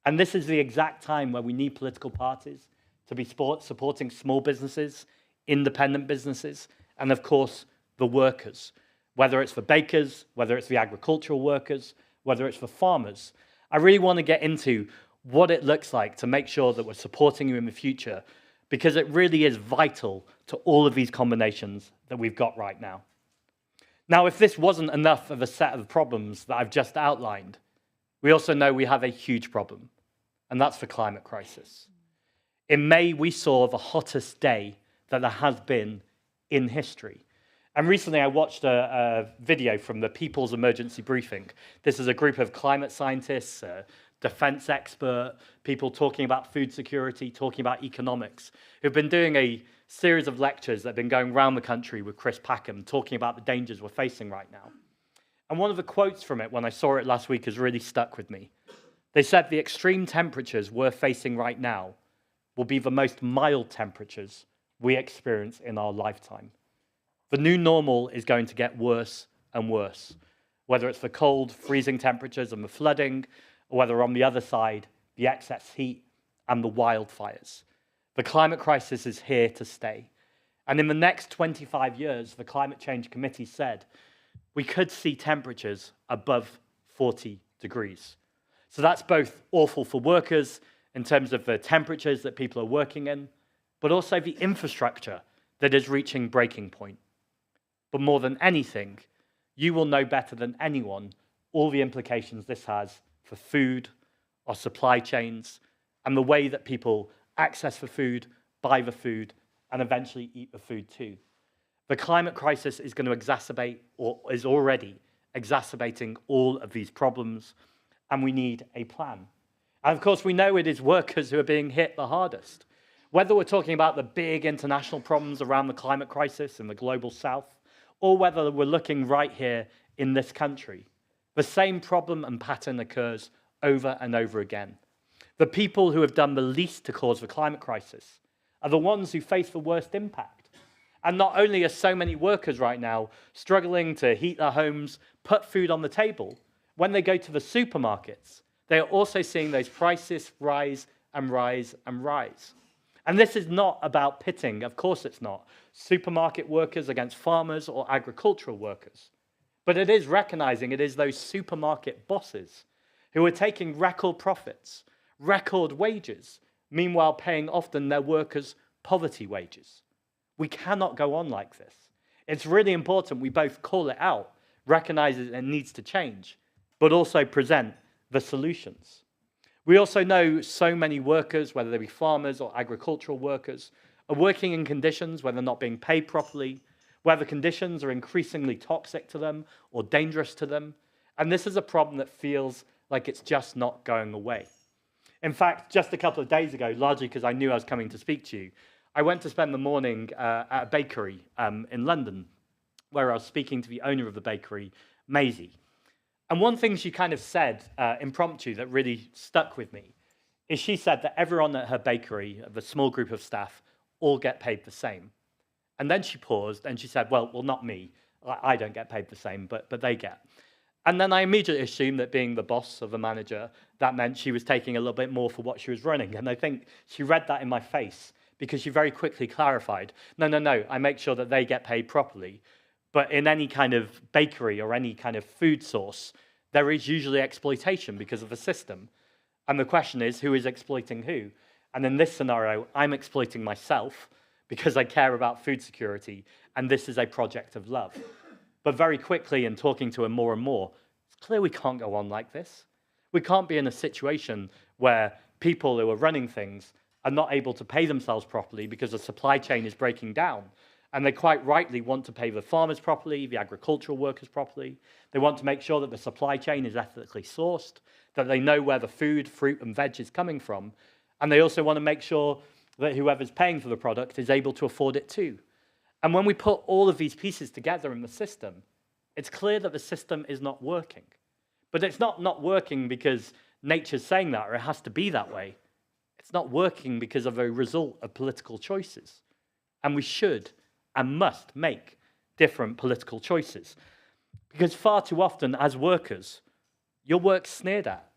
And this is the exact time where we need political parties to be supporting small businesses, independent businesses, and of course, the workers, whether it's for bakers, whether it's the agricultural workers, whether it's for farmers. I really want to get into what it looks like to make sure that we're supporting you in the future, because it really is vital to all of these combinations that we've got right now. Now, if this wasn't enough of a set of problems that I've just outlined, we also know we have a huge problem, and that's the climate crisis. In May, we saw the hottest day that there has been in history. And recently I watched a video from the People's Emergency Briefing. This is a group of climate scientists, defense expert, people talking about food security, talking about economics, who've been doing a series of lectures that have been going around the country with Chris Packham, talking about the dangers we're facing right now. And one of the quotes from it, when I saw it last week, has really stuck with me. They said the extreme temperatures we're facing right now will be the most mild temperatures we experience in our lifetime. The new normal is going to get worse and worse, whether it's the cold, freezing temperatures and the flooding, or whether on the other side, the excess heat and the wildfires. The climate crisis is here to stay. And in the next 25 years, the Climate Change Committee said, we could see temperatures above 40 degrees. So that's both awful for workers in terms of the temperatures that people are working in, but also the infrastructure that is reaching breaking point. But more than anything, you will know better than anyone all the implications this has for food, our supply chains, and the way that people access the food, buy the food, and eventually eat the food too. The climate crisis is going to exacerbate, or is already exacerbating, all of these problems, and we need a plan. And of course, we know it is workers who are being hit the hardest. Whether we're talking about the big international problems around the climate crisis in the global south, or whether we're looking right here in this country, the same problem and pattern occurs over and over again. The people who have done the least to cause the climate crisis are the ones who face the worst impact. And not only are so many workers right now struggling to heat their homes, put food on the table, when they go to the supermarkets, they are also seeing those prices rise and rise and rise. And this is not about pitting, of course it's not, supermarket workers against farmers or agricultural workers. But it is recognizing it is those supermarket bosses who are taking record profits, record wages, meanwhile paying often their workers poverty wages. We cannot go on like this. It's really important we both call it out, recognize it needs to change, but also present the solutions. We also know so many workers, whether they be farmers or agricultural workers, are working in conditions where they're not being paid properly, where the conditions are increasingly toxic to them or dangerous to them. And this is a problem that feels like it's just not going away. In fact, just a couple of days ago, largely because I knew I was coming to speak to you, I went to spend the morning at a bakery in London, where I was speaking to the owner of the bakery, Maisie. And one thing she kind of said impromptu that really stuck with me is she said that everyone at her bakery, the small group of staff, all get paid the same. And then she paused and she said, well, not me. I don't get paid the same, but they get. And then I immediately assumed that being the boss of a manager, that meant she was taking a little bit more for what she was running. And I think she read that in my face because she very quickly clarified, no, I make sure that they get paid properly. But in any kind of bakery or any kind of food source, there is usually exploitation because of the system. And the question is, who is exploiting who? And in this scenario, I'm exploiting myself because I care about food security, and this is a project of love. But very quickly, in talking to her more and more, it's clear we can't go on like this. We can't be in a situation where people who are running things are not able to pay themselves properly because the supply chain is breaking down. And they quite rightly want to pay the farmers properly, the agricultural workers properly. They want to make sure that the supply chain is ethically sourced, that they know where the food, fruit, and veg is coming from. And they also want to make sure that whoever's paying for the product is able to afford it too. And when we put all of these pieces together in the system, it's clear that the system is not working. But it's not working because nature's saying that, or it has to be that way. It's not working because of a result of political choices. And we should and must make different political choices. Because far too often, as workers, your work's sneered at,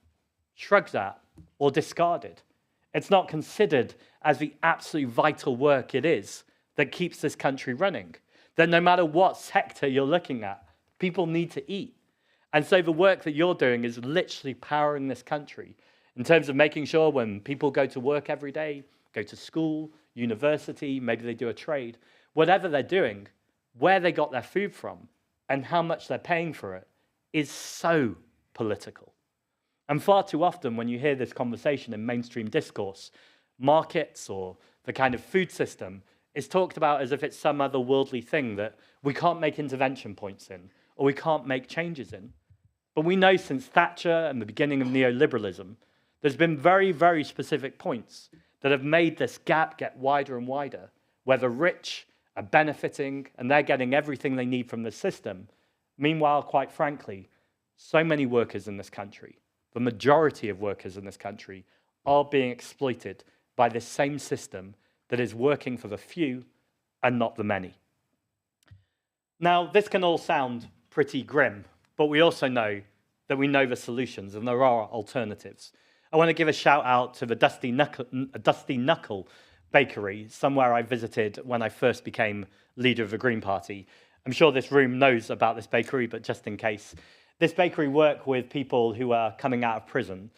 shrugged at, or discarded. It's not considered as the absolute vital work it is that keeps this country running. That no matter what sector you're looking at, people need to eat. And so the work that you're doing is literally powering this country in terms of making sure when people go to work every day, go to school, university, maybe they do a trade, whatever they're doing, where they got their food from and how much they're paying for it is so political. And far too often when you hear this conversation in mainstream discourse, markets or the kind of food system is talked about as if it's some other worldly thing that we can't make intervention points in or we can't make changes in. But we know since Thatcher and the beginning of neoliberalism, there's been very, very specific points that have made this gap get wider and wider, where the rich are benefiting and they're getting everything they need from the system. Meanwhile, quite frankly, so many workers in this country, the majority of workers in this country, are being exploited by this same system that is working for the few and not the many. Now, this can all sound pretty grim, but we also know that we know the solutions and there are alternatives. I want to give a shout out to the Dusty Knuckle Bakery, somewhere I visited when I first became leader of the Green Party. I'm sure this room knows about this bakery, but just in case. This bakery work with people who are coming out of prison.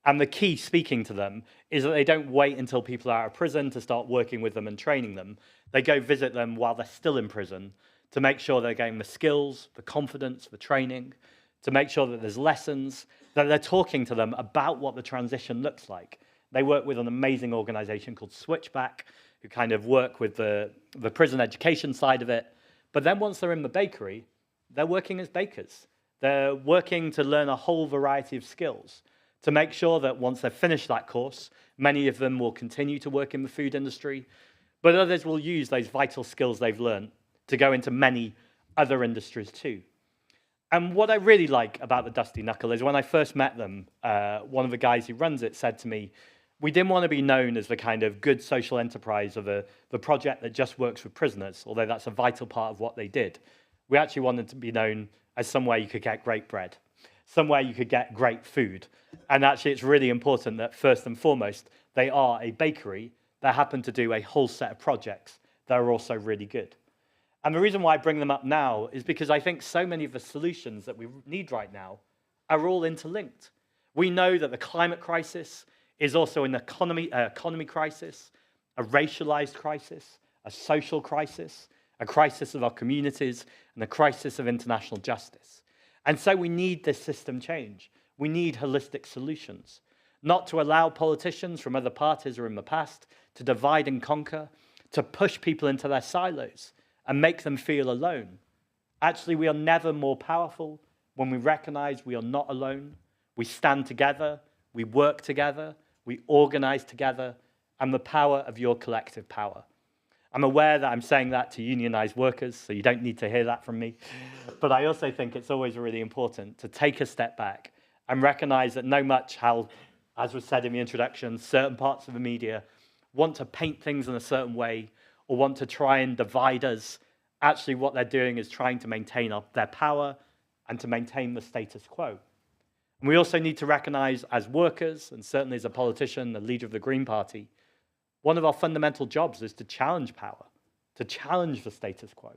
And the key speaking to them is that they don't wait until people are out of prison to start working with them and training them. They go visit them while they're still in prison to make sure they're getting the skills, the confidence, the training, to make sure that there's lessons, that they're talking to them about what the transition looks like. They work with an amazing organization called Switchback, who kind of work with the prison education side of it. But then once they're in the bakery, they're working as bakers. They're working to learn a whole variety of skills to make sure that once they've finished that course, many of them will continue to work in the food industry, but others will use those vital skills they've learned to go into many other industries too. And what I really like about the Dusty Knuckle is when I first met them, one of the guys who runs it said to me, we didn't want to be known as the kind of good social enterprise of the project that just works with prisoners, although that's a vital part of what they did. We actually wanted to be known as somewhere you could get great bread, somewhere you could get great food. And actually, it's really important that first and foremost, they are a bakery that happen to do a whole set of projects that are also really good. And the reason why I bring them up now is because I think so many of the solutions that we need right now are all interlinked. We know that the climate crisis is also an economy crisis, a racialized crisis, a social crisis, a crisis of our communities, and a crisis of international justice. And so we need this system change. We need holistic solutions, not to allow politicians from other parties or in the past to divide and conquer, to push people into their silos and make them feel alone. Actually, we are never more powerful when we recognize we are not alone. We stand together, we work together, we organize together, and the power of your collective power. I'm aware that I'm saying that to unionized workers, so you don't need to hear that from me. But I also think it's always really important to take a step back and recognize that no much how, as was said in the introduction, certain parts of the media want to paint things in a certain way or want to try and divide us. Actually, what they're doing is trying to maintain their power and to maintain the status quo. And we also need to recognize as workers, and certainly as a politician, the leader of the Green Party, one of our fundamental jobs is to challenge power, to challenge the status quo.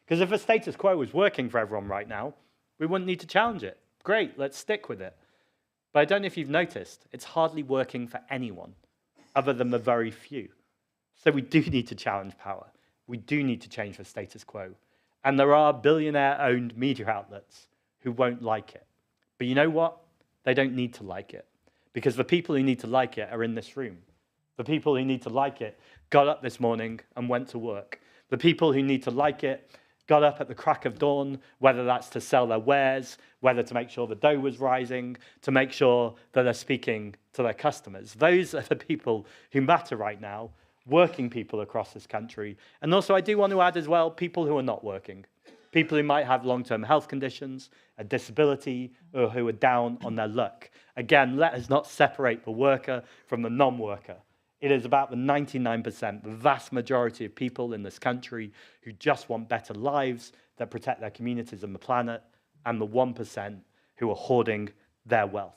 Because if the status quo was working for everyone right now, we wouldn't need to challenge it. Great, let's stick with it. But I don't know if you've noticed, it's hardly working for anyone other than the very few. So we do need to challenge power. We do need to change the status quo. And there are billionaire-owned media outlets who won't like it. But you know what? They don't need to like it. Because the people who need to like it are in this room. The people who need to like it got up this morning and went to work. The people who need to like it got up at the crack of dawn, whether that's to sell their wares, whether to make sure the dough was rising, to make sure that they're speaking to their customers. Those are the people who matter right now, working people across this country. And also I do want to add as well, people who are not working. people who might have long-term health conditions, a disability, or who are down on their luck. Again, let us not separate the worker from the non-worker. It is about the 99%, the vast majority of people in this country who just want better lives that protect their communities and the planet, and the 1% who are hoarding their wealth.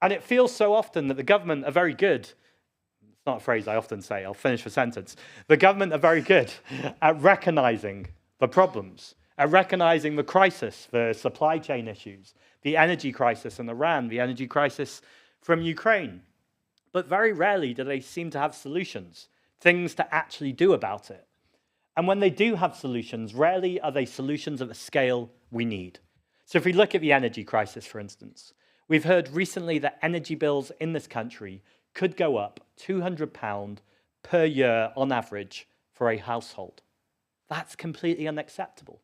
And it feels so often that the government are very good. It's not a phrase I often say, I'll finish the sentence. The government are very good at recognizing the problems, at recognizing the crisis, the supply chain issues, the energy crisis in Iran, the energy crisis from Ukraine. But very rarely do they seem to have solutions, things to actually do about it. And when they do have solutions, rarely are they solutions at the scale we need. So if we look at the energy crisis, for instance, we've heard recently that energy bills in this country could go up £200 per year on average for a household. That's completely unacceptable.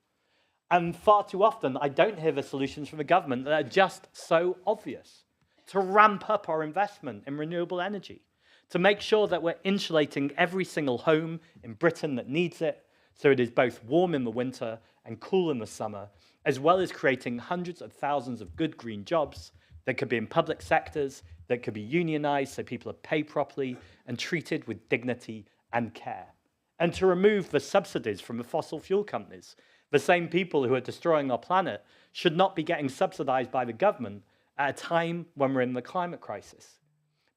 And far too often, I don't hear the solutions from the government that are just so obvious. To ramp up our investment in renewable energy, to make sure that we're insulating every single home in Britain that needs it, so it is both warm in the winter and cool in the summer, as well as creating hundreds of thousands of good green jobs that could be in public sectors, that could be unionized so people are paid properly and treated with dignity and care. And to remove the subsidies from the fossil fuel companies. The same people who are destroying our planet should not be getting subsidized by the government at a time when we're in the climate crisis.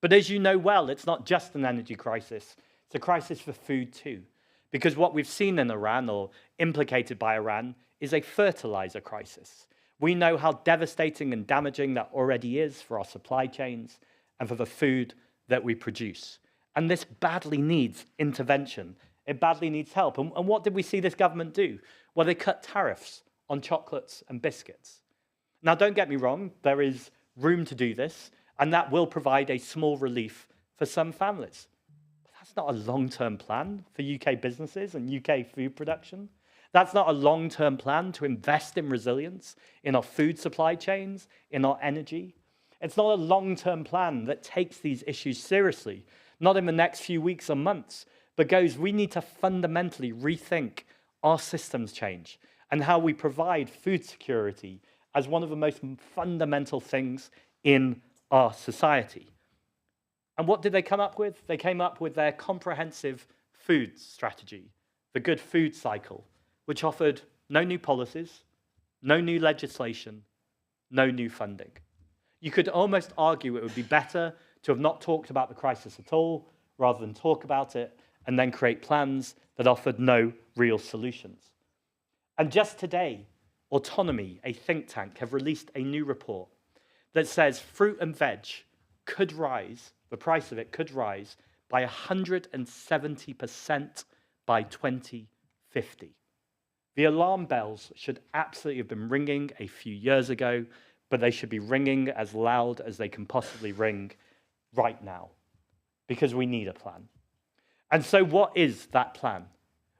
But as you know well, it's not just an energy crisis, it's a crisis for food too. Because what we've seen in Iran, or implicated by Iran, is a fertilizer crisis. We know how devastating and damaging that already is for our supply chains and for the food that we produce. And this badly needs intervention. It badly needs help. And what did we see this government do? Well, they cut tariffs on chocolates and biscuits. Now, don't get me wrong, there is room to do this, and that will provide a small relief for some families. But that's not a long-term plan for UK businesses and UK food production. That's not a long-term plan to invest in resilience, in our food supply chains, in our energy. It's not a long-term plan that takes these issues seriously, not in the next few weeks or months, but goes, we need to fundamentally rethink our systems change and how we provide food security as one of the most fundamental things in our society. And what did they come up with? They came up with their comprehensive food strategy, the Good Food Cycle, which offered no new policies, no new legislation, no new funding. You could almost argue it would be better to have not talked about the crisis at all, rather than talk about it and then create plans that offered no real solutions. And just today, Autonomy, a think tank, have released a new report that says fruit and veg could rise, the price of it could rise by 170% by 2050. The alarm bells should absolutely have been ringing a few years ago, but they should be ringing as loud as they can possibly ring right now, because we need a plan. And so what is that plan?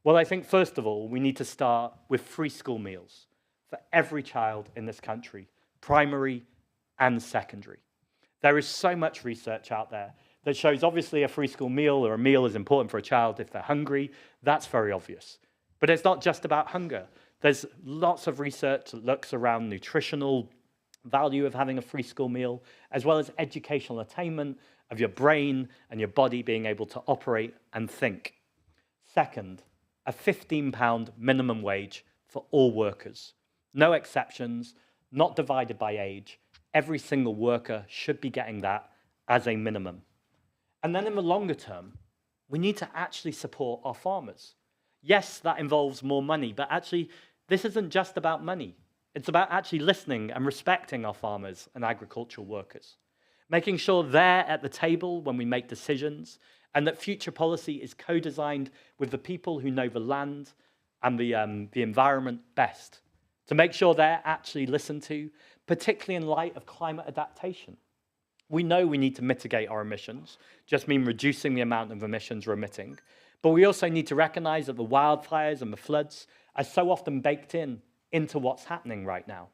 Well, I think, first of all, we need to start with free school meals for every child in this country, primary and secondary. There is so much research out there that shows obviously a free school meal or a meal is important for a child if they're hungry. That's very obvious. But it's not just about hunger. There's lots of research that looks around nutritional value of having a free school meal, as well as educational attainment of your brain and your body being able to operate and think. Second, a £15 minimum wage for all workers. No exceptions, not divided by age. Every single worker should be getting that as a minimum. And then in the longer term, we need to actually support our farmers. Yes, that involves more money, but actually, this isn't just about money. It's about actually listening and respecting our farmers and agricultural workers, making sure they're at the table when we make decisions, and that future policy is co-designed with the people who know the land and the environment best, to make sure they're actually listened to, particularly in light of climate adaptation. We know we need to mitigate our emissions, just mean reducing the amount of emissions we're emitting, but we also need to recognize that the wildfires and the floods are so often baked into what's happening right now.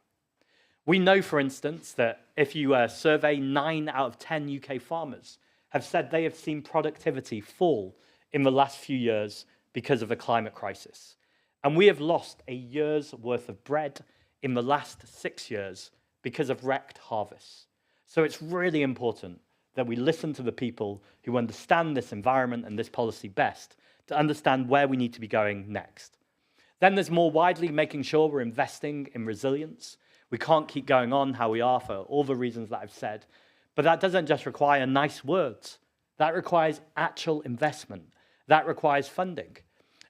We know, for instance, that if you survey 9 out of 10 UK farmers have said they have seen productivity fall in the last few years because of the climate crisis. And we have lost a year's worth of bread in the last 6 years because of wrecked harvests. So it's really important that we listen to the people who understand this environment and this policy best to understand where we need to be going next. Then there's more widely making sure we're investing in resilience. We can't keep going on how we are for all the reasons that I've said, but that doesn't just require nice words. That requires actual investment. That requires funding.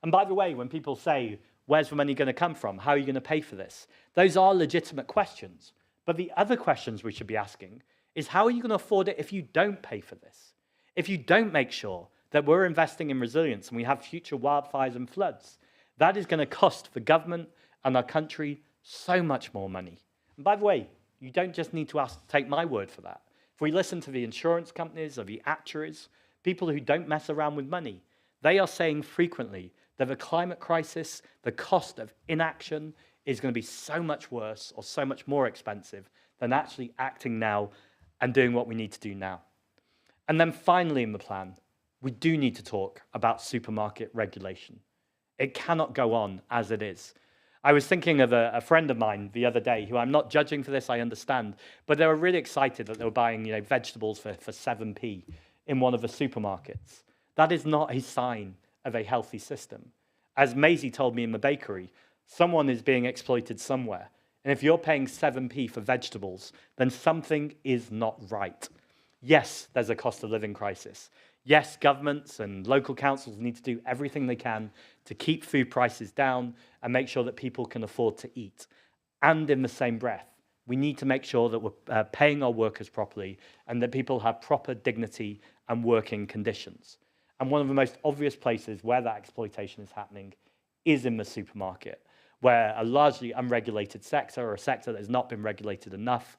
And by the way, when people say, where's the money going to come from? How are you going to pay for this? Those are legitimate questions. But the other questions we should be asking is, how are you going to afford it if you don't pay for this? If you don't make sure that we're investing in resilience and we have future wildfires and floods, that is going to cost the government and our country so much more money. And by the way, you don't just need to take my word for that. If we listen to the insurance companies or the actuaries, people who don't mess around with money, they are saying frequently that the climate crisis, the cost of inaction, is going to be so much worse or so much more expensive than actually acting now and doing what we need to do now. And then finally in the plan, we do need to talk about supermarket regulation. It cannot go on as it is. I was thinking of a friend of mine the other day, who I'm not judging for this, I understand, but they were really excited that they were buying vegetables for 7p in one of the supermarkets. That is not a sign of a healthy system. As Maisie told me in the bakery, someone is being exploited somewhere. And if you're paying 7p for vegetables, then something is not right. Yes, there's a cost of living crisis. Yes, governments and local councils need to do everything they can to keep food prices down and make sure that people can afford to eat. And in the same breath, we need to make sure that we're paying our workers properly and that people have proper dignity and working conditions. And one of the most obvious places where that exploitation is happening is in the supermarket, where a largely unregulated sector, or a sector that has not been regulated enough,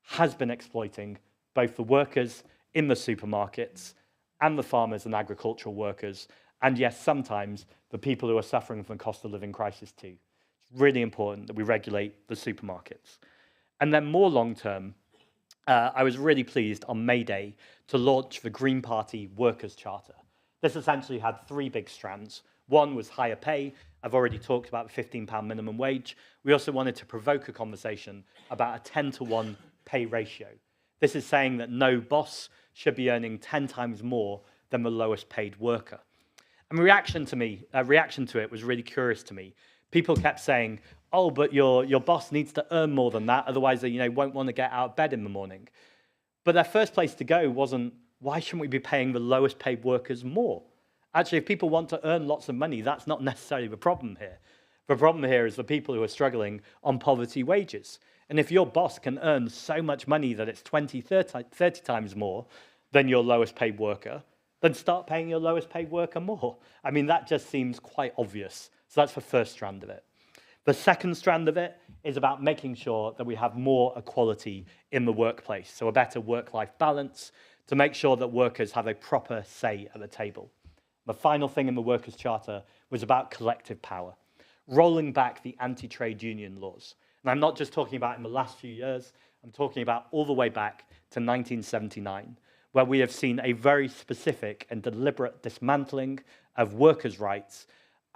has been exploiting both the workers in the supermarkets and the farmers and agricultural workers, and yes, sometimes the people who are suffering from the cost of living crisis too. It's really important that we regulate the supermarkets. And then more long-term, I was really pleased on May Day to launch the Green Party Workers' Charter. This essentially had 3 big strands. One was higher pay. I've already talked about the £15 minimum wage. We also wanted to provoke a conversation about a 10-to-1 pay ratio. This is saying that no boss should be earning 10 times more than the lowest paid worker. And reaction to it was really curious to me. People kept saying, oh, but your boss needs to earn more than that, otherwise they won't want to get out of bed in the morning. But their first place to go wasn't, why shouldn't we be paying the lowest paid workers more? Actually, if people want to earn lots of money, that's not necessarily the problem here. The problem here is the people who are struggling on poverty wages. And if your boss can earn so much money that it's 20, 30 times more than your lowest paid worker, then start paying your lowest paid worker more. I mean, that just seems quite obvious. So that's the first strand of it. The second strand of it is about making sure that we have more equality in the workplace, so a better work-life balance, to make sure that workers have a proper say at the table. The final thing in the Workers' Charter was about collective power, rolling back the anti-trade union laws. And I'm not just talking about in the last few years, I'm talking about all the way back to 1979, where we have seen a very specific and deliberate dismantling of workers' rights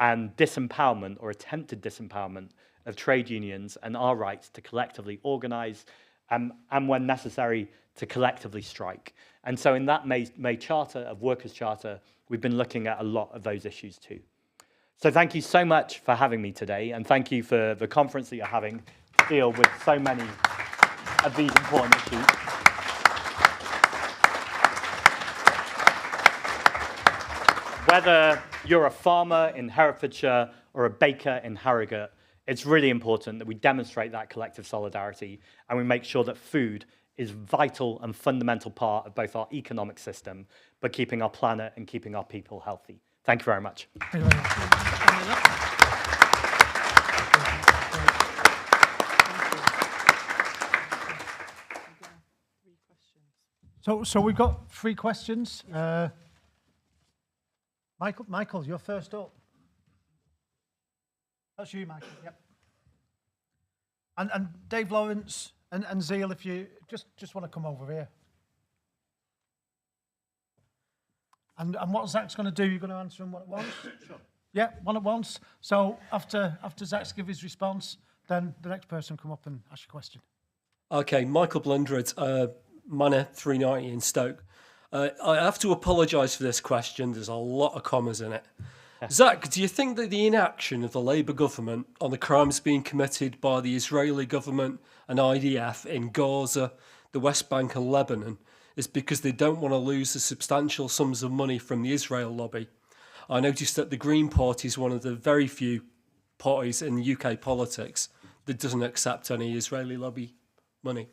and disempowerment, or attempted disempowerment, of trade unions and our rights to collectively organise and when necessary, to collectively strike. And so in that May Charter, of Workers' Charter, we've been looking at a lot of those issues too. So thank you so much for having me today, and thank you for the conference that you're having to deal with so many of these important issues. Whether you're a farmer in Herefordshire or a baker in Harrogate, it's really important that we demonstrate that collective solidarity and we make sure that food is a vital and fundamental part of both our economic system, but keeping our planet and keeping our people healthy. Thank you very much. Thank you very much. So we've got 3 questions. Michael, you're first up. That's you, Michael. Yep. And Dave Lawrence and Zeal, if you just want to come over here. And what Zach's going to do, you're going to answer them what at once? Sure. Yeah, one at once. So after Zach's give his response, then the next person come up and ask a question. Okay, Michael Blundred, Manor 390 in Stoke. I have to apologise for this question. There's a lot of commas in it. Zach, do you think that the inaction of the Labour government on the crimes being committed by the Israeli government and IDF in Gaza, the West Bank and Lebanon is because they don't want to lose the substantial sums of money from the Israel lobby? I noticed that the Green Party is one of the very few parties in UK politics that doesn't accept any Israeli lobby money.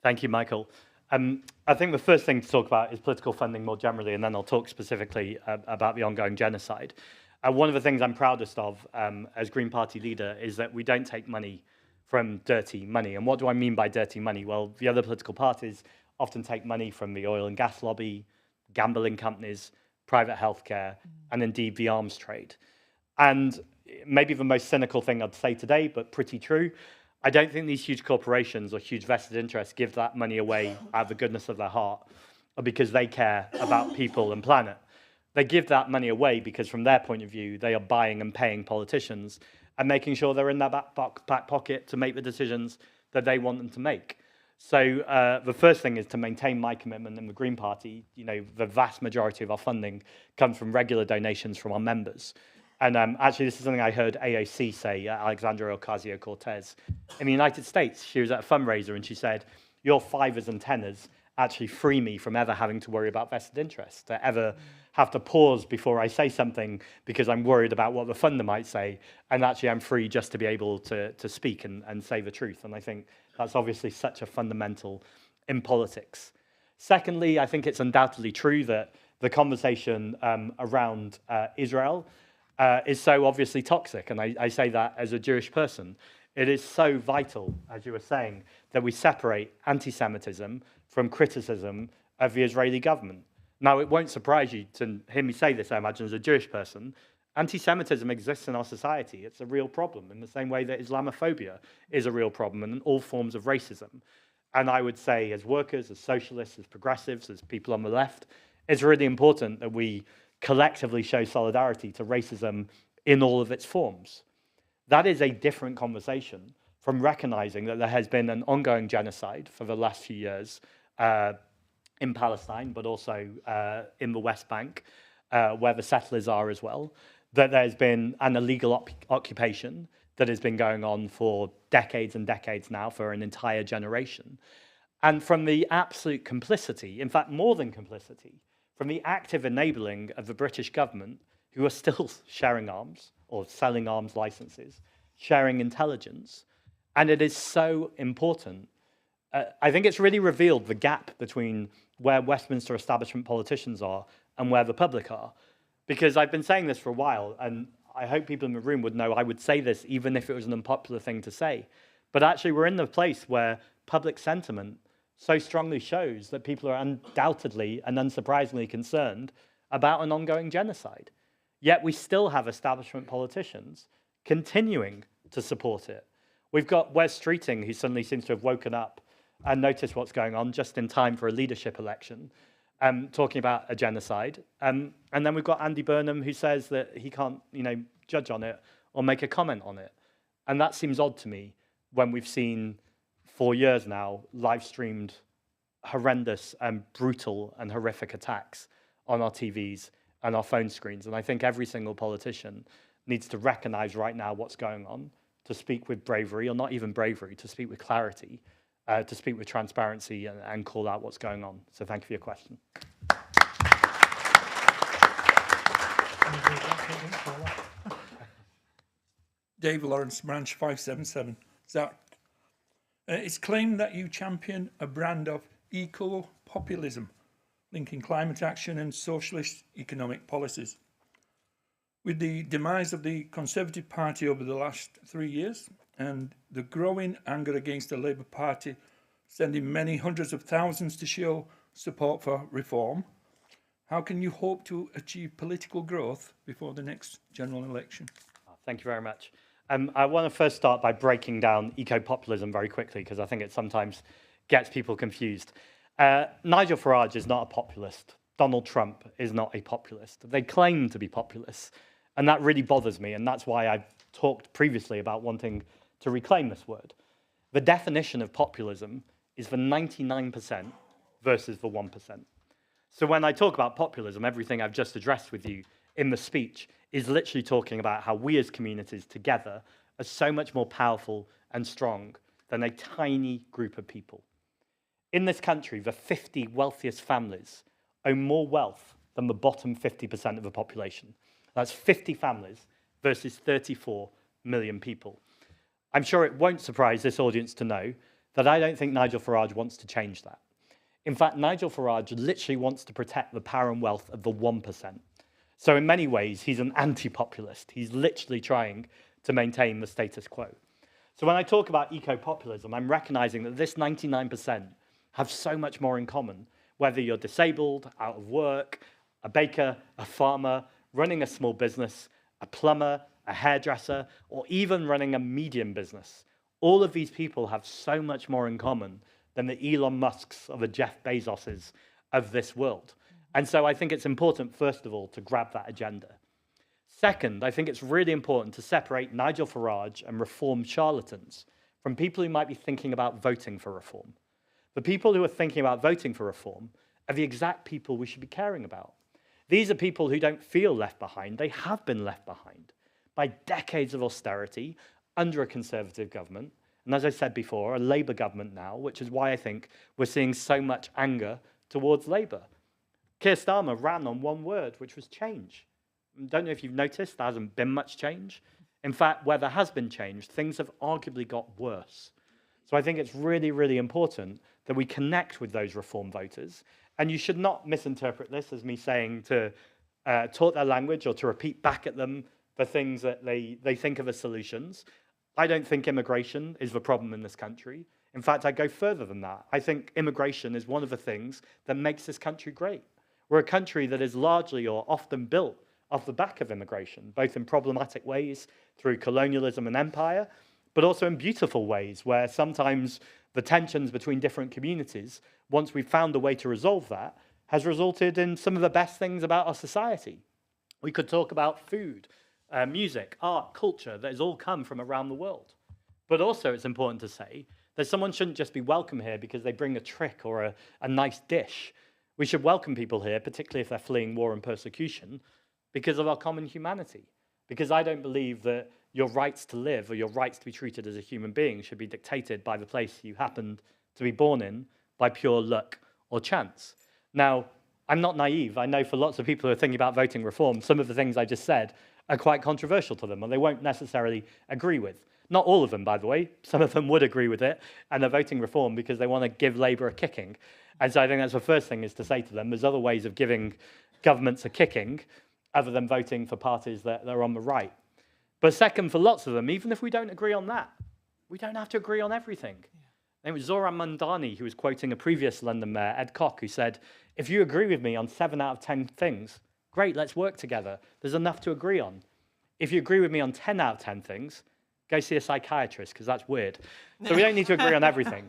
Thank you, Michael. I think the first thing to talk about is political funding more generally, and then I'll talk specifically about the ongoing genocide. One of the things I'm proudest of as Green Party leader is that we don't take money from dirty money. And what do I mean by dirty money? Well, the other political parties often take money from the oil and gas lobby, gambling companies, private healthcare, and indeed the arms trade. And maybe the most cynical thing I'd say today, but pretty true, I don't think these huge corporations or huge vested interests give that money away out of the goodness of their heart or because they care about people and planet. They give that money away because from their point of view, they are buying and paying politicians and making sure they're in their back pocket to make the decisions that they want them to make. So the first thing is to maintain my commitment in the Green Party. You know, the vast majority of our funding comes from regular donations from our members. And actually, this is something I heard AOC say, Alexandria Ocasio-Cortez. In the United States, she was at a fundraiser and she said, your 5s and 10s actually free me from ever having to worry about vested interests, to ever have to pause before I say something because I'm worried about what the funder might say. And actually, I'm free just to be able to speak and say the truth. And I think that's obviously such a fundamental in politics. Secondly, I think it's undoubtedly true that the conversation around Israel is so obviously toxic. And I say that as a Jewish person. It is so vital, as you were saying, that we separate anti-Semitism from criticism of the Israeli government. Now, it won't surprise you to hear me say this, I imagine, as a Jewish person. Anti-Semitism exists in our society. It's a real problem in the same way that Islamophobia is a real problem and all forms of racism. And I would say as workers, as socialists, as progressives, as people on the left, it's really important that we collectively show solidarity to racism in all of its forms. That is a different conversation from recognizing that there has been an ongoing genocide for the last few years in Palestine, but also in the West Bank, where the settlers are as well, that there's been an illegal occupation that has been going on for decades and decades now, for an entire generation. And from the absolute complicity, in fact, more than complicity, from the active enabling of the British government, who are still sharing arms or selling arms licenses, sharing intelligence. And it is so important. I think it's really revealed the gap between where Westminster establishment politicians are and where the public are. Because I've been saying this for a while, and I hope people in the room would know I would say this even if it was an unpopular thing to say. But actually, we're in the place where public sentiment so strongly shows that people are undoubtedly and unsurprisingly concerned about an ongoing genocide. Yet we still have establishment politicians continuing to support it. We've got Wes Streeting, who suddenly seems to have woken up and noticed what's going on just in time for a leadership election, talking about a genocide. And then we've got Andy Burnham, who says that he can't, judge on it or make a comment on it. And that seems odd to me when we've seen 4 years now live-streamed horrendous and brutal and horrific attacks on our TVs and our phone screens. And I think every single politician needs to recognize right now what's going on, to speak with bravery, or not even bravery, to speak with clarity, to speak with transparency and call out what's going on. So thank you for your question. Dave Lawrence, Branch 577. Zach, it's claimed that you champion a brand of eco-populism, linking climate action and socialist economic policies. With the demise of the Conservative Party over the last 3 years and the growing anger against the Labour Party, sending many hundreds of thousands to show support for reform, how can you hope to achieve political growth before the next general election? Thank you very much. I want to first start by breaking down eco-populism very quickly, because I think it sometimes gets people confused. Nigel Farage is not a populist. Donald Trump is not a populist. They claim to be populists. And that really bothers me, and that's why I've talked previously about wanting to reclaim this word. The definition of populism is the 99% versus the 1%. So when I talk about populism, everything I've just addressed with you in the speech is literally talking about how we as communities together are so much more powerful and strong than a tiny group of people. In this country, the 50 wealthiest families own more wealth than the bottom 50% of the population. That's 50 families versus 34 million people. I'm sure it won't surprise this audience to know that I don't think Nigel Farage wants to change that. In fact, Nigel Farage literally wants to protect the power and wealth of the 1%. So in many ways, he's an anti-populist. He's literally trying to maintain the status quo. So when I talk about eco-populism, I'm recognizing that this 99% have so much more in common, whether you're disabled, out of work, a baker, a farmer, running a small business, a plumber, a hairdresser, or even running a medium business. All of these people have so much more in common than the Elon Musks or the Jeff Bezoses of this world. And so I think it's important, first of all, to grab that agenda. Second, I think it's really important to separate Nigel Farage and reform charlatans from people who might be thinking about voting for reform. The people who are thinking about voting for reform are the exact people we should be caring about. These are people who don't feel left behind. They have been left behind by decades of austerity under a Conservative government. And as I said before, a Labour government now, which is why I think we're seeing so much anger towards Labour. Keir Starmer ran on one word, which was change. I don't know if you've noticed, there hasn't been much change. In fact, where there has been change, things have arguably got worse. So I think it's really, really important that we connect with those reform voters. And you should not misinterpret this as me saying to talk their language or to repeat back at them the things that they think of as solutions. I don't think immigration is the problem in this country. In fact, I go further than that. I think immigration is one of the things that makes this country great. We're a country that is largely or often built off the back of immigration, both in problematic ways through colonialism and empire, but also in beautiful ways where sometimes the tensions between different communities, once we've found a way to resolve that, has resulted in some of the best things about our society. We could talk about food, music, art, culture that has all come from around the world. But also it's important to say that someone shouldn't just be welcome here because they bring a trick or a nice dish. We should welcome people here, particularly if they're fleeing war and persecution, because of our common humanity. Because I don't believe that your rights to live or your rights to be treated as a human being should be dictated by the place you happened to be born in by pure luck or chance. Now, I'm not naive. I know for lots of people who are thinking about voting reform, some of the things I just said are quite controversial to them, and they won't necessarily agree with. Not all of them, by the way. Some of them would agree with it, and they're voting reform because they want to give Labour a kicking. And so I think that's the first thing is to say to them, there's other ways of giving governments a kicking other than voting for parties that are on the right. But second, for lots of them, even if we don't agree on that, we don't have to agree on everything. Yeah. It was Zoran Mandani who was quoting a previous London mayor, Ed Koch, who said, if you agree with me on 7 out of 10 things, great, let's work together. There's enough to agree on. If you agree with me on 10 out of 10 things, go see a psychiatrist, because that's weird. So we don't need to agree on everything.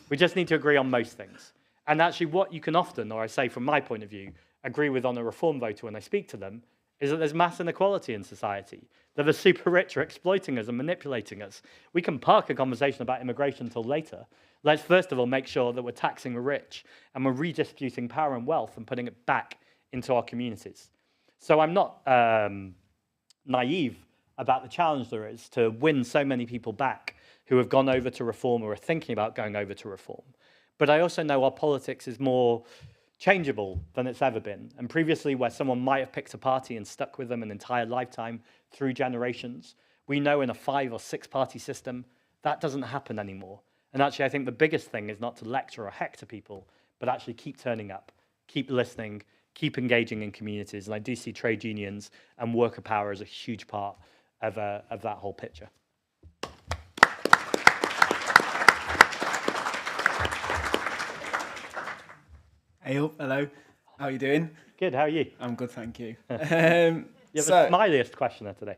We just need to agree on most things. And actually what you can often, or I say from my point of view, agree with on a reform voter when I speak to them, is that there's mass inequality in society, that the super rich are exploiting us and manipulating us. We can park a conversation about immigration until later. Let's first of all make sure that we're taxing the rich and we're redistributing power and wealth and putting it back into our communities. So I'm not naive about the challenge there is to win so many people back who have gone over to reform or are thinking about going over to reform. But I also know our politics is more changeable than it's ever been. And previously, where someone might have picked a party and stuck with them an entire lifetime through generations, we know in a 5 or 6 party system, that doesn't happen anymore. And actually, I think the biggest thing is not to lecture or hector people, but actually keep turning up, keep listening, keep engaging in communities. And I do see trade unions and worker power as a huge part of that whole picture. Hey up, hello. How are you doing? Good, how are you? I'm good, thank you. You have the smiliest questioner today.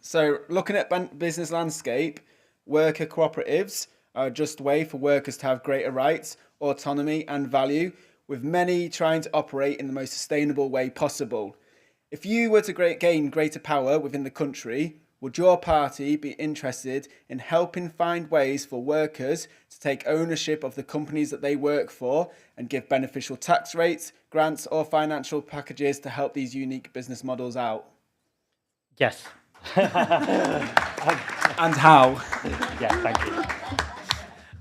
So looking at business landscape, worker cooperatives are a just way for workers to have greater rights, autonomy and value, with many trying to operate in the most sustainable way possible. If you were to gain greater power within the country, would your party be interested in helping find ways for workers to take ownership of the companies that they work for and give beneficial tax rates, grants or financial packages to help these unique business models out? Yes. And how? Yes, thank you.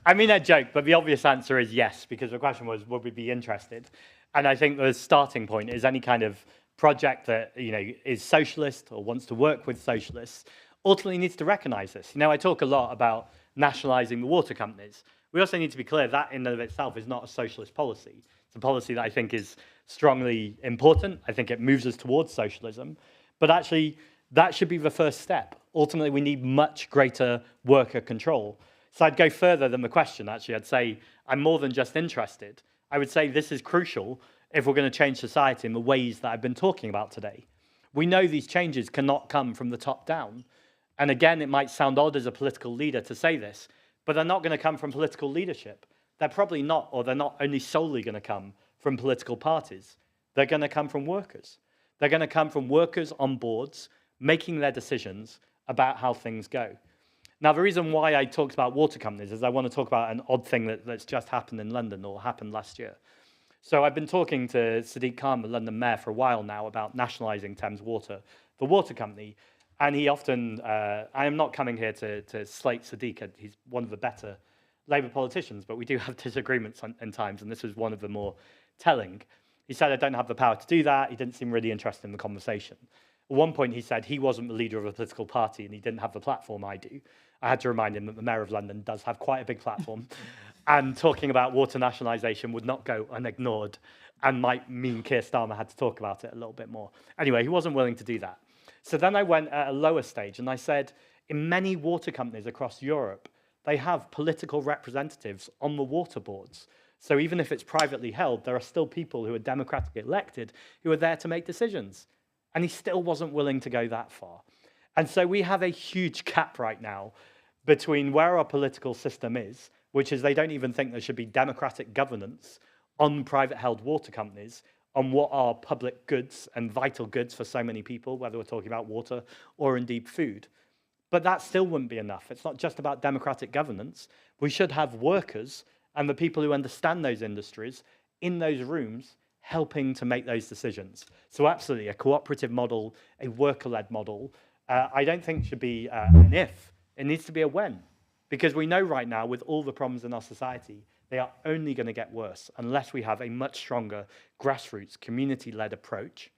I mean a joke, but the obvious answer is yes, because the question was, would we be interested? And I think the starting point is any kind of project that is socialist or wants to work with socialists ultimately needs to recognise this. I talk a lot about nationalising the water companies. We also need to be clear that in and of itself is not a socialist policy. It's a policy that I think is strongly important. I think it moves us towards socialism. But actually, that should be the first step. Ultimately, we need much greater worker control. So I'd go further than the question, actually. I'd say I'm more than just interested. I would say this is crucial if we're going to change society in the ways that I've been talking about today. We know these changes cannot come from the top down. And again, it might sound odd as a political leader to say this, but they're not going to come from political leadership. They're probably not, or they're not only solely going to come from political parties. They're going to come from workers. They're going to come from workers on boards making their decisions about how things go. Now, the reason why I talked about water companies is I want to talk about an odd thing that's just happened in London or happened last year. So I've been talking to Sadiq Khan, the London mayor, for a while now about nationalising Thames Water, the water company. And he often, I am not coming here to slate Sadiq, he's one of the better Labour politicians, but we do have disagreements in times, and this was one of the more telling. He said, I don't have the power to do that. He didn't seem really interested in the conversation. At one point, he said he wasn't the leader of a political party and he didn't have the platform I do. I had to remind him that the Mayor of London does have quite a big platform. And talking about water nationalisation would not go unignored and might mean Keir Starmer had to talk about it a little bit more. Anyway, he wasn't willing to do that. So then I went at a lower stage and I said, in many water companies across Europe, they have political representatives on the water boards. So even if it's privately held, there are still people who are democratically elected who are there to make decisions. And he still wasn't willing to go that far. And so we have a huge gap right now between where our political system is, which is they don't even think there should be democratic governance on private held water companies, on what are public goods and vital goods for so many people, whether we're talking about water or indeed food. But that still wouldn't be enough. It's not just about democratic governance. We should have workers and the people who understand those industries in those rooms helping to make those decisions. So absolutely, a cooperative model, a worker-led model, I don't think should be an if. It needs to be a when. Because we know right now, with all the problems in our society, they are only going to get worse unless we have a much stronger grassroots, community-led approach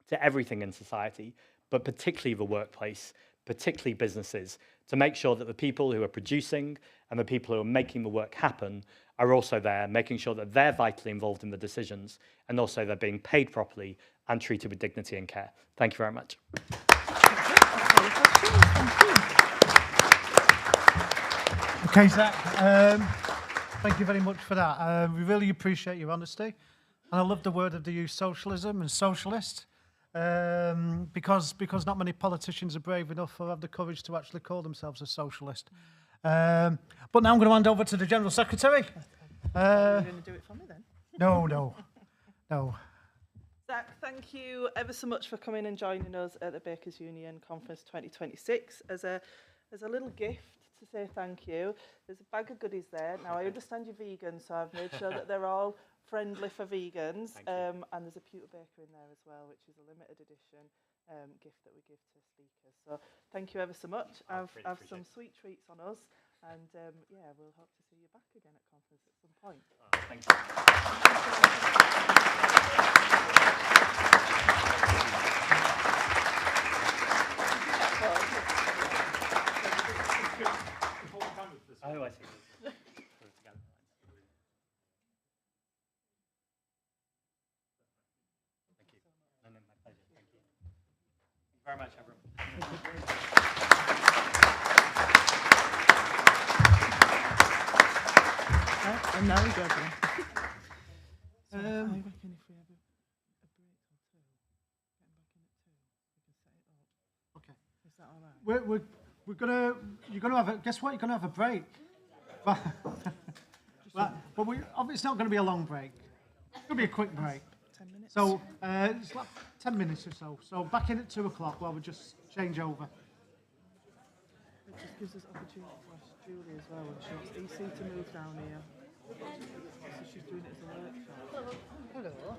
to everything in society, but particularly the workplace, particularly businesses, to make sure that the people who are producing and the people who are making the work happen are also there, making sure that they're vitally involved in the decisions and also they're being paid properly and treated with dignity and care. Thank you very much. Okay, Zach, thank you very much for that. We really appreciate your honesty. And I love the word of the use, socialism and socialist, because not many politicians are brave enough or have the courage to actually call themselves a socialist. But now I'm going to hand over to the General Secretary. You're going to do it for me then? No. Zach, thank you ever so much for coming and joining us at the Bakers Union Conference 2026 as a little gift to say thank you. There's a bag of goodies there. Now, I understand you're vegan, so I've made sure that they're all friendly for vegans. And there's a pewter baker in there as well, which is a limited edition gift that we give to speakers. So thank you ever so much. I've some sweet treats on us. And yeah, we'll hope to see you back again at conference at some point. Thank you. Oh, I see. Thank you. No, my pleasure. Thank you. Thank you very much, everyone. And now we go again. So I reckon if we have a break or two, getting back in at 2, we can set it up. Okay. Is that all right? You're gonna have a, guess what? You're gonna have a break. But it's not going to be a long break. It's going to be a quick break. 10 minutes. So, 10 minutes or so. So back in at 2 o'clock while we just change over. It just gives us opportunity to ask Julie as well when she wants EC to move down here. So she's doing it as a workshop. Hello.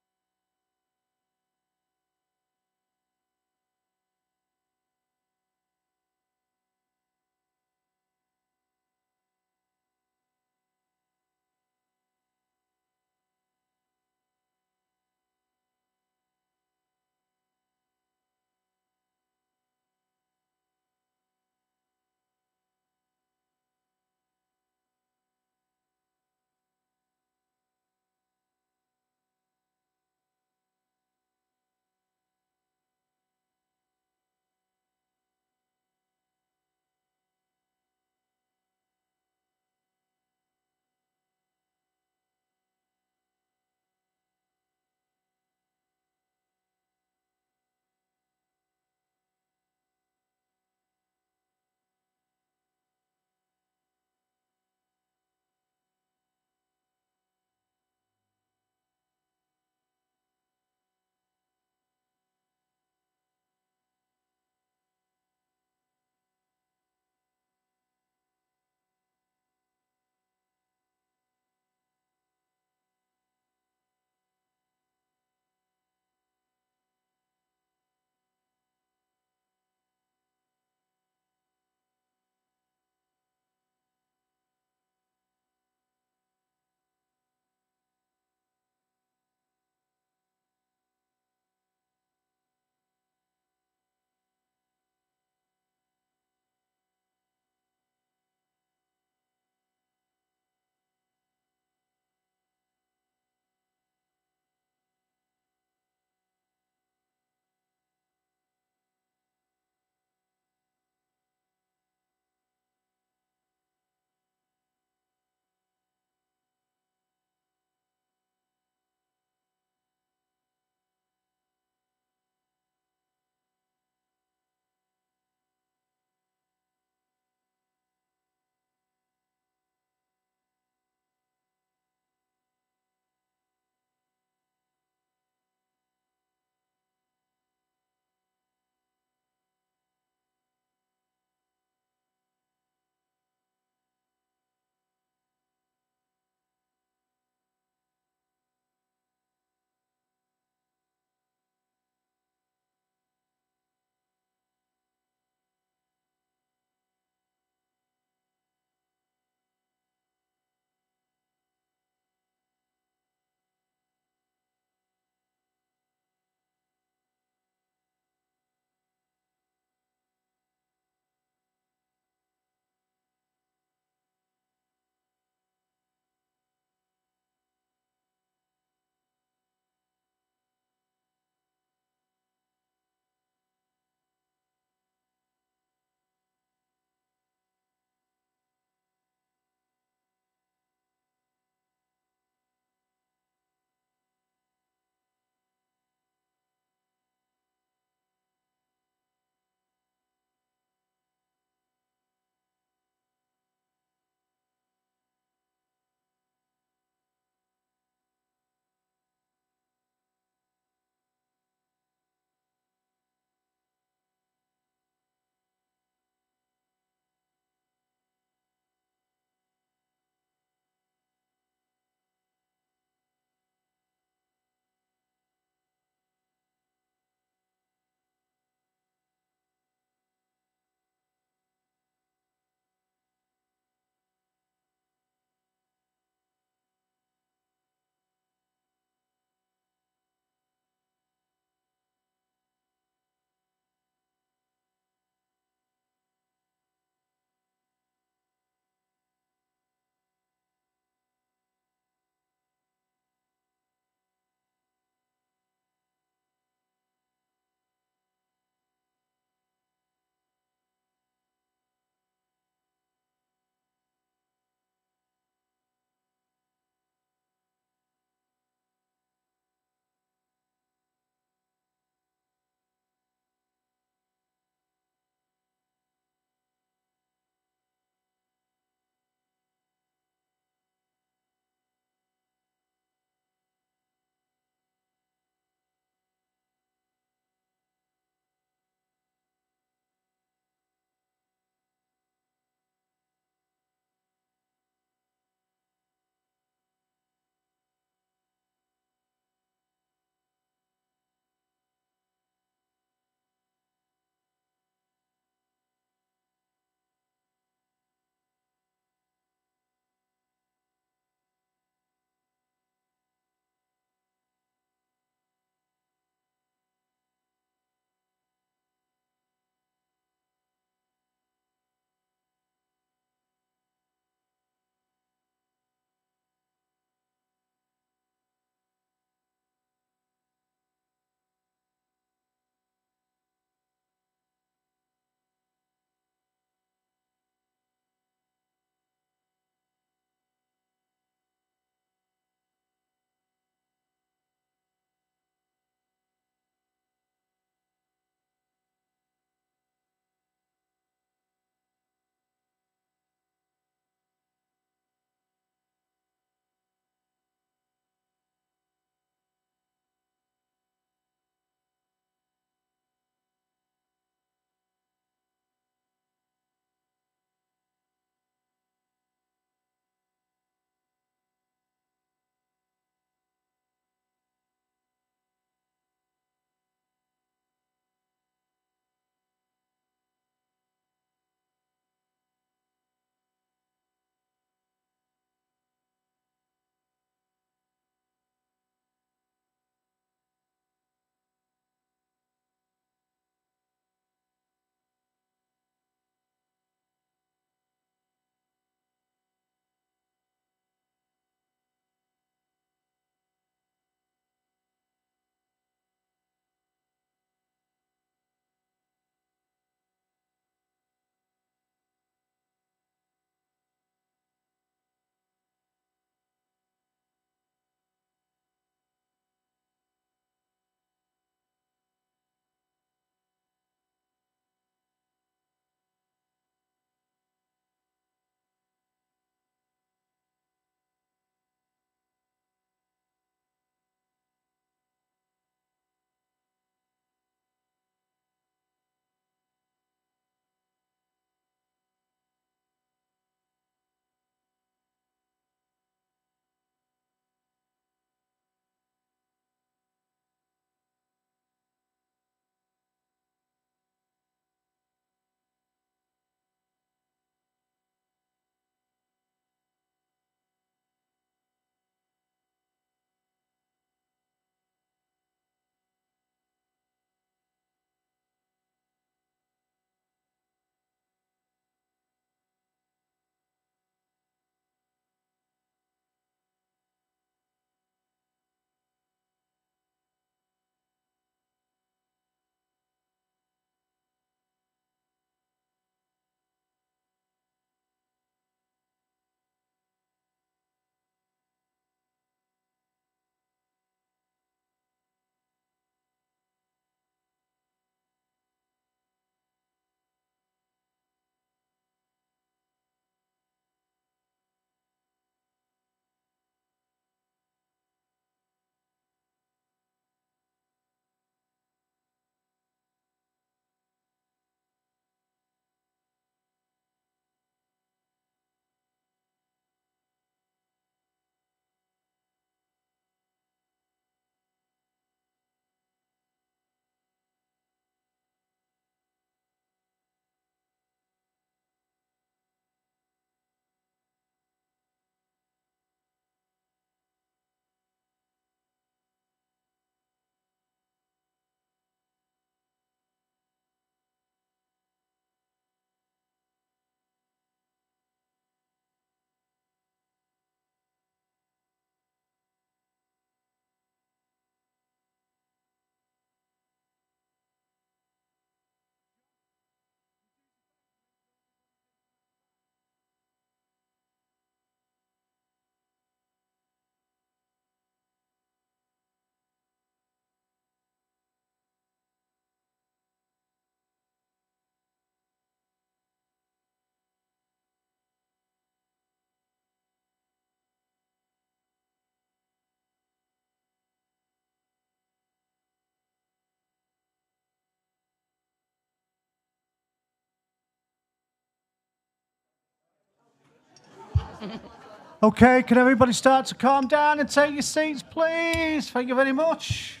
Okay, can everybody start to calm down and take your seats, please? Thank you very much.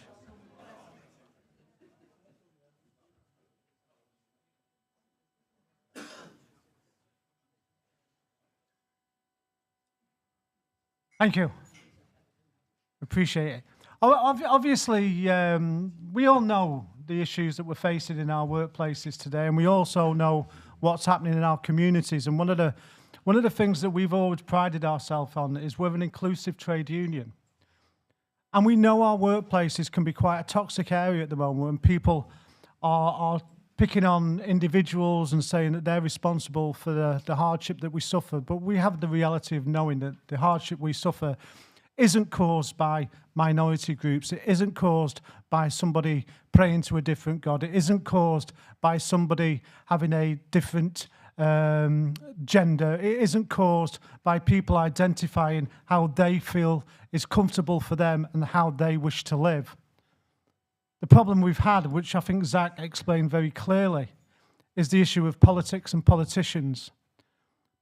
Thank you. Appreciate it. Obviously, we all know the issues that we're facing in our workplaces today, and we also know what's happening in our communities. And one of the things that we've always prided ourselves on is we're an inclusive trade union. And we know our workplaces can be quite a toxic area at the moment when people are picking on individuals and saying that they're responsible for the hardship that we suffer. But we have the reality of knowing that the hardship we suffer isn't caused by minority groups. It isn't caused by somebody praying to a different God. It isn't caused by somebody having a different gender. It isn't caused by people identifying how they feel is comfortable for them and how they wish to live. The problem we've had, which I think Zach explained very clearly, is the issue of politics and politicians.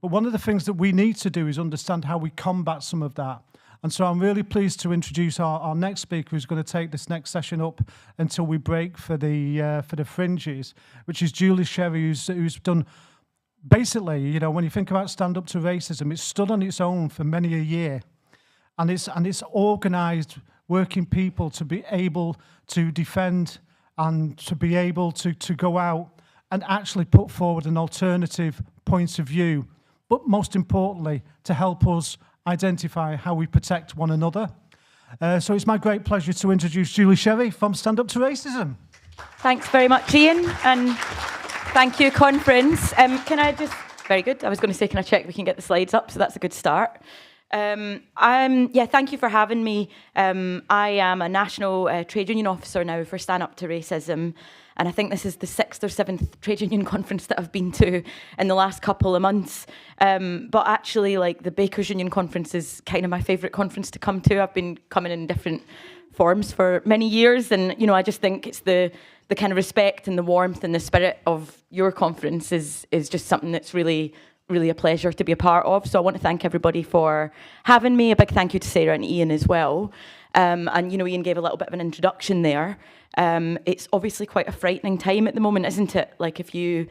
But one of the things that we need to do is understand how we combat some of that. And so I'm really pleased to introduce our next speaker, who's going to take this next session up until we break for the fringes, which is Julie Sherry, who's done, basically, you know, when you think about Stand Up to Racism, it's stood on its own for many a year. And it's organised working people to be able to defend and to be able to go out and actually put forward an alternative point of view, but most importantly, to help us identify how we protect one another. So it's my great pleasure to introduce Julie Sherry from Stand Up to Racism. Thanks very much, Ian, and thank you, conference. Can I just, very good, I was going to say, can I check we can get the slides up, so that's a good start. Thank you for having me. I am a national trade union officer now for Stand Up to Racism, and I think this is the 6th or 7th trade union conference that I've been to in the last couple of months. But actually, like, the Bakers Union conference is kind of my favourite conference to come to. I've been coming in different forms for many years, and you know, I just think it's the kind of respect and the warmth and the spirit of your conference is just something that's really a pleasure to be a part of. So I want to thank everybody for having me. A big thank you to Sarah and Ian as well. And you know, Ian gave a little bit of an introduction there. It's obviously quite a frightening time at the moment, isn't it? Like, if you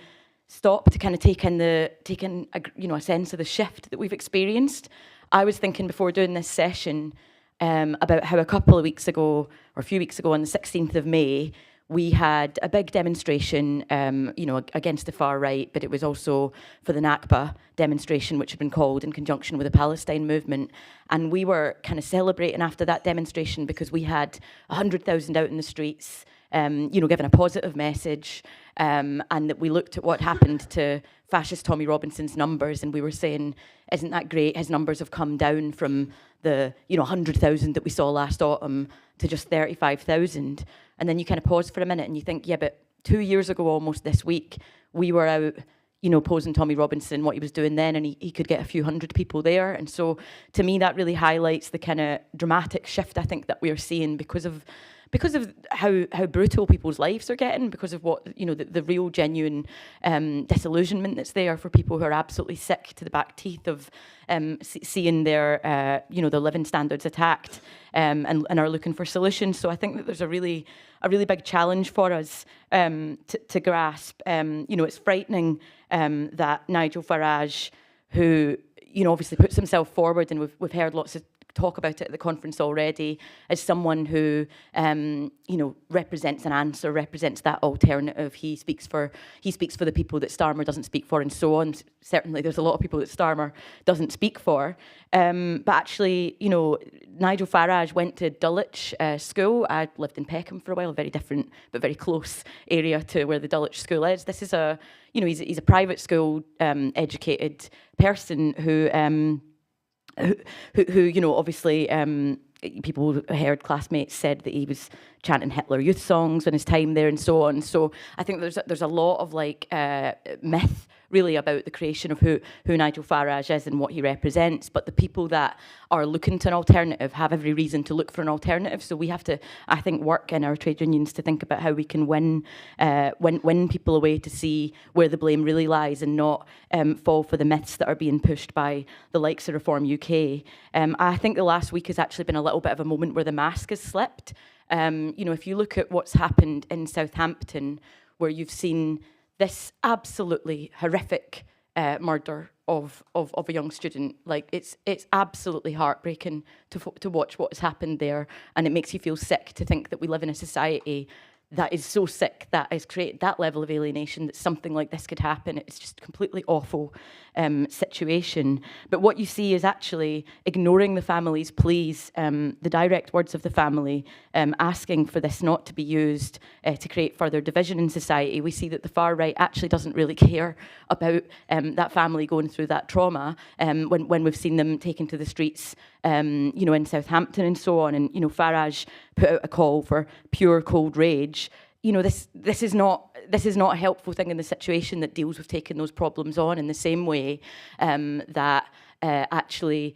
stop to kind of take in a sense of the shift that we've experienced. I was thinking before doing this session about how a couple of weeks ago, or a few weeks ago, on the 16th of May, we had a big demonstration, against the far right, but it was also for the Nakba demonstration, which had been called in conjunction with the Palestine movement. And we were kind of celebrating after that demonstration because we had 100,000 out in the streets, giving a positive message, and that we looked at what happened to fascist Tommy Robinson's numbers, and we were saying, isn't that great? His numbers have come down from the 100,000 that we saw last autumn to just 35,000. And then you kind of pause for a minute and you think, yeah, but 2 years ago, almost this week, we were out, posing Tommy Robinson, what he was doing then, and he could get a few hundred people there. And so to me, that really highlights the kind of dramatic shift, I think, that we are seeing because of how brutal people's lives are getting, because of what, the real genuine disillusionment that's there for people who are absolutely sick to the back teeth of seeing their living standards attacked, and are looking for solutions. So I think that there's a really big challenge for us to grasp. It's frightening that Nigel Farage, who obviously puts himself forward, and we've heard lots of talk about it at the conference already, as someone who represents an answer, represents that alternative. He speaks for the people that Starmer doesn't speak for, and so on. Certainly there's a lot of people that Starmer doesn't speak for, but actually, Nigel Farage went to Dulwich School. I lived in Peckham for a while, very different but very close area to where the Dulwich School is. This is he's a private school educated person who obviously, people heard, classmates said that he was chanting Hitler Youth songs in his time there and so on. So I think there's a lot of myth really about the creation of who Nigel Farage is and what he represents, but the people that are looking to an alternative have every reason to look for an alternative. So we have to, I think, work in our trade unions to think about how we can win people away to see where the blame really lies and not fall for the myths that are being pushed by the likes of Reform UK. I think the last week has actually been a little bit of a moment where the mask has slipped. You know, if you look at what's happened in Southampton, where you've seen this absolutely horrific murder of a young student, like it's absolutely heartbreaking to watch what has happened there, and it makes you feel sick to think that we live in a society that is so sick, that has created that level of alienation, that something like this could happen. It's just a completely awful situation. But what you see is actually ignoring the family's pleas, the direct words of the family, asking for this not to be used to create further division in society. We see that the far right actually doesn't really care about that family going through that trauma when we've seen them taken to the streets, you know, in Southampton and so on. And, you know, Farage put out a call for pure cold rage. You know, this is not a helpful thing in the situation that deals with taking those problems on in the same way that actually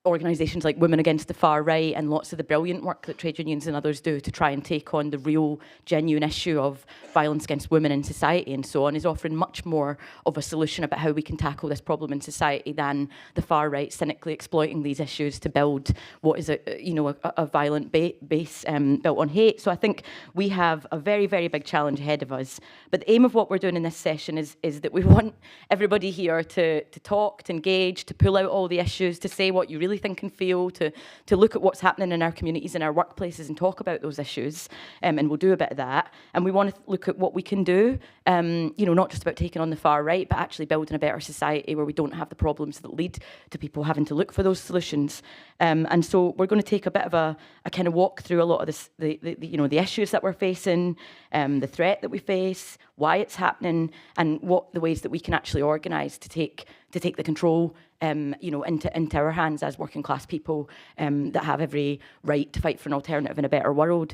organisations like Women Against the Far Right and lots of the brilliant work that trade unions and others do to try and take on the real, genuine issue of violence against women in society and so on is offering much more of a solution about how we can tackle this problem in society than the far right cynically exploiting these issues to build what is a violent base built on hate. So I think we have a very, very big challenge ahead of us. But the aim of what we're doing in this session is that we want everybody here to talk, to engage, to pull out all the issues, to say what you really think and feel, to look at what's happening in our communities and our workplaces and talk about those issues, and we'll do a bit of that. And we want to look at what we can do, not just about taking on the far right, but actually building a better society where we don't have the problems that lead to people having to look for those solutions. And so we're going to take a bit of a kind of walk through a lot of this, the issues that we're facing, the threat that we face, why it's happening, and what the ways that we can actually organise to take the control into our hands as working class people that have every right to fight for an alternative in a better world.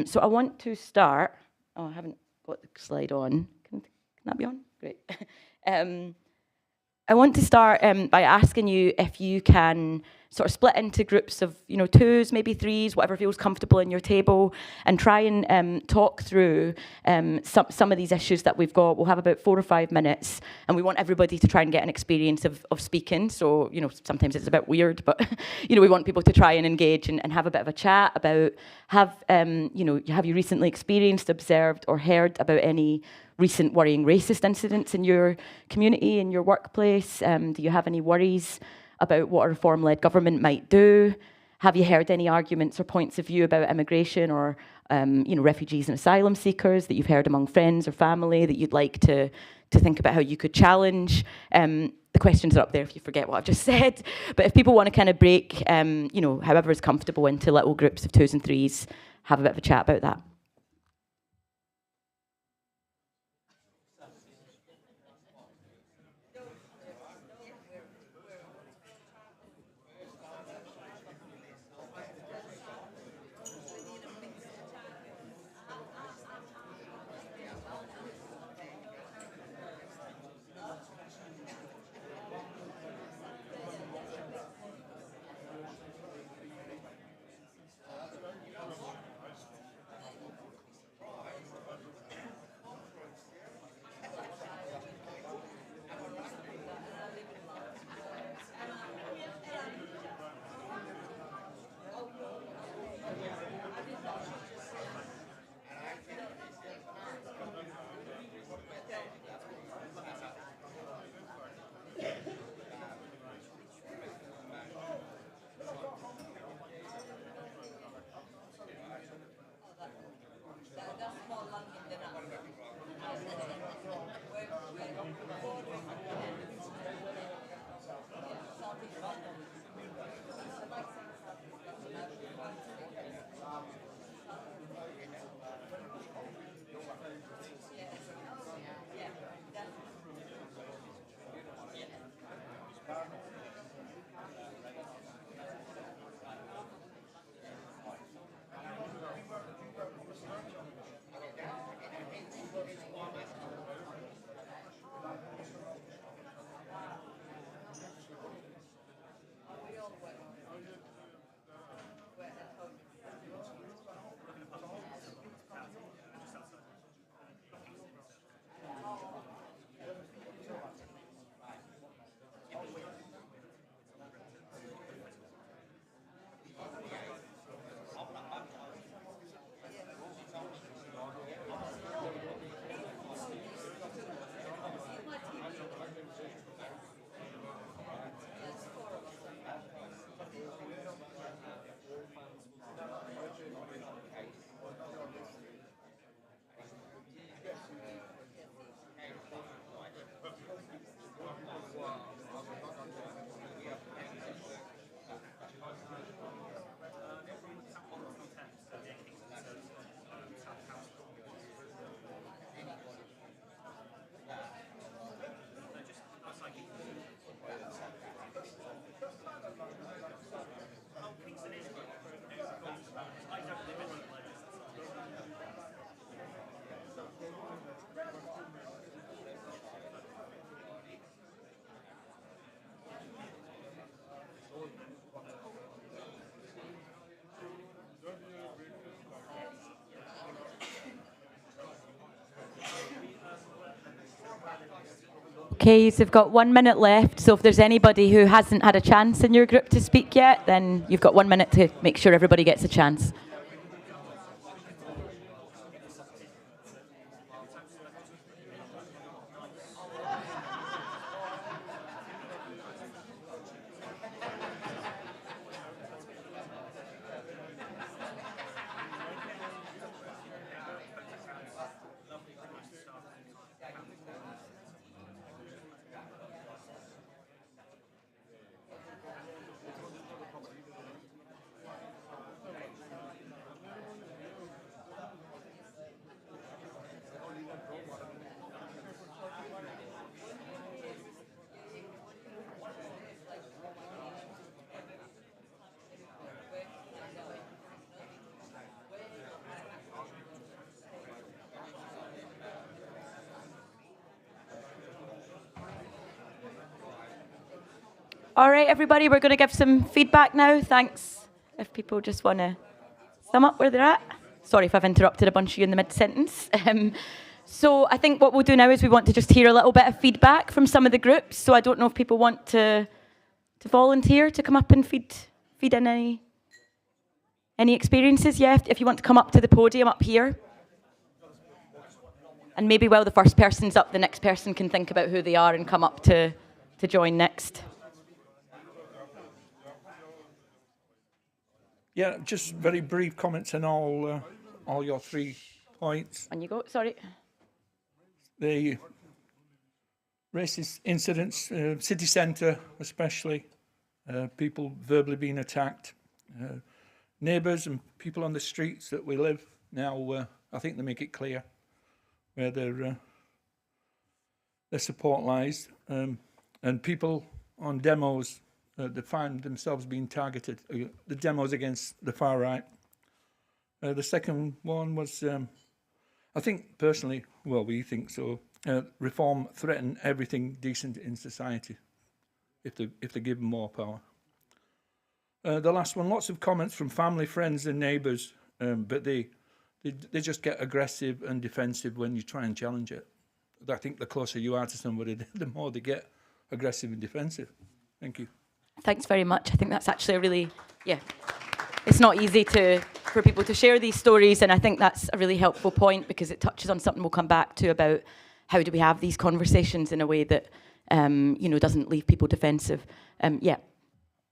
So I want to start. Oh, I haven't got the slide on. Can that be on? Great. I want to start by asking you if you can sort of split into groups of, twos, maybe threes, whatever feels comfortable in your table, and try and talk through some of these issues that we've got. We'll have about 4 or 5 minutes, and we want everybody to try and get an experience of speaking. So, sometimes it's a bit weird, but, we want people to try and engage and have a bit of a chat about, have you recently experienced, observed, or heard about any recent worrying racist incidents in your community, in your workplace? Do you have any worries about what a reform-led government might do? Have you heard any arguments or points of view about immigration or refugees and asylum seekers that you've heard among friends or family that you'd like to think about how you could challenge? The questions are up there if you forget what I've just said. But if people want to kind of break, however is comfortable, into little groups of 2s and 3s, have a bit of a chat about that. Okay, so we've got 1 minute left. So if there's anybody who hasn't had a chance in your group to speak yet, then you've got 1 minute to make sure everybody gets a chance. All right, everybody, we're going to give some feedback now. Thanks. If people just want to sum up where they're at. Sorry if I've interrupted a bunch of you in the mid-sentence. So I think what we'll do now is we want to just hear a little bit of feedback from some of the groups. So I don't know if people want to volunteer to come up and feed in any experiences. Yeah, if you want to come up to the podium up here. And maybe while the first person's up, the next person can think about who they are and come up to join next. Yeah, just very brief comments on all your 3 points. On you go, sorry. The racist incidents, city centre especially, people verbally being attacked, neighbours and people on the streets that we live now, I think they make it clear where their support lies, and people on demos that find themselves being targeted, the demos against the far right. The second one was, I think personally, well, we think so, reform threaten everything decent in society if they give them more power. The last one, lots of comments from family, friends and neighbours, but they just get aggressive and defensive when you try and challenge it. I think the closer you are to somebody, the more they get aggressive and defensive. Thank you. Thanks very much. I think that's actually a really, it's not easy for people to share these stories, and I think that's a really helpful point because it touches on something we'll come back to about how do we have these conversations in a way that, doesn't leave people defensive.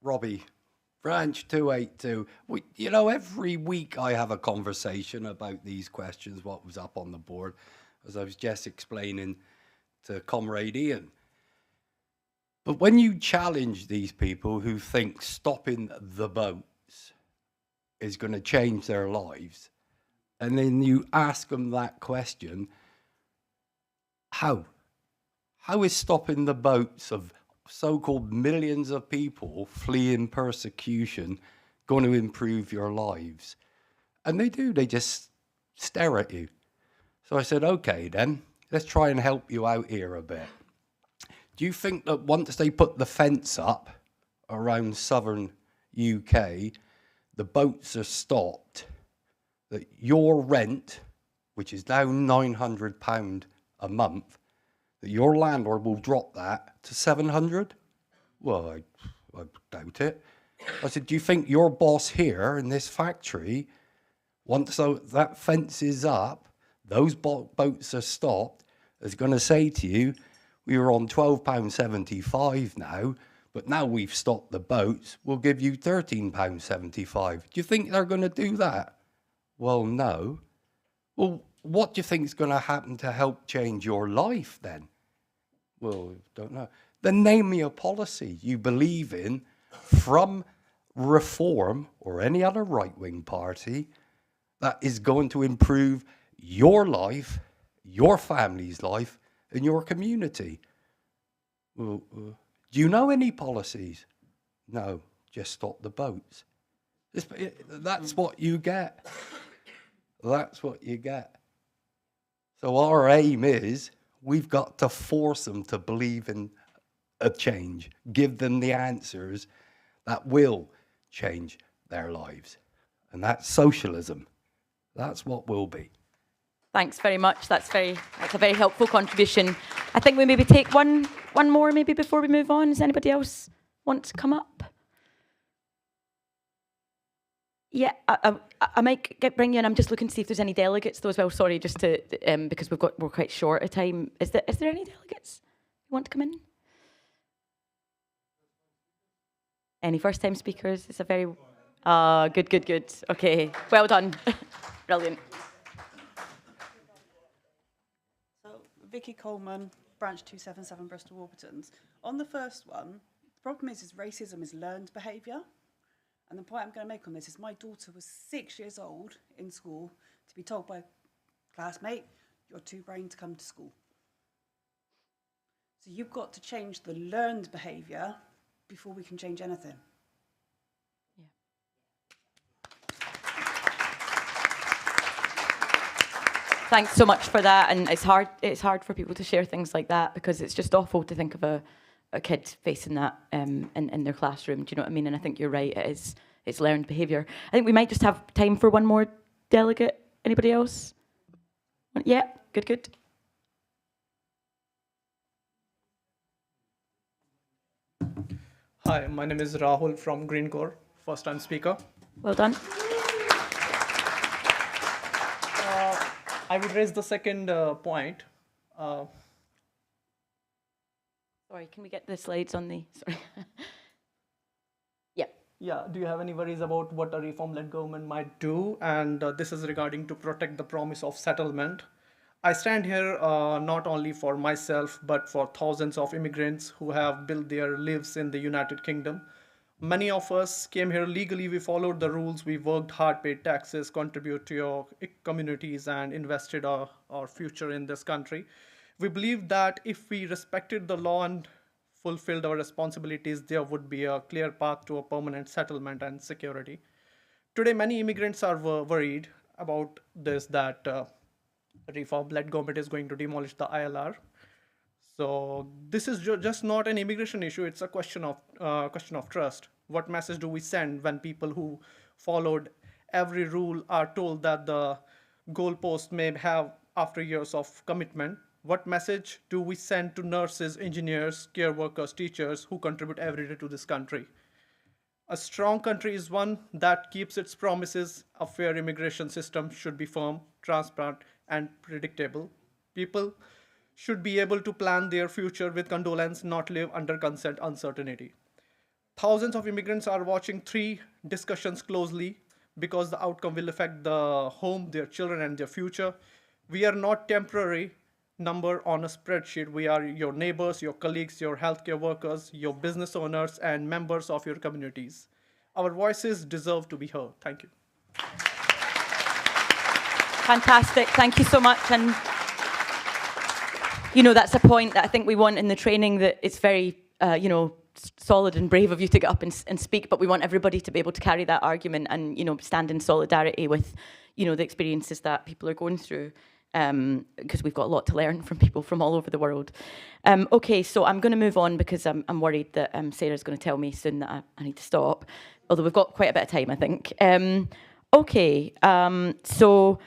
Robbie, Branch 282. Every week I have a conversation about these questions, what was up on the board, as I was just explaining to Comrade Ian. But when you challenge these people who think stopping the boats is going to change their lives, and then you ask them that question, how? How is stopping the boats of so-called millions of people fleeing persecution going to improve your lives? And they do, they just stare at you. So I said, okay then, let's try and help you out here a bit. Do you think that once they put the fence up around southern UK, the boats are stopped, that your rent, which is now £900 a month, that your landlord will drop that to 700? Well, I doubt it. I said, do you think your boss here in this factory, once that fence is up, those boats are stopped, is going to say to you, we were on £12.75 now, but now we've stopped the boats, we'll give you £13.75. Do you think they're going to do that? Well, no. Well, what do you think is going to happen to help change your life then? Well, don't know. Then name me a policy you believe in from Reform or any other right-wing party that is going to improve your life, your family's life, in your community. Well, do you know any policies? No, just stop the boats. That's what you get. That's what you get. So our aim is we've got to force them to believe in a change, give them the answers that will change their lives. And that's socialism. That's what will be. Thanks very much. That's a very helpful contribution. I think we maybe take one more maybe before we move on. Does anybody else want to come up? Yeah, I might bring you in. I'm just looking to see if there's any delegates though as well. Sorry, just to because we're quite short of time. Is there any delegates who want to come in? Any first-time speakers? It's a very good. Okay, well done, brilliant. So Vicky Coleman, branch 277 Bristol Warburtons. On the first one, the problem is racism is learned behaviour. And the point I'm going to make on this is my daughter was 6 years old in school to be told by a classmate, you're too brain to come to school. So you've got to change the learned behaviour before we can change anything. Thanks so much for that. And it's hard for people to share things like that because it's just awful to think of a kid facing that in their classroom. Do you know what I mean? And I think you're right. It's learned behaviour. I think we might just have time for one more delegate. Anybody else? Yeah, good. Hi, my name is Rahul from Green Corps, first-time speaker. Well done. I would raise the second point. Sorry, can we get the slides on the... Sorry. Yeah, do you have any worries about what a reform-led government might do? And this is regarding to protect the promise of settlement. I stand here not only for myself, but for thousands of immigrants who have built their lives in the United Kingdom. Many of us came here legally, we followed the rules, we worked hard, paid taxes, contributed to your communities and invested our future in this country. We believe that if we respected the law and fulfilled our responsibilities, there would be a clear path to a permanent settlement and security. Today, many immigrants are worried about this, that reform-led government is going to demolish the ILR. So this is just not an immigration issue, it's a question of trust. What message do we send when people who followed every rule are told that the goalpost may have after years of commitment? What message do we send to nurses, engineers, care workers, teachers who contribute every day to this country? A strong country is one that keeps its promises. A fair immigration system should be firm, transparent, and predictable. People should be able to plan their future with condolence, not live under consent uncertainty. Thousands of immigrants are watching 3 discussions closely because the outcome will affect the home, their children, and their future. We are not temporary number on a spreadsheet. We are your neighbors, your colleagues, your healthcare workers, your business owners, and members of your communities. Our voices deserve to be heard. Thank you. Fantastic. Thank you so much. And, you know, that's a point that I think we want in the training, that it's very, solid and brave of you to get up and speak, but we want everybody to be able to carry that argument and, stand in solidarity with, the experiences that people are going through. Because we've got a lot to learn from people from all over the world. Okay, so I'm going to move on because I'm worried that Sarah's going to tell me soon that I need to stop, although we've got quite a bit of time, I think. So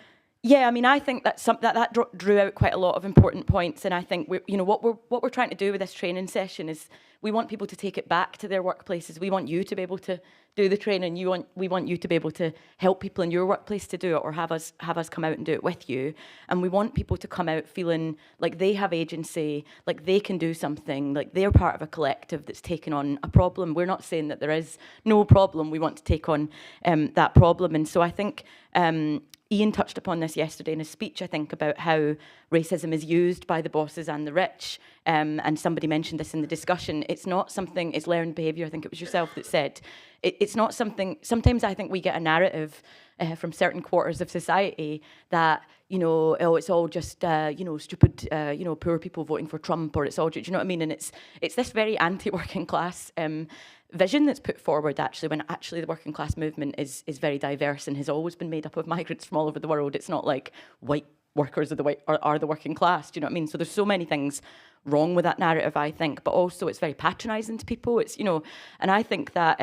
yeah, I mean, I think that drew out quite a lot of important points, and I think what we're trying to do with this training session is we want people to take it back to their workplaces. We want you to be able to do the training. We want you to be able to help people in your workplace to do it, or have us come out and do it with you. And we want people to come out feeling like they have agency, like they can do something, like they're part of a collective that's taken on a problem. We're not saying that there is no problem. We want to take on that problem. And so I think Ian touched upon this yesterday in his speech, I think, about how racism is used by the bosses and the rich. And somebody mentioned this in the discussion. It's not something, it's learned behaviour. I think it was yourself that said, it's not something, sometimes I think we get a narrative from certain quarters of society that, it's all just, stupid, poor people voting for Trump, or it's all, do you know what I mean? And it's this very anti-working class vision that's put forward, actually, when actually the working class movement is very diverse and has always been made up of migrants from all over the world. It's not like white workers are the working class, do you know what I mean? So there's so many things wrong with that narrative, I think, but also it's very patronising to people. It's, and I think that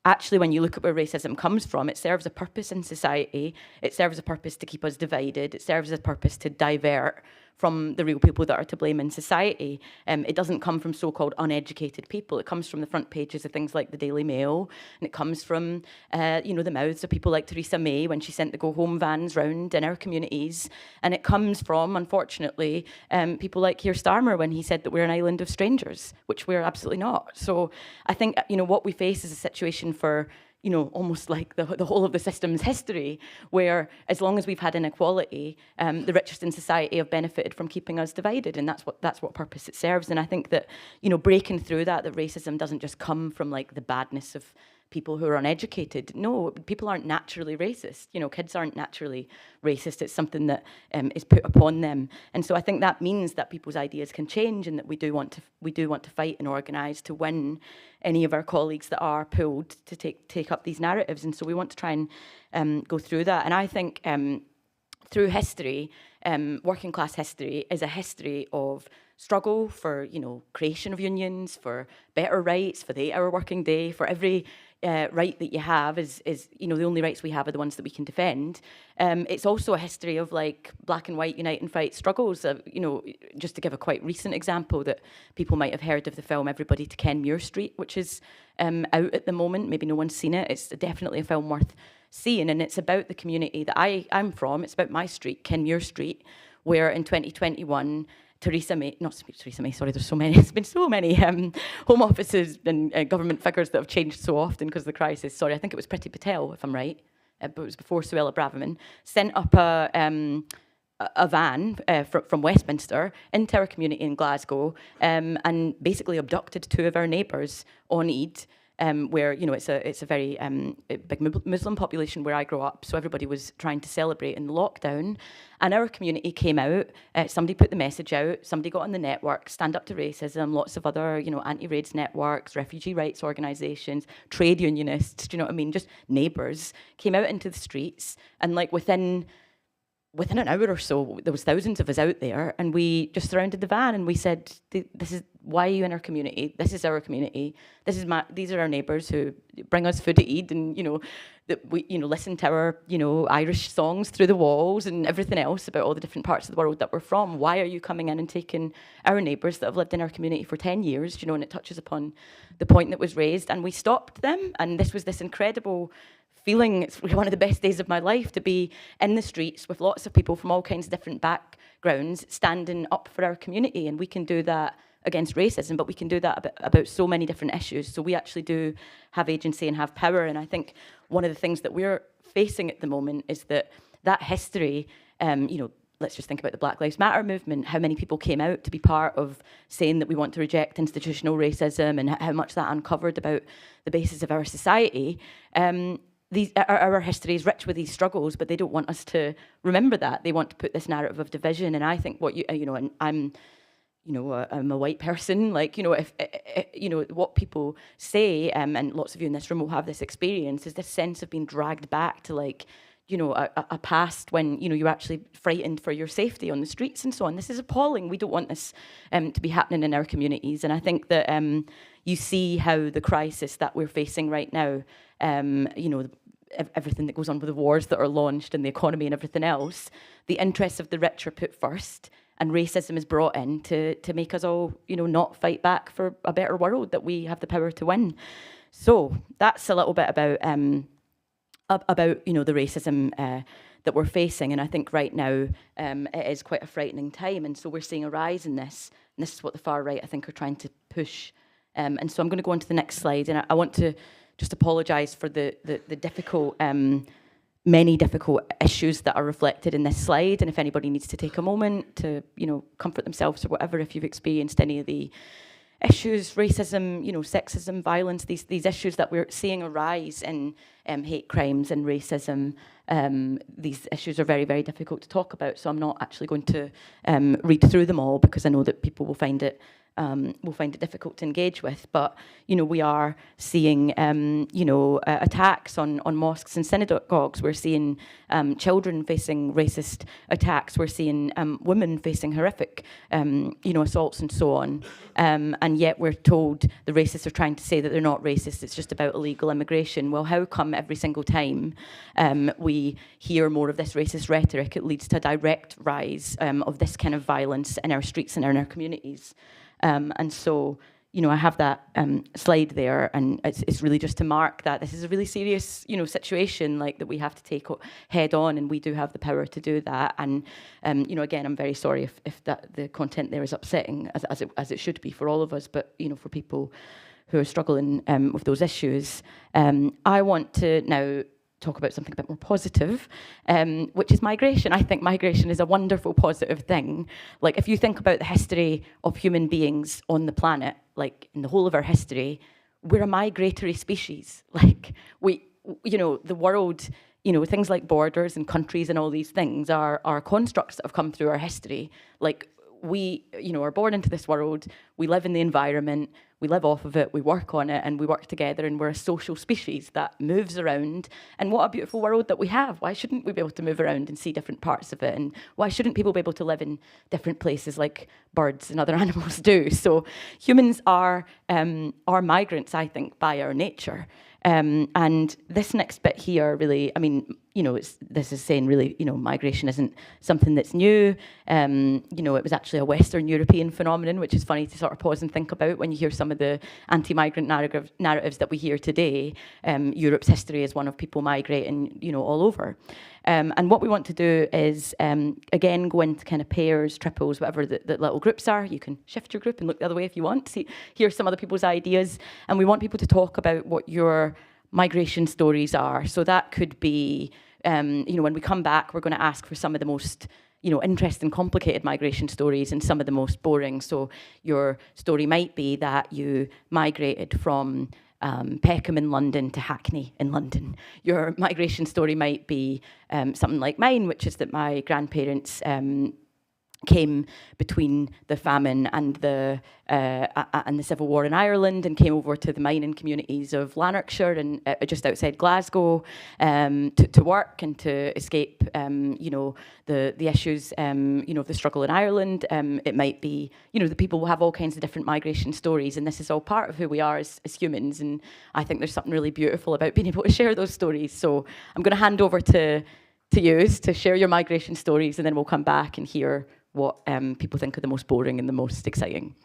actually, when you look at where racism comes from, it serves a purpose in society. It serves a purpose to keep us divided. It serves a purpose to divert from the real people that are to blame in society. It doesn't come from so-called uneducated people. It comes from the front pages of things like the Daily Mail, and it comes from, the mouths of people like Theresa May when she sent the go-home vans round in our communities, and it comes from, unfortunately, people like Keir Starmer when he said that we're an island of strangers, which we're absolutely not. So I think, what we face is a situation for, almost like the whole of the system's history, where as long as we've had inequality, the richest in society have benefited from keeping us divided, and that's what purpose it serves. And I think that, breaking through that racism doesn't just come from like the badness of people who are uneducated. No, people aren't naturally racist. Kids aren't naturally racist. It's something that is put upon them. And so I think that means that people's ideas can change, and that we do want to fight and organise to win any of our colleagues that are pulled to take up these narratives. And so we want to try and go through that. And I think through history, working class history is a history of struggle for, creation of unions, for better rights, for the 8-hour working day, for every right that you have is the only rights we have are the ones that we can defend. It's also a history of like black and white unite and fight struggles. Just to give a quite recent example, that people might have heard of the film Everybody to Kenmure Street, which is out at the moment. Maybe no one's seen it. It's definitely a film worth seeing, and it's about the community that I'm from. It's about my street, Kenmure Street, where in 2021, Theresa May, sorry, there's so many, there's been so many Home Offices and government figures that have changed so often because of the crisis. Sorry, I think it was Priti Patel, if I'm right, but it was before Suella Braverman, sent up a van from Westminster into our community in Glasgow, and basically abducted 2 of our neighbours on Eid, where it's a very big Muslim population where I grew up, so everybody was trying to celebrate in the lockdown, and our community came out. Somebody put the message out. Somebody got on the network, Stand Up to Racism, lots of other anti-raids networks, refugee rights organisations, trade unionists. Do you know what I mean? Just neighbours came out into the streets, and like within an hour or so, there was thousands of us out there, and we just surrounded the van and we said, "This is why are you in our community? This is our community. These are our neighbours who bring us food to eat, and that we listen to our Irish songs through the walls and everything else about all the different parts of the world that we're from. Why are you coming in and taking our neighbours that have lived in our community for 10 years?" And it touches upon the point that was raised, and we stopped them, and this was this incredible feeling. It's one of the best days of my life to be in the streets with lots of people from all kinds of different backgrounds standing up for our community. And we can do that against racism, but we can do that about so many different issues. So we actually do have agency and have power. And I think one of the things that we're facing at the moment is that history, let's just think about the Black Lives Matter movement, how many people came out to be part of saying that we want to reject institutional racism, and how much that uncovered about the basis of our society. Our history is rich with these struggles, but they don't want us to remember that. They want to put this narrative of division. And I think and I'm a white person. If what people say, and lots of you in this room will have this experience, is this sense of being dragged back to a past when you're actually frightened for your safety on the streets and so on. This is appalling. We don't want this to be happening in our communities. And I think that you see how the crisis that we're facing right now, everything that goes on with the wars that are launched and the economy and everything else, the interests of the rich are put first, and racism is brought in to make us all, not fight back for a better world that we have the power to win. So that's a little bit about the racism that we're facing. And I think right now it is quite a frightening time. And so we're seeing a rise in this. And this is what the far right, I think, are trying to push. And so I'm going to go on to the next slide. And I want to just apologise for the difficult, many difficult issues that are reflected in this slide. And if anybody needs to take a moment to, comfort themselves or whatever, if you've experienced any of the issues, racism, sexism, violence, these issues that we're seeing arise in hate crimes and racism, these issues are very, very difficult to talk about. So I'm not actually going to read through them all, because I know that people will find it will find it difficult to engage with. But, we are seeing, attacks on mosques and synagogues. We're seeing children facing racist attacks. We're seeing women facing horrific, assaults and so on. And yet we're told the racists are trying to say that they're not racist, it's just about illegal immigration. Well, how come every single time we hear more of this racist rhetoric, it leads to a direct rise of this kind of violence in our streets and in our communities? And so, I have that slide there, and it's really just to mark that this is a really serious, situation that we have to take head on, and we do have the power to do that. And again, I'm very sorry if the content there is upsetting, as it should be for all of us, but for people who are struggling with those issues. I want to now talk about something a bit more positive, which is migration. I think migration is a wonderful, positive thing. If you think about the history of human beings on the planet, in the whole of our history, we're a migratory species. The world, things like borders and countries and all these things are constructs that have come through our history. We, are born into this world, we live in the environment, we live off of it, we work on it, and we work together, and we're a social species that moves around. And what a beautiful world that we have. Why shouldn't we be able to move around and see different parts of it? And why shouldn't people be able to live in different places like birds and other animals do? So humans are migrants, I think, by our nature. And this next bit here really, this is saying really, migration isn't something that's new. It was actually a Western European phenomenon, which is funny to sort of pause and think about when you hear some of the anti-migrant narratives that we hear today. Europe's history is one of people migrating, all over. And what we want to do is, again, go into kind of pairs, triples, whatever the little groups are. You can shift your group and look the other way if you want, hear some other people's ideas. And we want people to talk about what your migration stories are. So that could be, when we come back, we're going to ask for some of the most interesting, complicated migration stories and some of the most boring. So your story might be that you migrated from Peckham in London to Hackney in London. Your migration story might be something like mine, which is that my grandparents came between the famine and the Civil War in Ireland, and came over to the mining communities of Lanarkshire and just outside Glasgow to work and to escape, the issues, of the struggle in Ireland. It might be, the people will have all kinds of different migration stories, and this is all part of who we are as humans. And I think there's something really beautiful about being able to share those stories. So I'm going to hand over to you to share your migration stories, and then we'll come back and hear what people think are the most boring and the most exciting.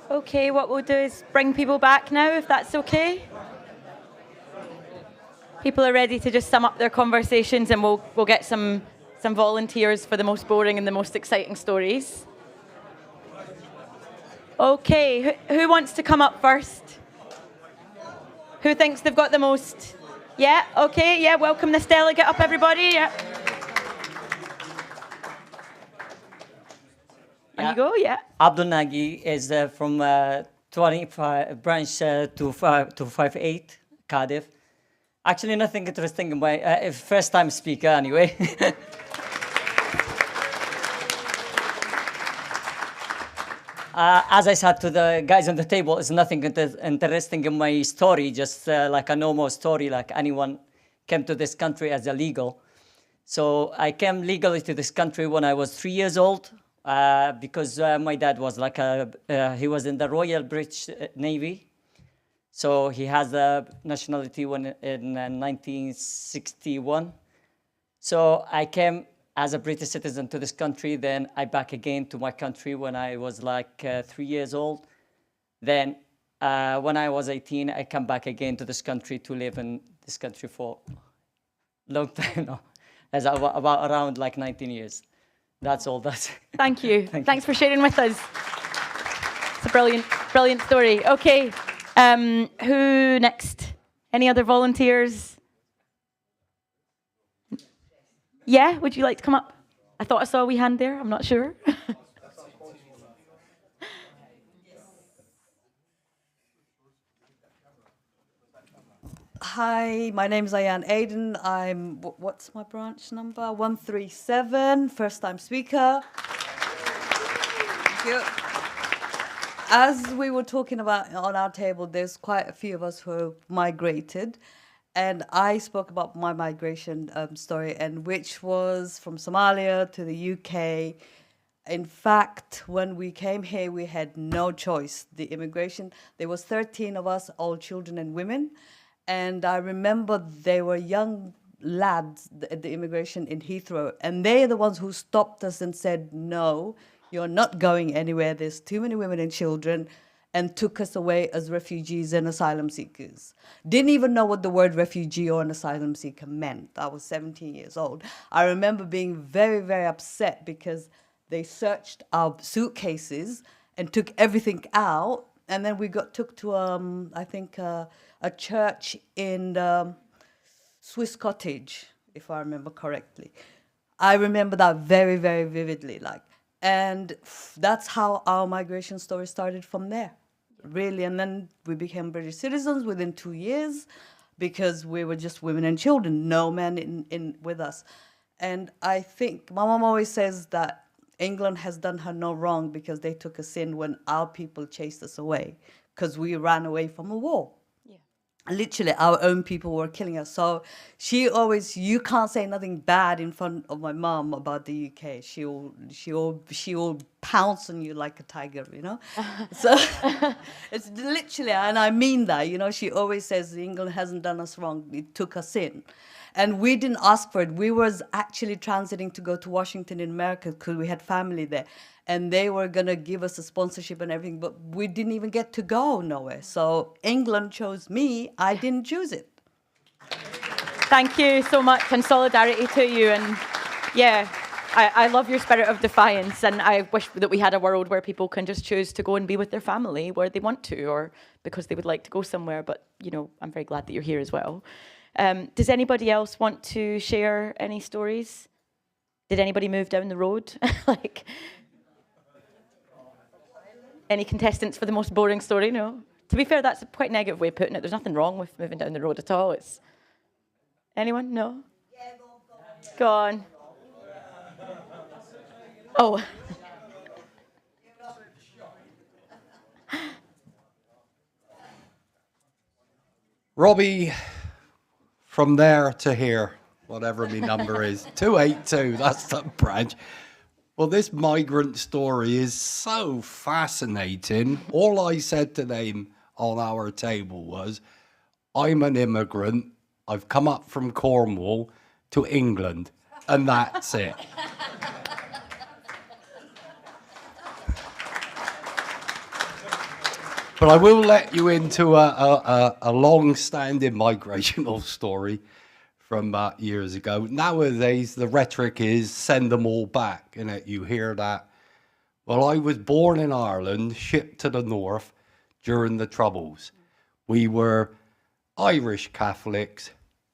Okay, what we'll do is bring people back now, if that's okay. People are ready to just sum up their conversations, and we'll get some volunteers for the most boring and the most exciting stories. Okay, who wants to come up first? Who thinks they've got the most? Yeah, okay, yeah, welcome this delegate up, everybody. Yeah. On you go, yeah. Abdul Nagi is from 25 branch to 58, Cardiff. Actually, nothing interesting in my first time speaker anyway. As I said to the guys on the table, it's nothing interesting in my story, just like a normal story, like anyone came to this country as illegal. So I came legally to this country when I was 3 years old, because my dad was like he was in the Royal British Navy. So he has the nationality in 1961. So I came as a British citizen to this country, then I back again to my country when I was like 3 years old. Then when I was 18, I come back again to this country to live in this country for a long time now. That's about around like 19 years. That's all. Thank you. Thanks for sharing with us. It's a brilliant story. Okay, who next? Any other volunteers? Yeah, would you like to come up? I thought I saw a wee hand there. I'm not sure. Hi, my name is Ayan Aiden. What's my branch number? 137, first time speaker. Thank you. As we were talking about on our table, there's quite a few of us who have migrated. And I spoke about my migration story, and which was from Somalia to the UK. In fact, when we came here, we had no choice. The immigration, there was 13 of us, all children and women. And I remember they were young lads at the immigration in Heathrow, and they're the ones who stopped us and said, no, you're not going anywhere. There's too many women and children, and took us away as refugees and asylum seekers. Didn't even know what the word refugee or an asylum seeker meant. I was 17 years old. I remember being very, very upset because they searched our suitcases and took everything out. And then we took to, I think, a church in Swiss Cottage, if I remember correctly. I remember that very, very vividly. And that's how our migration story started from there, really. And then we became British citizens within 2 years because we were just women and children, no men in with us. And I think my mom always says that England has done her no wrong because they took us in when our people chased us away because we ran away from a war. Literally, our own people were killing us. So she always, you can't say nothing bad in front of my mom about the UK. She'll pounce on you like a tiger, you know. So it's literally, and I mean that, you know. She always says England hasn't done us wrong. It took us in. And we didn't ask for it. We was actually transiting to go to Washington in America because we had family there. And they were going to give us a sponsorship and everything, but we didn't even get to go nowhere. So England chose me. I didn't choose it. Thank you so much, and solidarity to you. And yeah, I love your spirit of defiance, and I wish that we had a world where people can just choose to go and be with their family where they want to, or because they would like to go somewhere. But, you know, I'm very glad that you're here as well. Does anybody else want to share any stories? Did anybody move down the road? Any contestants for the most boring story? No. To be fair, that's a quite negative way of putting it. There's nothing wrong with moving down the road at all. It's anyone? No? Yeah, go on. Oh. Robbie, from there to here, whatever my number is, 282, that's the branch. Well, this migrant story is so fascinating. All I said to them on our table was, I'm an immigrant. I've come up from Cornwall to England, and that's it. But I will let you into a long-standing migrational story from years ago. Nowadays, the rhetoric is send them all back, and you hear that. Well, I was born in Ireland, shipped to the north during the Troubles. We were Irish Catholics,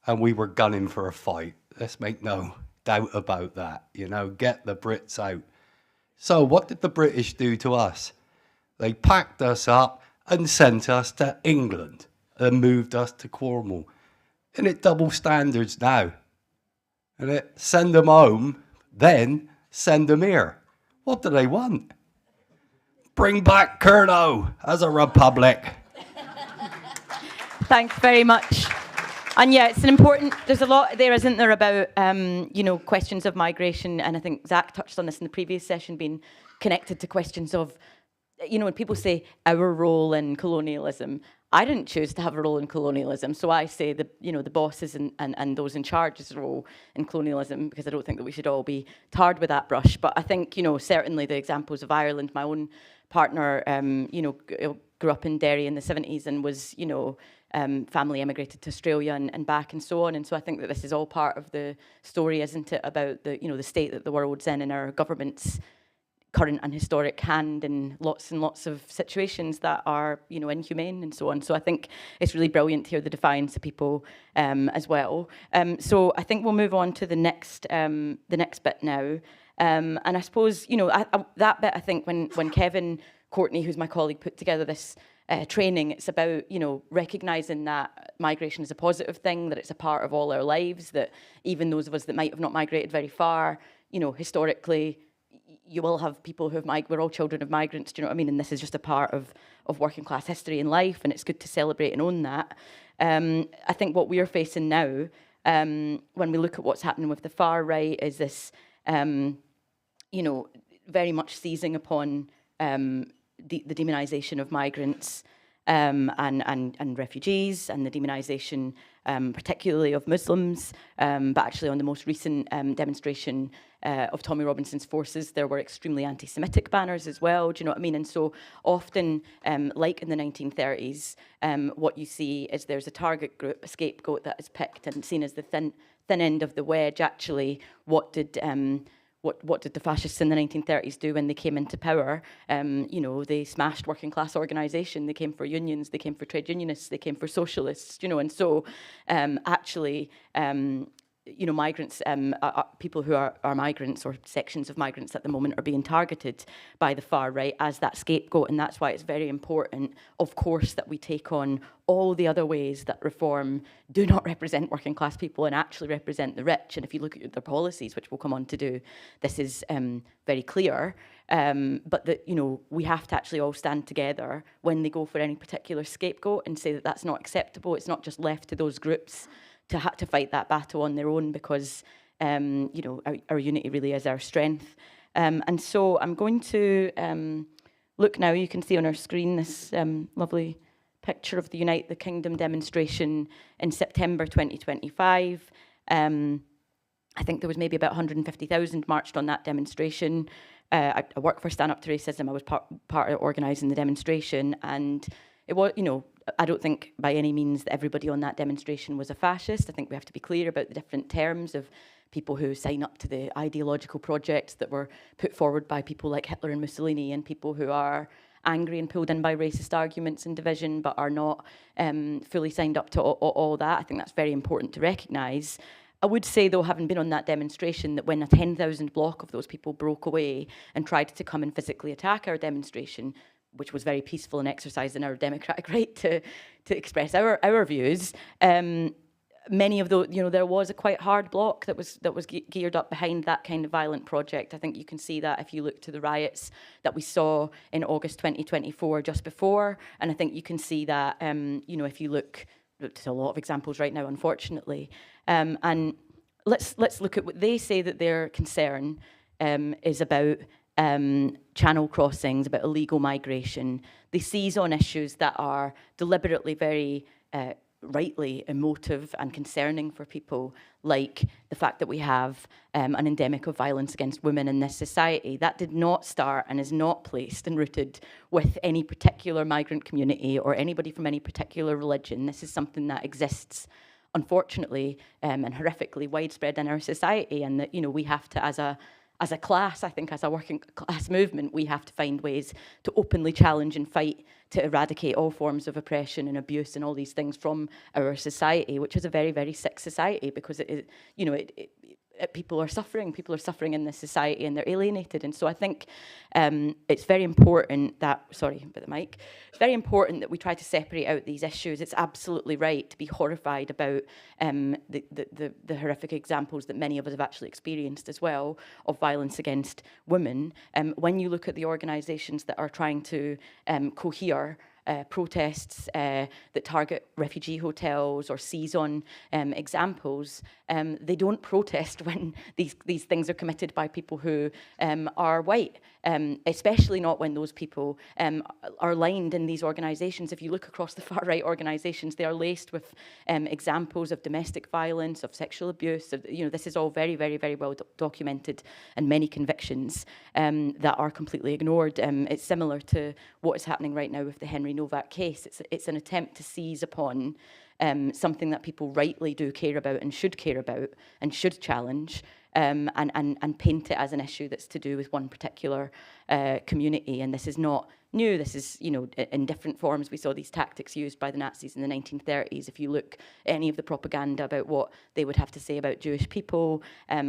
and we were gunning for a fight. Let's make no doubt about that. You know, get the Brits out. So what did the British do to us? They packed us up and sent us to England and moved us to Cornwall. And it double standards now. And it send them home, then send them here. What do they want? Bring back Kernow as a republic. Thanks very much. And yeah, it's an important, there's a lot there, isn't there, about, questions of migration. And I think Zach touched on this in the previous session, being connected to questions of, when people say our role in colonialism, I didn't choose to have a role in colonialism. So I say the bosses and those in charge's role in colonialism, because I don't think that we should all be tarred with that brush. But I think, certainly the examples of Ireland, my own partner, grew up in Derry in the 70s and was, family emigrated to Australia and back and so on. And so I think that this is all part of the story, isn't it, about the, the state that the world's in and our government's current and historic hand in lots and lots of situations that are, inhumane and so on. So I think it's really brilliant to hear the defiance of people as well. So I think we'll move on to the next bit now. And I suppose, that bit, I think when Kevin Courtney, who's my colleague, put together this training, it's about, recognising that migration is a positive thing, that it's a part of all our lives, that even those of us that might have not migrated very far, historically, you will have people who have we're all children of migrants, do you know what I mean? And this is just a part of working class history and life, and it's good to celebrate and own that. I think what we're facing now, when we look at what's happening with the far right, is this, very much seizing upon the demonisation of migrants and refugees, and the demonisation particularly of Muslims, but actually on the most recent demonstration of Tommy Robinson's forces, there were extremely anti-Semitic banners as well, do you know what I mean? And so often, like in the 1930s, what you see is there's a target group, a scapegoat that is picked and seen as the thin end of the wedge. Actually, what did the fascists in the 1930s do when they came into power? They smashed working class organisation. They came for unions. They came for trade unionists. They came for socialists. And so actually, migrants, people who are migrants or sections of migrants at the moment are being targeted by the far right as that scapegoat, and that's why it's very important, of course, that we take on all the other ways that reform do not represent working class people and actually represent the rich. And if you look at their policies, which we'll come on to do, this is very clear. But that, we have to actually all stand together when they go for any particular scapegoat and say that that's not acceptable. It's not just left to those groups to fight that battle on their own, because our unity really is our strength. And so I'm going to look now. You can see on our screen this lovely picture of the Unite the Kingdom demonstration in September 2025. I think there was maybe about 150,000 marched on that demonstration. I work for Stand Up to Racism. I was part of organising the demonstration, and it was, I don't think by any means that everybody on that demonstration was a fascist. I think we have to be clear about the different terms of people who sign up to the ideological projects that were put forward by people like Hitler and Mussolini, and people who are angry and pulled in by racist arguments and division, but are not fully signed up to all that. I think that's very important to recognise. I would say, though, having been on that demonstration, that when a 10,000 block of those people broke away and tried to come and physically attack our demonstration, which was very peaceful and exercising our democratic right to express our views, many of those, there was a quite hard block that was geared up behind that kind of violent project. I think you can see that if you look to the riots that we saw in August 2024 just before, and I think you can see that, if you look to a lot of examples right now, unfortunately. And let's look at what they say, that their concern is about channel crossings, about illegal migration. They seize on issues that are deliberately very rightly emotive and concerning for people, like the fact that we have an endemic of violence against women in this society. That did not start and is not placed and rooted with any particular migrant community or anybody from any particular religion. This is something that exists, unfortunately, and horrifically widespread in our society, and that, you know, we have to, as a class, I think, as a working class movement, we have to find ways to openly challenge and fight to eradicate all forms of oppression and abuse and all these things from our society, which is a very, very sick society, because people are suffering in this society, and they're alienated. And so I think it's very important that, sorry about the mic, it's very important that we try to separate out these issues. It's absolutely right to be horrified about the horrific examples that many of us have actually experienced as well of violence against women. When you look at the organisations that are trying to cohere protests that target refugee hotels or seize on examples, they don't protest when these things are committed by people who are white, especially not when those people are lined in these organisations. If you look across the far-right organisations, they are laced with examples of domestic violence, of sexual abuse. This is all very, very, very well documented, and many convictions that are completely ignored. It's similar to what is happening right now with the Henry Novak case. It's an attempt to seize upon something that people rightly do care about and should care about and should challenge, and paint it as an issue that's to do with one particular community. And this is not new. This is, in different forms. We saw these tactics used by the Nazis in the 1930s. If you look at any of the propaganda about what they would have to say about Jewish people,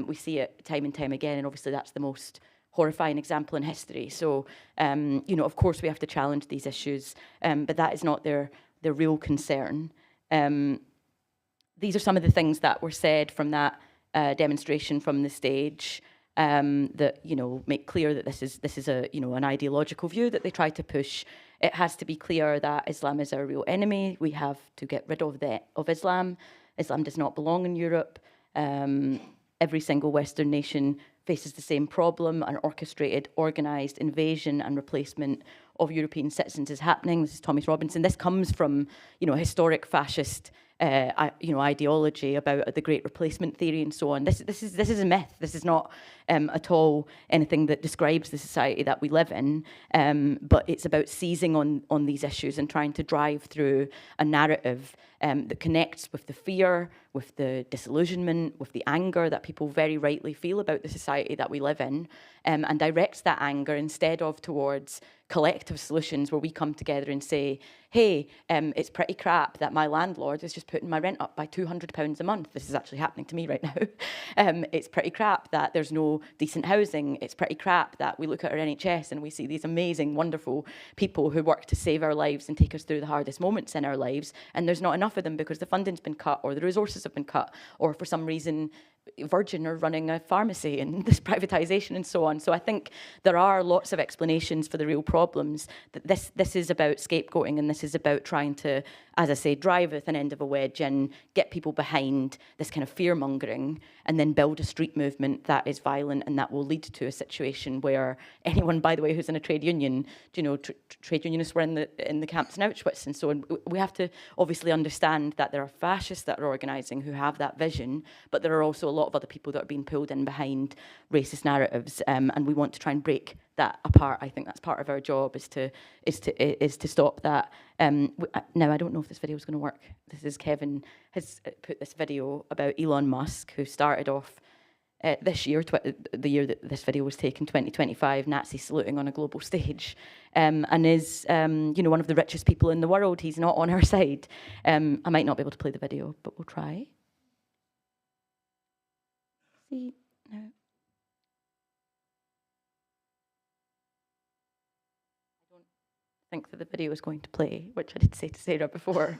we see it time and time again, and obviously that's the most horrifying example in history. So, of course we have to challenge these issues, but that is not their real concern. These are some of the things that were said from that demonstration from the stage, that make clear that this is a an ideological view that they try to push. It has to be clear that Islam is our real enemy. We have to get rid of Islam. Islam does not belong in Europe. Every single Western nation faces the same problem. An orchestrated, organised invasion and replacement of European citizens is happening. This is Thomas Robinson. This comes from, historic fascist, ideology about the Great Replacement theory and so on. This is a myth. This is not at all anything that describes the society that we live in. But it's about seizing on these issues and trying to drive through a narrative that connects with the fear, with the disillusionment, with the anger that people very rightly feel about the society that we live in, and directs that anger instead of towards collective solutions where we come together and say, hey, it's pretty crap that my landlord is just putting my rent up by £200 a month. This is actually happening to me right now. It's pretty crap that there's no decent housing. It's pretty crap that we look at our NHS and we see these amazing, wonderful people who work to save our lives and take us through the hardest moments in our lives, and there's not enough of them because the funding's been cut or the resources have been cut, or for some reason Virgin are running a pharmacy and this privatisation and so on. So I think there are lots of explanations for the real problems. That this is about scapegoating, and this is about trying to, as I say, drive a thin end of a wedge and get people behind this kind of fear-mongering, and then build a street movement that is violent and that will lead to a situation where anyone, by the way, who's in a trade union, trade unionists were in the camps in Auschwitz and so on. We have to obviously understand that there are fascists that are organising who have that vision, but there are also a lot of other people that are being pulled in behind racist narratives, and we want to try and break that apart. I think that's part of our job, is to stop that. Now, I don't know if this video is going to work. This is Kevin has put this video about Elon Musk, who started off this year, the year that this video was taken, 2025, Nazi saluting on a global stage, and is one of the richest people in the world. He's not on our side. I might not be able to play the video, but we'll try. See, no. I don't think that the video is going to play, which I did say to Sarah before.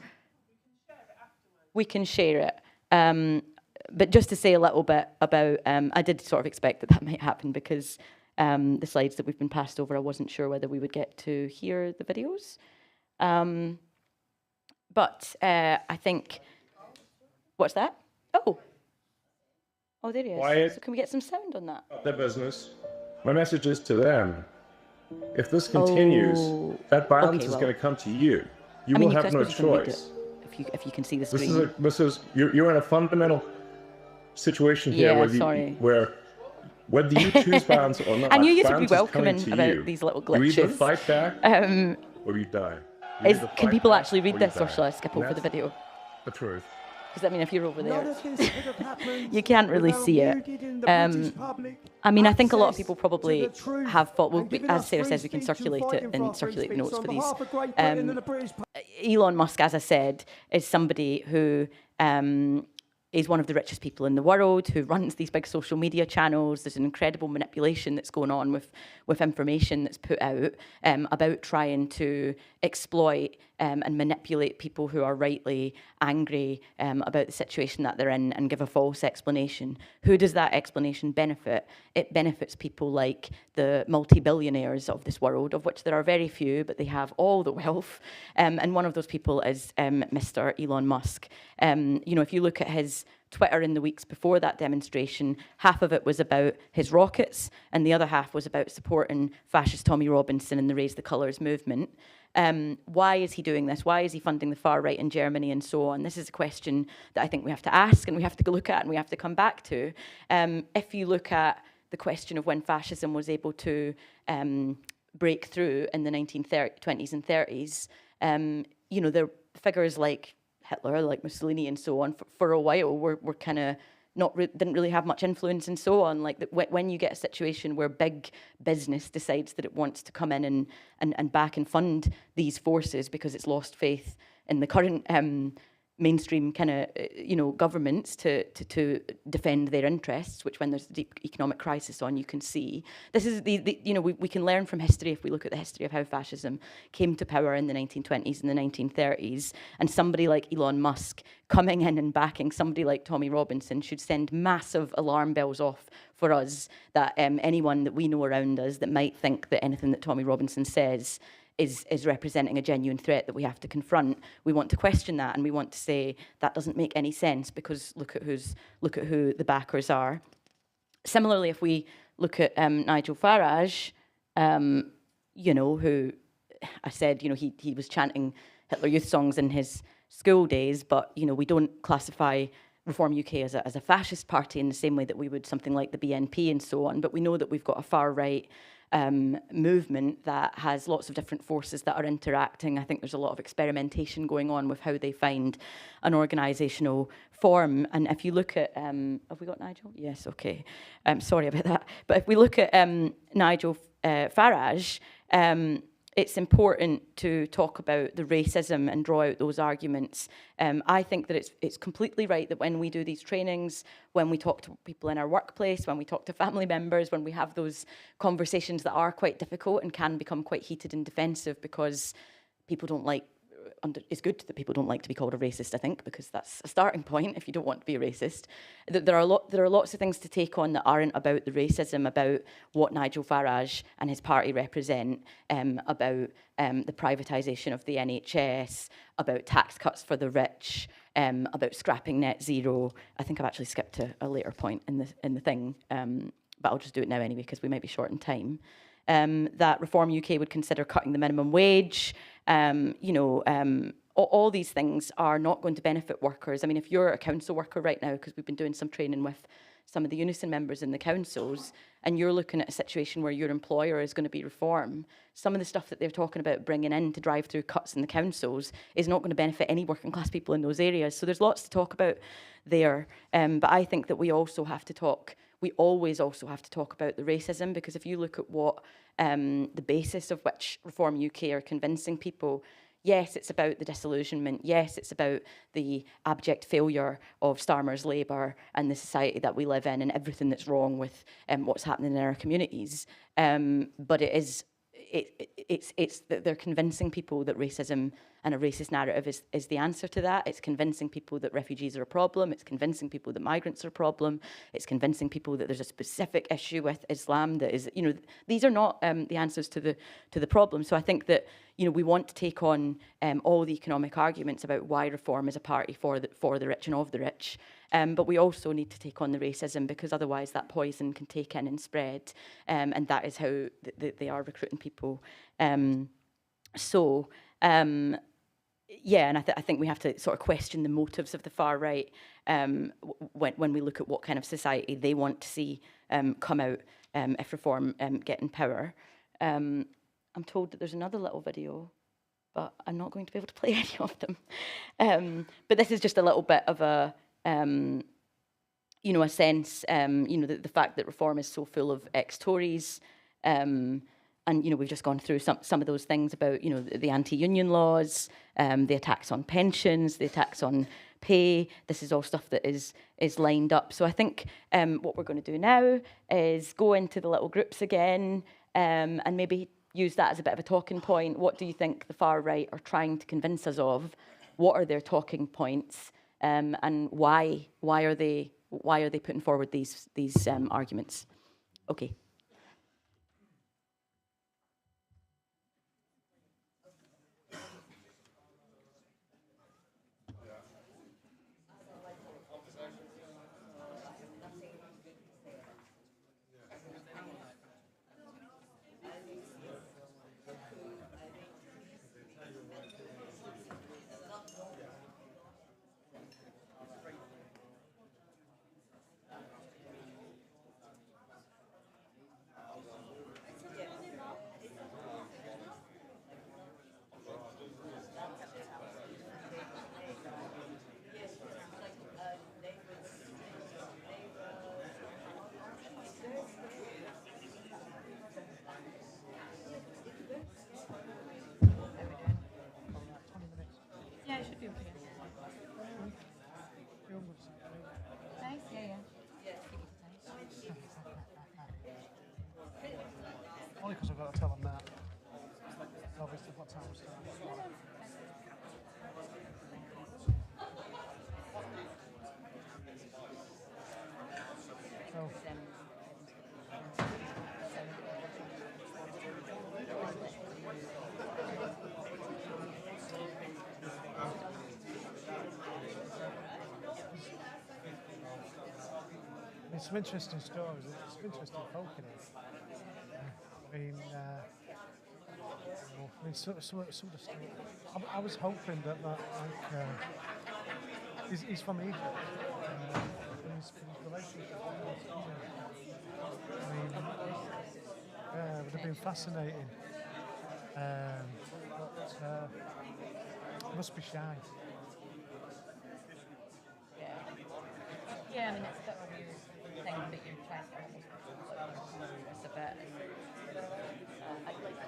We can share it. But just to say a little bit about, I did sort of expect that might happen, because the slides that we've been passed over, I wasn't sure whether we would get to hear the videos. But I think, what's that? Oh, there he is. Quiet. So can we get some sound on that? Their business. My message is to them. If this continues, that violence is going to come to you. You will have no choice. if you can see the screen. You're in a fundamental situation here Yeah, where whether you choose bans or not, I knew you to be bans is welcoming coming to about you. these little You either glitches. fight back or you die. Can people actually read this, or shall I skip over the video? The truth. Because I mean, if you're over there, you can't really see it. I mean, I think a lot of people probably have thought. Well, as Sarah says, we can circulate it and circulate the notes for these. Elon Musk, as I said, is somebody who is one of the richest people in the world, who runs these big social media channels. There's an incredible manipulation that's going on with information that's put out about trying to exploit and manipulate people who are rightly angry about the situation that they're in and give a false explanation. Who does that explanation benefit? It benefits people like the multi-billionaires of this world, of which there are very few, but they have all the wealth. And one of those people is Mr. Elon Musk. If you look at his Twitter in the weeks before that demonstration, half of it was about his rockets and the other half was about supporting fascist Tommy Robinson and the Raise the Colours movement. Why is he doing this? Why is he funding the far right in Germany and so on? This is a question that I think we have to ask and we have to look at and we have to come back to. If you look at the question of when fascism was able to break through in the 1920s and 30s, there are figures like Hitler, like Mussolini and so on, for a while were kind of didn't really have much influence and so on. Like when you get a situation where big business decides that it wants to come in and back and fund these forces because it's lost faith in the current mainstream kind of governments to defend their interests, which when there's a deep economic crisis on, you can see. This is we can learn from history if we look at the history of how fascism came to power in the 1920s and the 1930s, and somebody like Elon Musk coming in and backing somebody like Tommy Robinson should send massive alarm bells off for us, that anyone that we know around us that might think that anything that Tommy Robinson says is representing a genuine threat that we have to confront. We want to question that, and we want to say that doesn't make any sense because look at who the backers are. Similarly, if we look at Nigel Farage, who I said he was chanting Hitler Youth songs in his school days, but we don't classify Reform UK as a fascist party in the same way that we would something like the BNP and so on. But we know that we've got a far right movement that has lots of different forces that are interacting. I think there's a lot of experimentation going on with how they find an organisational form. And if you look at, have we got Nigel? Yes, okay. Sorry about that. But if we look at Nigel Farage, it's important to talk about the racism and draw out those arguments. I think that it's completely right that when we do these trainings, when we talk to people in our workplace, when we talk to family members, when we have those conversations that are quite difficult and can become quite heated and defensive because people don't like, it's good that people don't like to be called a racist, I think, because that's a starting point if you don't want to be a racist. There are lots of things to take on that aren't about the racism, about what Nigel Farage and his party represent, about the privatisation of the NHS, about tax cuts for the rich, about scrapping net zero. I think I've actually skipped to a later point in the thing, but I'll just do it now anyway because we might be short in time. That Reform UK would consider cutting the minimum wage. All these things are not going to benefit workers. I mean, if you're a council worker right now, because we've been doing some training with some of the Unison members in the councils, and you're looking at a situation where your employer is going to be reform, some of the stuff that they're talking about bringing in to drive through cuts in the councils is not going to benefit any working class people in those areas. So there's lots to talk about there. But I think that we always also have to talk about the racism, because if you look at what the basis of which Reform UK are convincing people, yes, it's about the disillusionment. Yes, it's about the abject failure of Starmer's Labour and the society that we live in and everything that's wrong with what's happening in our communities. But it's that they're convincing people that racism and a racist narrative is the answer to that. It's convincing people that refugees are a problem. It's convincing people that migrants are a problem. It's convincing people that there's a specific issue with Islam that is, these are not the answers to the problem. So I think that, we want to take on all the economic arguments about why Reform is a party for the rich and of the rich. But we also need to take on the racism, because otherwise that poison can take in and spread. And that is how they are recruiting people. yeah, and I think we have to sort of question the motives of the far right when we look at what kind of society they want to see come out if Reform get in power. I'm told that there's another little video, but I'm not going to be able to play any of them. But this is just a little bit of a, you know, a sense, you know, the fact that Reform is so full of ex-Tories, and, you know, we've just gone through some of those things about, you know, the anti-union laws, the attacks on pensions, the attacks on pay. This is all stuff that is lined up. So I think what we're going to do now is go into the little groups again and maybe use that as a bit of a talking point. What do you think the far right are trying to convince us of? What are their talking points? And why are they putting forward these arguments? Okay. Yeah, it should be okay. Nice, yeah. Only because I've got to tell them that. Obviously, what time we start. There's some interesting stories, there's some interesting folk in it. I mean, some of the stuff. I was hoping that he's from Egypt. His relationship with I mean, yeah, it would have been fascinating. But must be shy. Yeah, I mean, it's a bit of a weird thing that you're trying to almost it's a bit. I'd like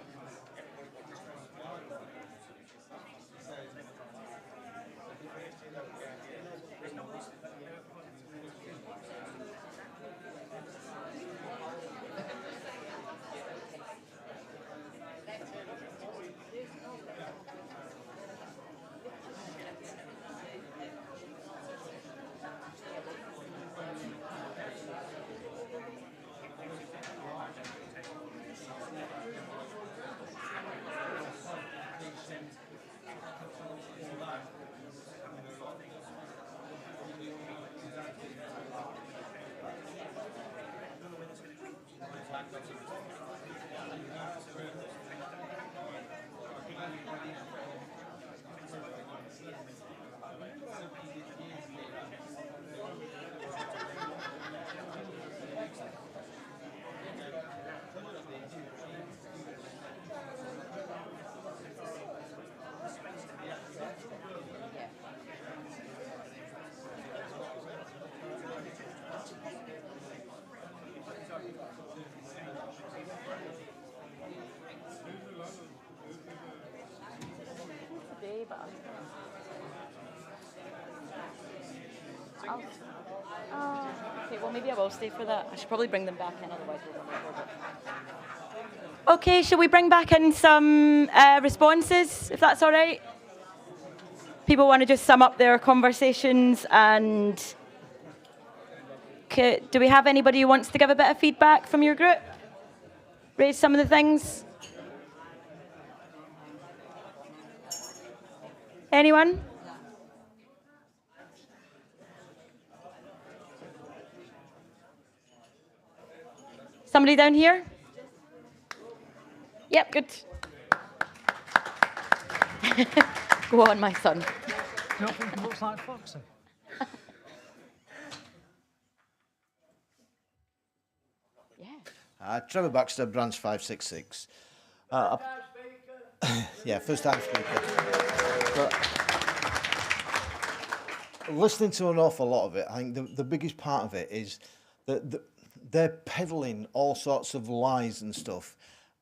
Okay, well, maybe I will stay for that. I should probably bring them back in, otherwise we'll run over. Okay, shall we bring back in some responses, if that's all right? People want to just sum up their conversations, and do we have anybody who wants to give a bit of feedback from your group? Raise some of the things? Anyone? Somebody down here? Yep, good. Go on, my son. Nothing looks like Foxy. Trevor Baxter, branch 566. Yeah, first time speaker. But listening to an awful lot of it, I think the biggest part of it is that they're peddling all sorts of lies and stuff,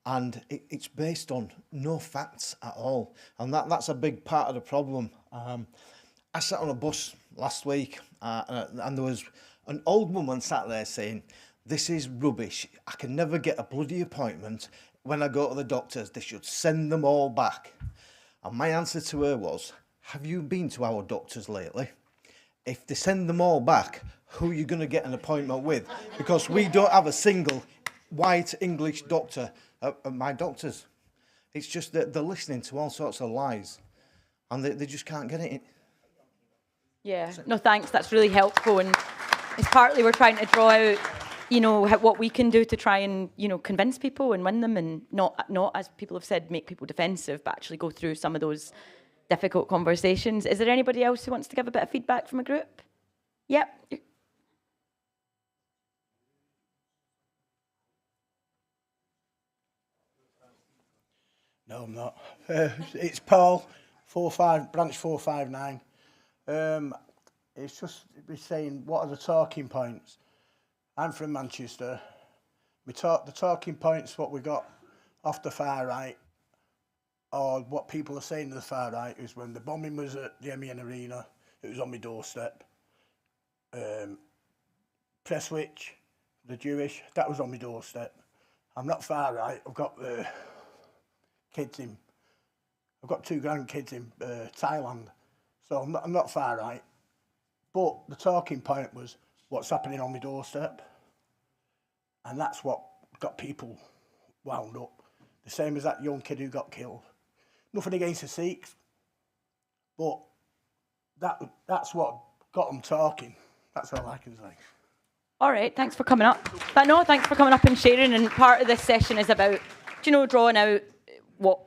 and it's based on no facts at all, and that's a big part of the problem. I sat on a bus last week, and there was an old woman sat there saying, "This is rubbish. I can never get a bloody appointment. When I go to the doctors, they should send them all back." And my answer to her was, "Have you been to our doctors lately? If they send them all back, who are you going to get an appointment with? Because we don't have a single white English doctor at my doctors." It's just that they're listening to all sorts of lies, and they just can't get it. Yeah, no thanks, that's really helpful, and it's partly we're trying to draw out, you know, what we can do to try and, you know, convince people and win them, and not as people have said, make people defensive, but actually go through some of those difficult conversations. Is there anybody else who wants to give a bit of feedback from a group? Yep. No, I'm not. It's Paul, branch 459. It's just be saying, what are the talking points? I'm from Manchester. The talking points, what we got off the far right, or what people are saying to the far right, is when the bombing was at the MEN Arena, it was on my doorstep. Prestwich, the Jewish, that was on my doorstep. I'm not far right. I've got kids in. I've got 2 grandkids in Thailand, so I'm not far right. But the talking point was what's happening on my doorstep, and that's what got people wound up. The same as that young kid who got killed. Nothing against the Sikhs, but that's what got them talking. That's all I can say. All right, thanks for coming up. But no, thanks for coming up and sharing. And part of this session is about, you know, drawing out what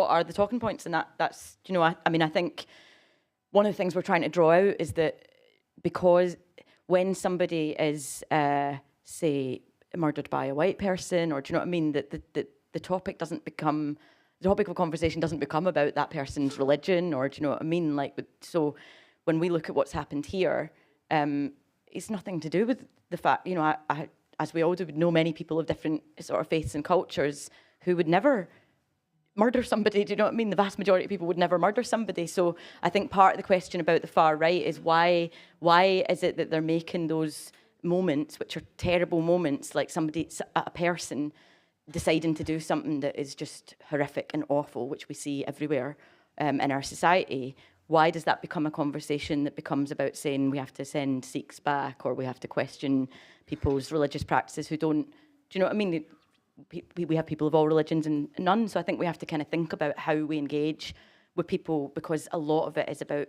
are the talking points, and that's, you know, I mean, I think one of the things we're trying to draw out is that because when somebody is, say, murdered by a white person, or do you know what I mean, that the topic doesn't become, the topic of conversation doesn't become about that person's religion, or do you know what I mean? Like, so when we look at what's happened here, it's nothing to do with the fact, you know, I as we all do, know many people of different sort of faiths and cultures who would never murder somebody, do you know what I mean? The vast majority of people would never murder somebody. So I think part of the question about the far right is why is it that they're making those moments, which are terrible moments, like a person deciding to do something that is just horrific and awful, which we see everywhere in our society. Why does that become a conversation that becomes about saying we have to send Sikhs back, or we have to question people's religious practices who don't, do you know what I mean? We have people of all religions and none, so I think we have to kind of think about how we engage with people, because a lot of it is about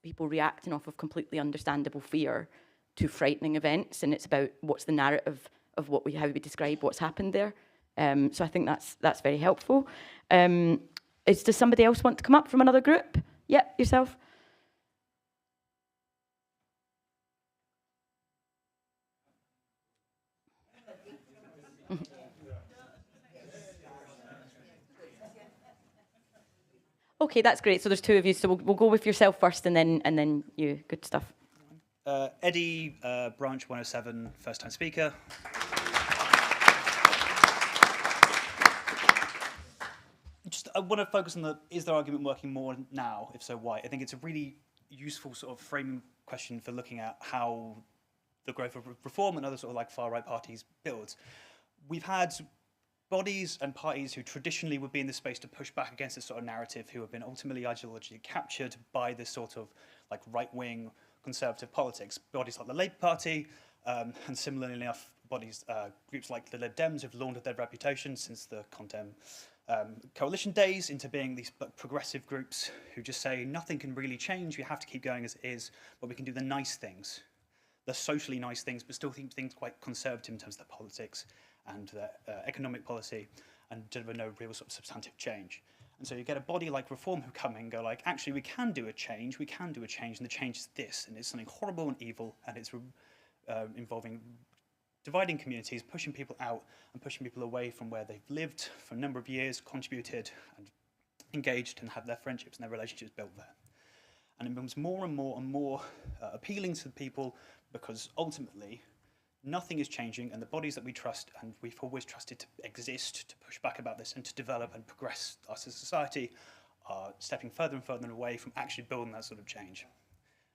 people reacting off of completely understandable fear to frightening events, and it's about what's the narrative of how we describe what's happened there. So I think that's very helpful. Does somebody else want to come up from another group? Yeah, yourself. Okay, that's great. So there's 2 of you. So we'll go with yourself first, and then you. Good stuff. Eddie, branch 107, first time speaker. I want to focus on is the argument working more now? If so, why? I think it's a really useful sort of framing question for looking at how the growth of reform and other sort of like far right parties builds. We've had bodies and parties who traditionally would be in this space to push back against this sort of narrative, who have been ultimately ideologically captured by this sort of like right-wing conservative politics. Bodies like the Labour Party, and similarly enough, groups like the Lib Dems have laundered their reputation since the Condem coalition days into being these progressive groups who just say nothing can really change, we have to keep going as it is, but we can do the nice things, the socially nice things, but still keep things quite conservative in terms of their politics and their economic policy, and deliver no real sort of substantive change. And so you get a body like Reform who come in and go like, actually, we can do a change, and the change is this, and it's something horrible and evil, and it's involving dividing communities, pushing people out, and pushing people away from where they've lived for a number of years, contributed, and engaged, and had their friendships and their relationships built there. And it becomes more and more and more appealing to people because ultimately nothing is changing, and the bodies that we trust and we've always trusted to exist, to push back about this and to develop and progress us as a society are stepping further and further away from actually building that sort of change.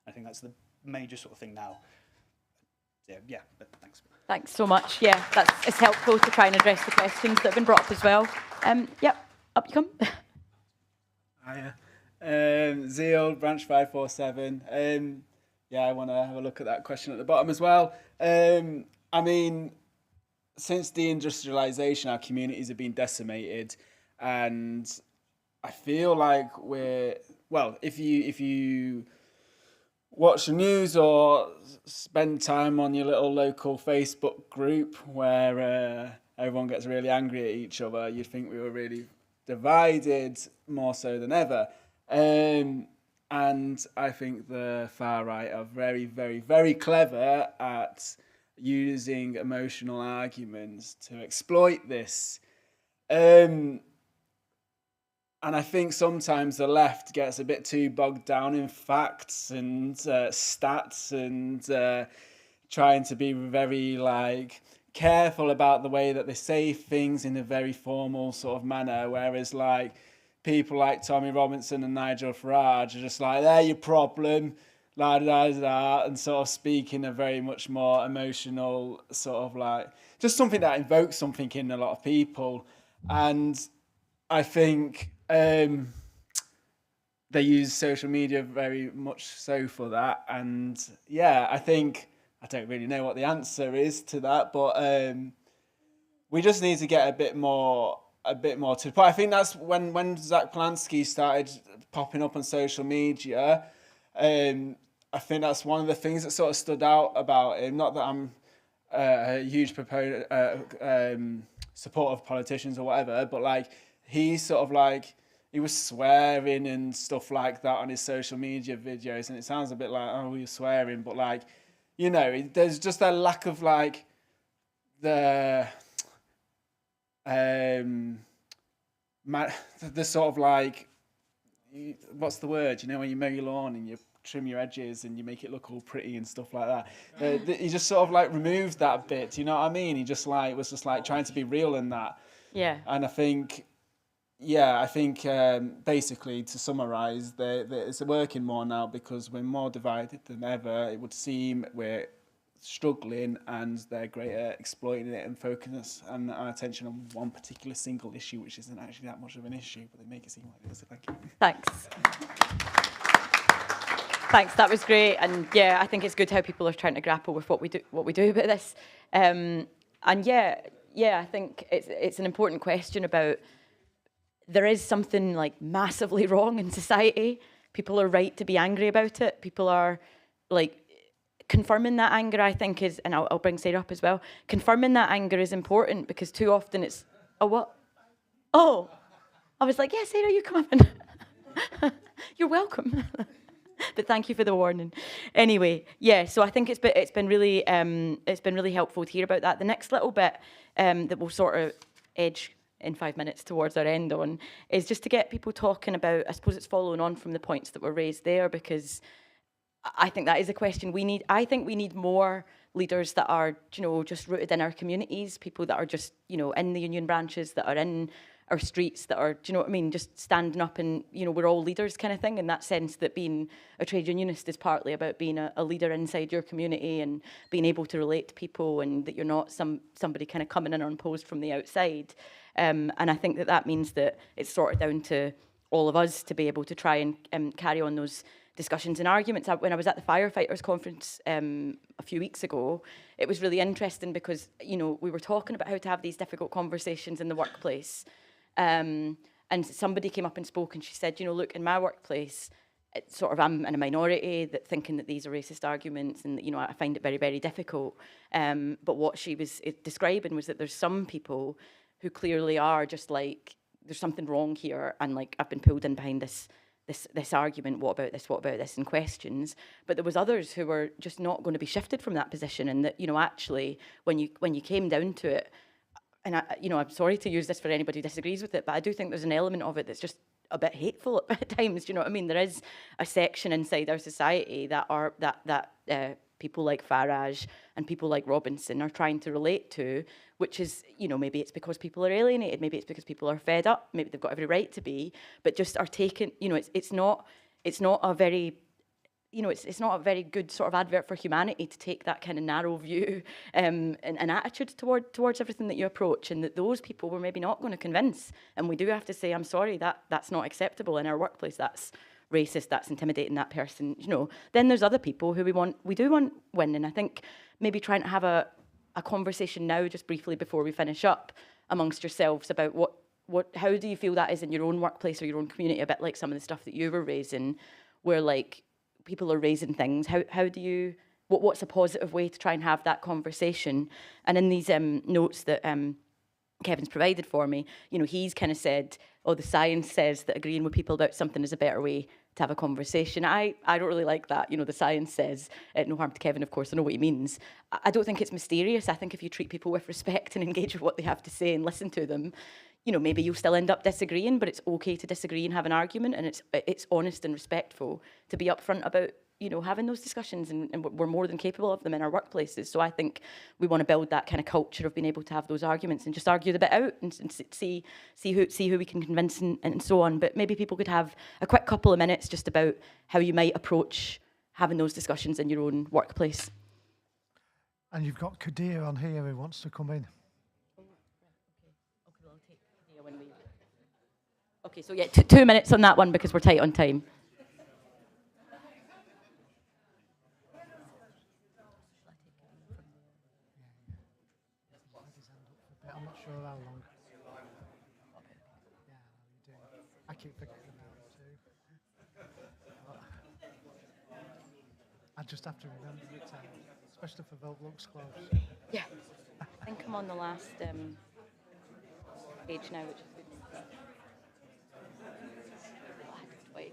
I think that's the major sort of thing now. Yeah, but thanks. Thanks so much. Yeah, it's helpful to try and address the questions that have been brought up as well. Yep, up you come. Hiya. Zeal, branch 547. Yeah, I want to have a look at that question at the bottom as well. I mean, since deindustrialisation, our communities have been decimated, and I feel like if you watch the news or spend time on your little local Facebook group where everyone gets really angry at each other, you'd think we were really divided more so than ever. And I think the far right are very, very, very clever at using emotional arguments to exploit this. And I think sometimes the left gets a bit too bogged down in facts and stats and trying to be very careful about the way that they say things in a very formal sort of manner, whereas people like Tommy Robinson and Nigel Farage are just like, they're your problem, la da da da, and sort of speak in a very much more emotional sort of just something that invokes something in a lot of people. And I think they use social media very much so for that. And yeah, I don't really know what the answer is to that, but we just need to get a bit more to the point. I think that's when Zach Polanski started popping up on social media. I think that's one of the things that sort of stood out about him. Not that I'm a huge proponent, support of politicians or whatever, but he sort of he was swearing and stuff like that on his social media videos, and it sounds a bit like, oh, you're swearing, but there's just a lack of the sort of what's the word? When you mow your lawn and you trim your edges and you make it look all pretty and stuff like that. He just sort of removed that bit. You know what I mean? He just was just trying to be real in that. Yeah. And I think basically to summarise, it's working more now because we're more divided than ever. It would seem we're struggling, and they're great at exploiting it and focusing our attention on one particular single issue, which isn't actually that much of an issue, but they make it seem like it is. So thank you. Thanks. Thanks, that was great. And yeah, I think it's good how people are trying to grapple with what we do about this. And yeah, I think it's an important question about there is something massively wrong in society. People are right to be angry about it. People are confirming that anger, I think, is, and I'll bring Sarah up as well, confirming that anger is important because too often it's, oh, what? Oh, I was like, yeah, Sarah, you come up and you're welcome. But thank you for the warning. Anyway, yeah, so I think it's been really helpful to hear about that. The next little bit that we'll sort of edge in 5 minutes towards our end on is just to get people talking about, I suppose it's following on from the points that were raised there, because I think that is a question I think we need more leaders that are, just rooted in our communities, people that are just, in the union branches, that are in our streets, that are, do you know what I mean, just standing up and, we're all leaders kind of thing, in that sense that being a trade unionist is partly about being a leader inside your community and being able to relate to people, and that you're not somebody kind of coming in unopposed from the outside. And I think that means that it's sort of down to all of us to be able to try and carry on those discussions and arguments. When I was at the firefighters conference a few weeks ago, it was really interesting because, we were talking about how to have these difficult conversations in the workplace. And somebody came up and spoke, and she said, look, in my workplace, it's sort of, I'm in a minority that thinking that these are racist arguments, and I find it very, very difficult. But what she was describing was that there's some people who clearly are just there's something wrong here, and like I've been pulled in behind this argument, what about this, and questions. But there was others who were just not going to be shifted from that position, and that, you know, actually when you came down to it, and I'm sorry to use this for anybody who disagrees with it, but I do think there's an element of it that's just a bit hateful at times. Do you know what I mean? There is a section inside our society that people like Farage and people like Robinson are trying to relate to, which is, you know, maybe it's because people are alienated, maybe it's because people are fed up, maybe they've got every right to be, but just are taken, you know, it's not a very, you know, it's not a very good sort of advert for humanity to take that kind of narrow view and attitude towards everything that you approach, and that those people we're maybe not going to convince. And we do have to say, I'm sorry, that's not acceptable in our workplace, that's racist, that's intimidating that person, you know. Then there's other people who we do want win, and I think maybe trying to have a conversation now, just briefly before we finish up, amongst yourselves about how do you feel that is in your own workplace or your own community, a bit like some of the stuff that you were raising, where like people are raising things. How do you, what's a positive way to try and have that conversation? And in these notes that Kevin's provided for me, you know, he's kind of said, oh, the science says that agreeing with people about something is a better way to have a conversation. I don't really like that. You know, the science says, no harm to Kevin, of course, I know what he means. I don't think it's mysterious. I think if you treat people with respect and engage with what they have to say and listen to them, you know, maybe you'll still end up disagreeing, but it's okay to disagree and have an argument, and it's honest and respectful to be upfront about, you know, having those discussions, and we're more than capable of them in our workplaces. So I think we want to build that kind of culture of being able to have those arguments and just argue the bit out and see who we can convince and so on. But maybe people could have a quick couple of minutes just about how you might approach having those discussions in your own workplace. And you've got Kadir on here who wants to come in. Okay, so yeah, 2 minutes on that one because we're tight on time. I'm not sure how long. Yeah, you do. I keep forgetting about it too. I just have to remember it, especially for Vote Looks Close. Yeah, I think I'm on the last page now, which is good. Wait.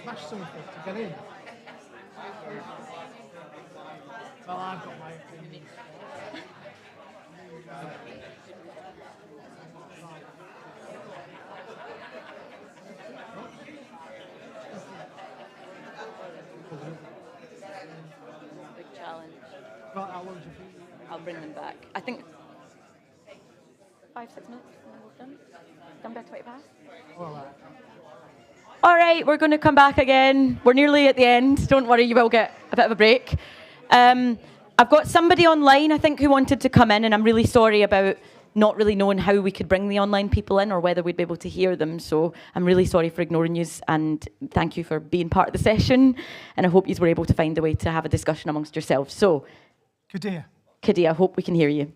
Smash something to get in. Well, I've got my opinion. Big challenge. Right, how long do you think? I'll bring them back. I think 5-6 minutes and then we're done. Come back to 20 past. All right. All right, we're going to come back again. We're nearly at the end. Don't worry, you will get a bit of a break. I've got somebody online, I think, who wanted to come in, and I'm really sorry about not really knowing how we could bring the online people in or whether we'd be able to hear them. So I'm really sorry for ignoring you, and thank you for being part of the session. And I hope you were able to find a way to have a discussion amongst yourselves. So, Kadir, I hope we can hear you.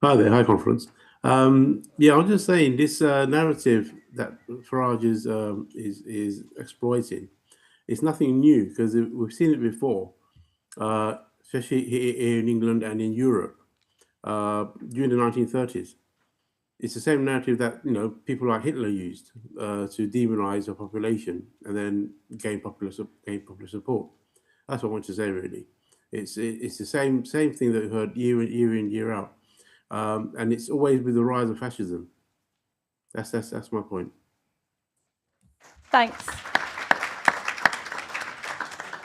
Hi there, hi conference. Yeah, I'm just saying this narrative that Farage is exploiting, it's nothing new because we've seen it before, especially here in England and in Europe during the 1930s. It's the same narrative that people like Hitler used to demonize a population and then gain popular support. That's what I want to say. Really, it's the same thing that we've heard year in year out, and it's always with the rise of fascism. That's my point. Thanks.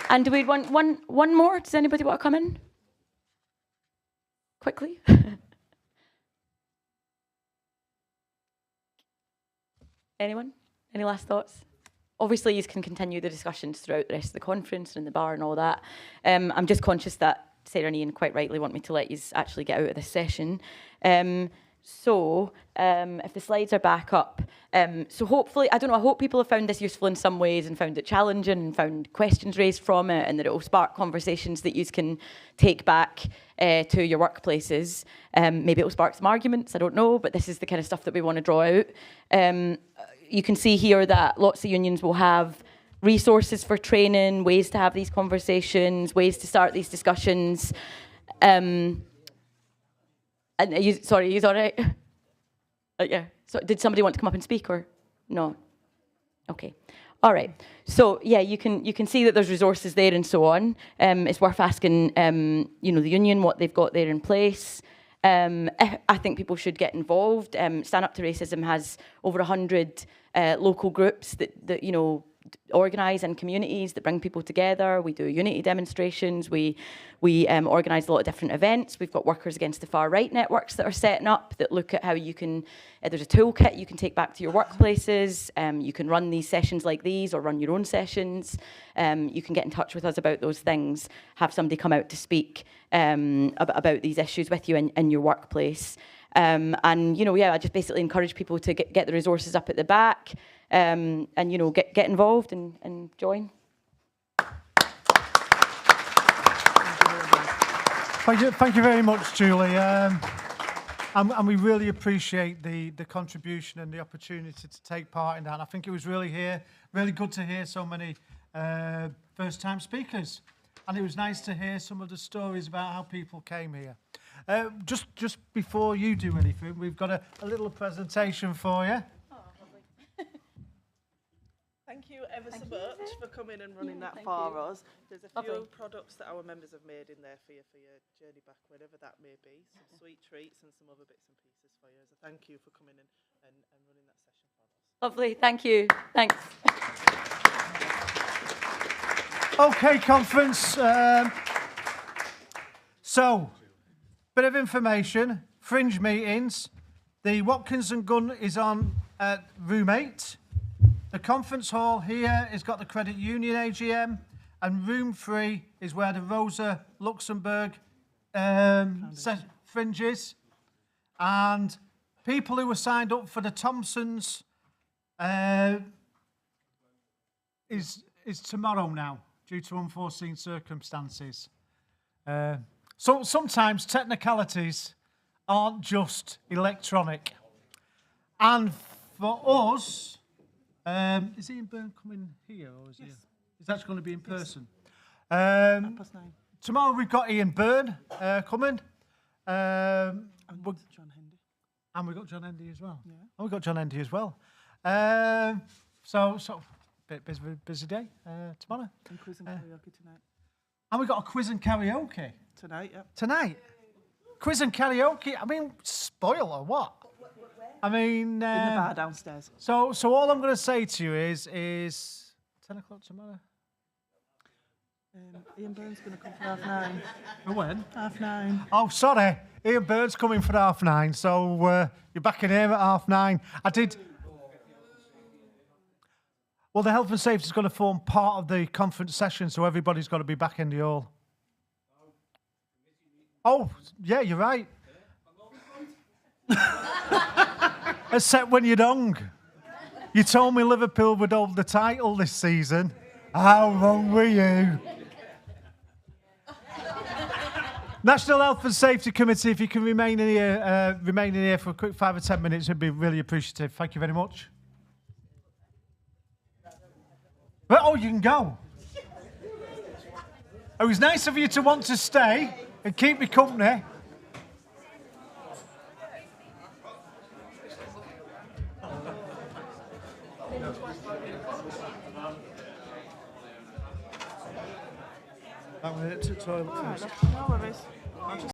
And do we want one more? Does anybody want to come in? Quickly. Anyone? Any last thoughts? Obviously, you can continue the discussions throughout the rest of the conference and in the bar and all that. I'm just conscious that Sarah and Ian quite rightly want me to let you actually get out of this session. So if the slides are back up, so hopefully, I don't know, I hope people have found this useful in some ways and found it challenging and found questions raised from it, and that it will spark conversations that you can take back to your workplaces. Maybe it will spark some arguments, I don't know, but this is the kind of stuff that we want to draw out. You can see here that lots of unions will have resources for training, ways to have these conversations, ways to start these discussions. And are you all right? Yeah. So did somebody want to come up and speak or no? Okay. All right. So yeah, you can see that there's resources there and so on. It's worth asking, the union what they've got there in place. I think people should get involved. Stand Up to Racism has over 100 local groups that organise in communities that bring people together. We do unity demonstrations. We organise a lot of different events. We've got Workers Against the Far Right networks that are setting up that look at how you can, there's a toolkit you can take back to your workplaces. You can run these sessions like these or run your own sessions. You can get in touch with us about those things, have somebody come out to speak about these issues with you in your workplace. I just basically encourage people to get the resources up at the back, and get involved and join. Thank you very much, Julie. And we really appreciate the contribution and the opportunity to take part in that. And I think it was really good to hear so many first-time speakers. And it was nice to hear some of the stories about how people came here. Just before you do anything, we've got a little presentation for you. Thank you ever so much for coming and running that for us. There's a few products that our members have made in there for your journey back, wherever that may be. Some sweet treats and some other bits and pieces for you. So thank you for coming in and running that session for us. Lovely, thank you. Thanks. Okay, conference. So, bit of information. Fringe meetings. The Watkins and Gunn is on room 8. The conference hall here has got the Credit Union AGM, and room 3 is where the Rosa Luxemburg fringe is. And people who were signed up for the Thompsons is tomorrow now, due to unforeseen circumstances. So sometimes technicalities aren't just electronic. And for us, is Ian Byrne coming here, or is he? Is that going to be in person? 9:30. Tomorrow we've got Ian Byrne coming. And John Hendy. And we've got John Hendy as well. Yeah. And we've got John Hendy as well. So bit busy day tomorrow. And quiz and karaoke tonight. And we've got a quiz and karaoke. Tonight, yeah. Tonight? Quiz and karaoke? I mean, spoil or what? I mean... in the bar downstairs. So all I'm going to say to you is 10 o'clock tomorrow? Ian Byrne's going to come for 9:30. For when? 9:30. Oh, sorry. Ian Byrne's coming for 9:30, so you're back in here at 9:30. I did... Well, the health and safety is going to form part of the conference session, so everybody's got to be back in the hall. Oh, yeah, you're right. Except when you're young. You told me Liverpool would hold the title this season. How wrong were you? National Health and Safety Committee, if you can remain in here for a quick 5 or 10 minutes, it'd be really appreciative. Thank you very much. Oh, you can go. It was nice of you to want to stay and keep me company. I'm going to the toilet All right, first. no worries. I'll just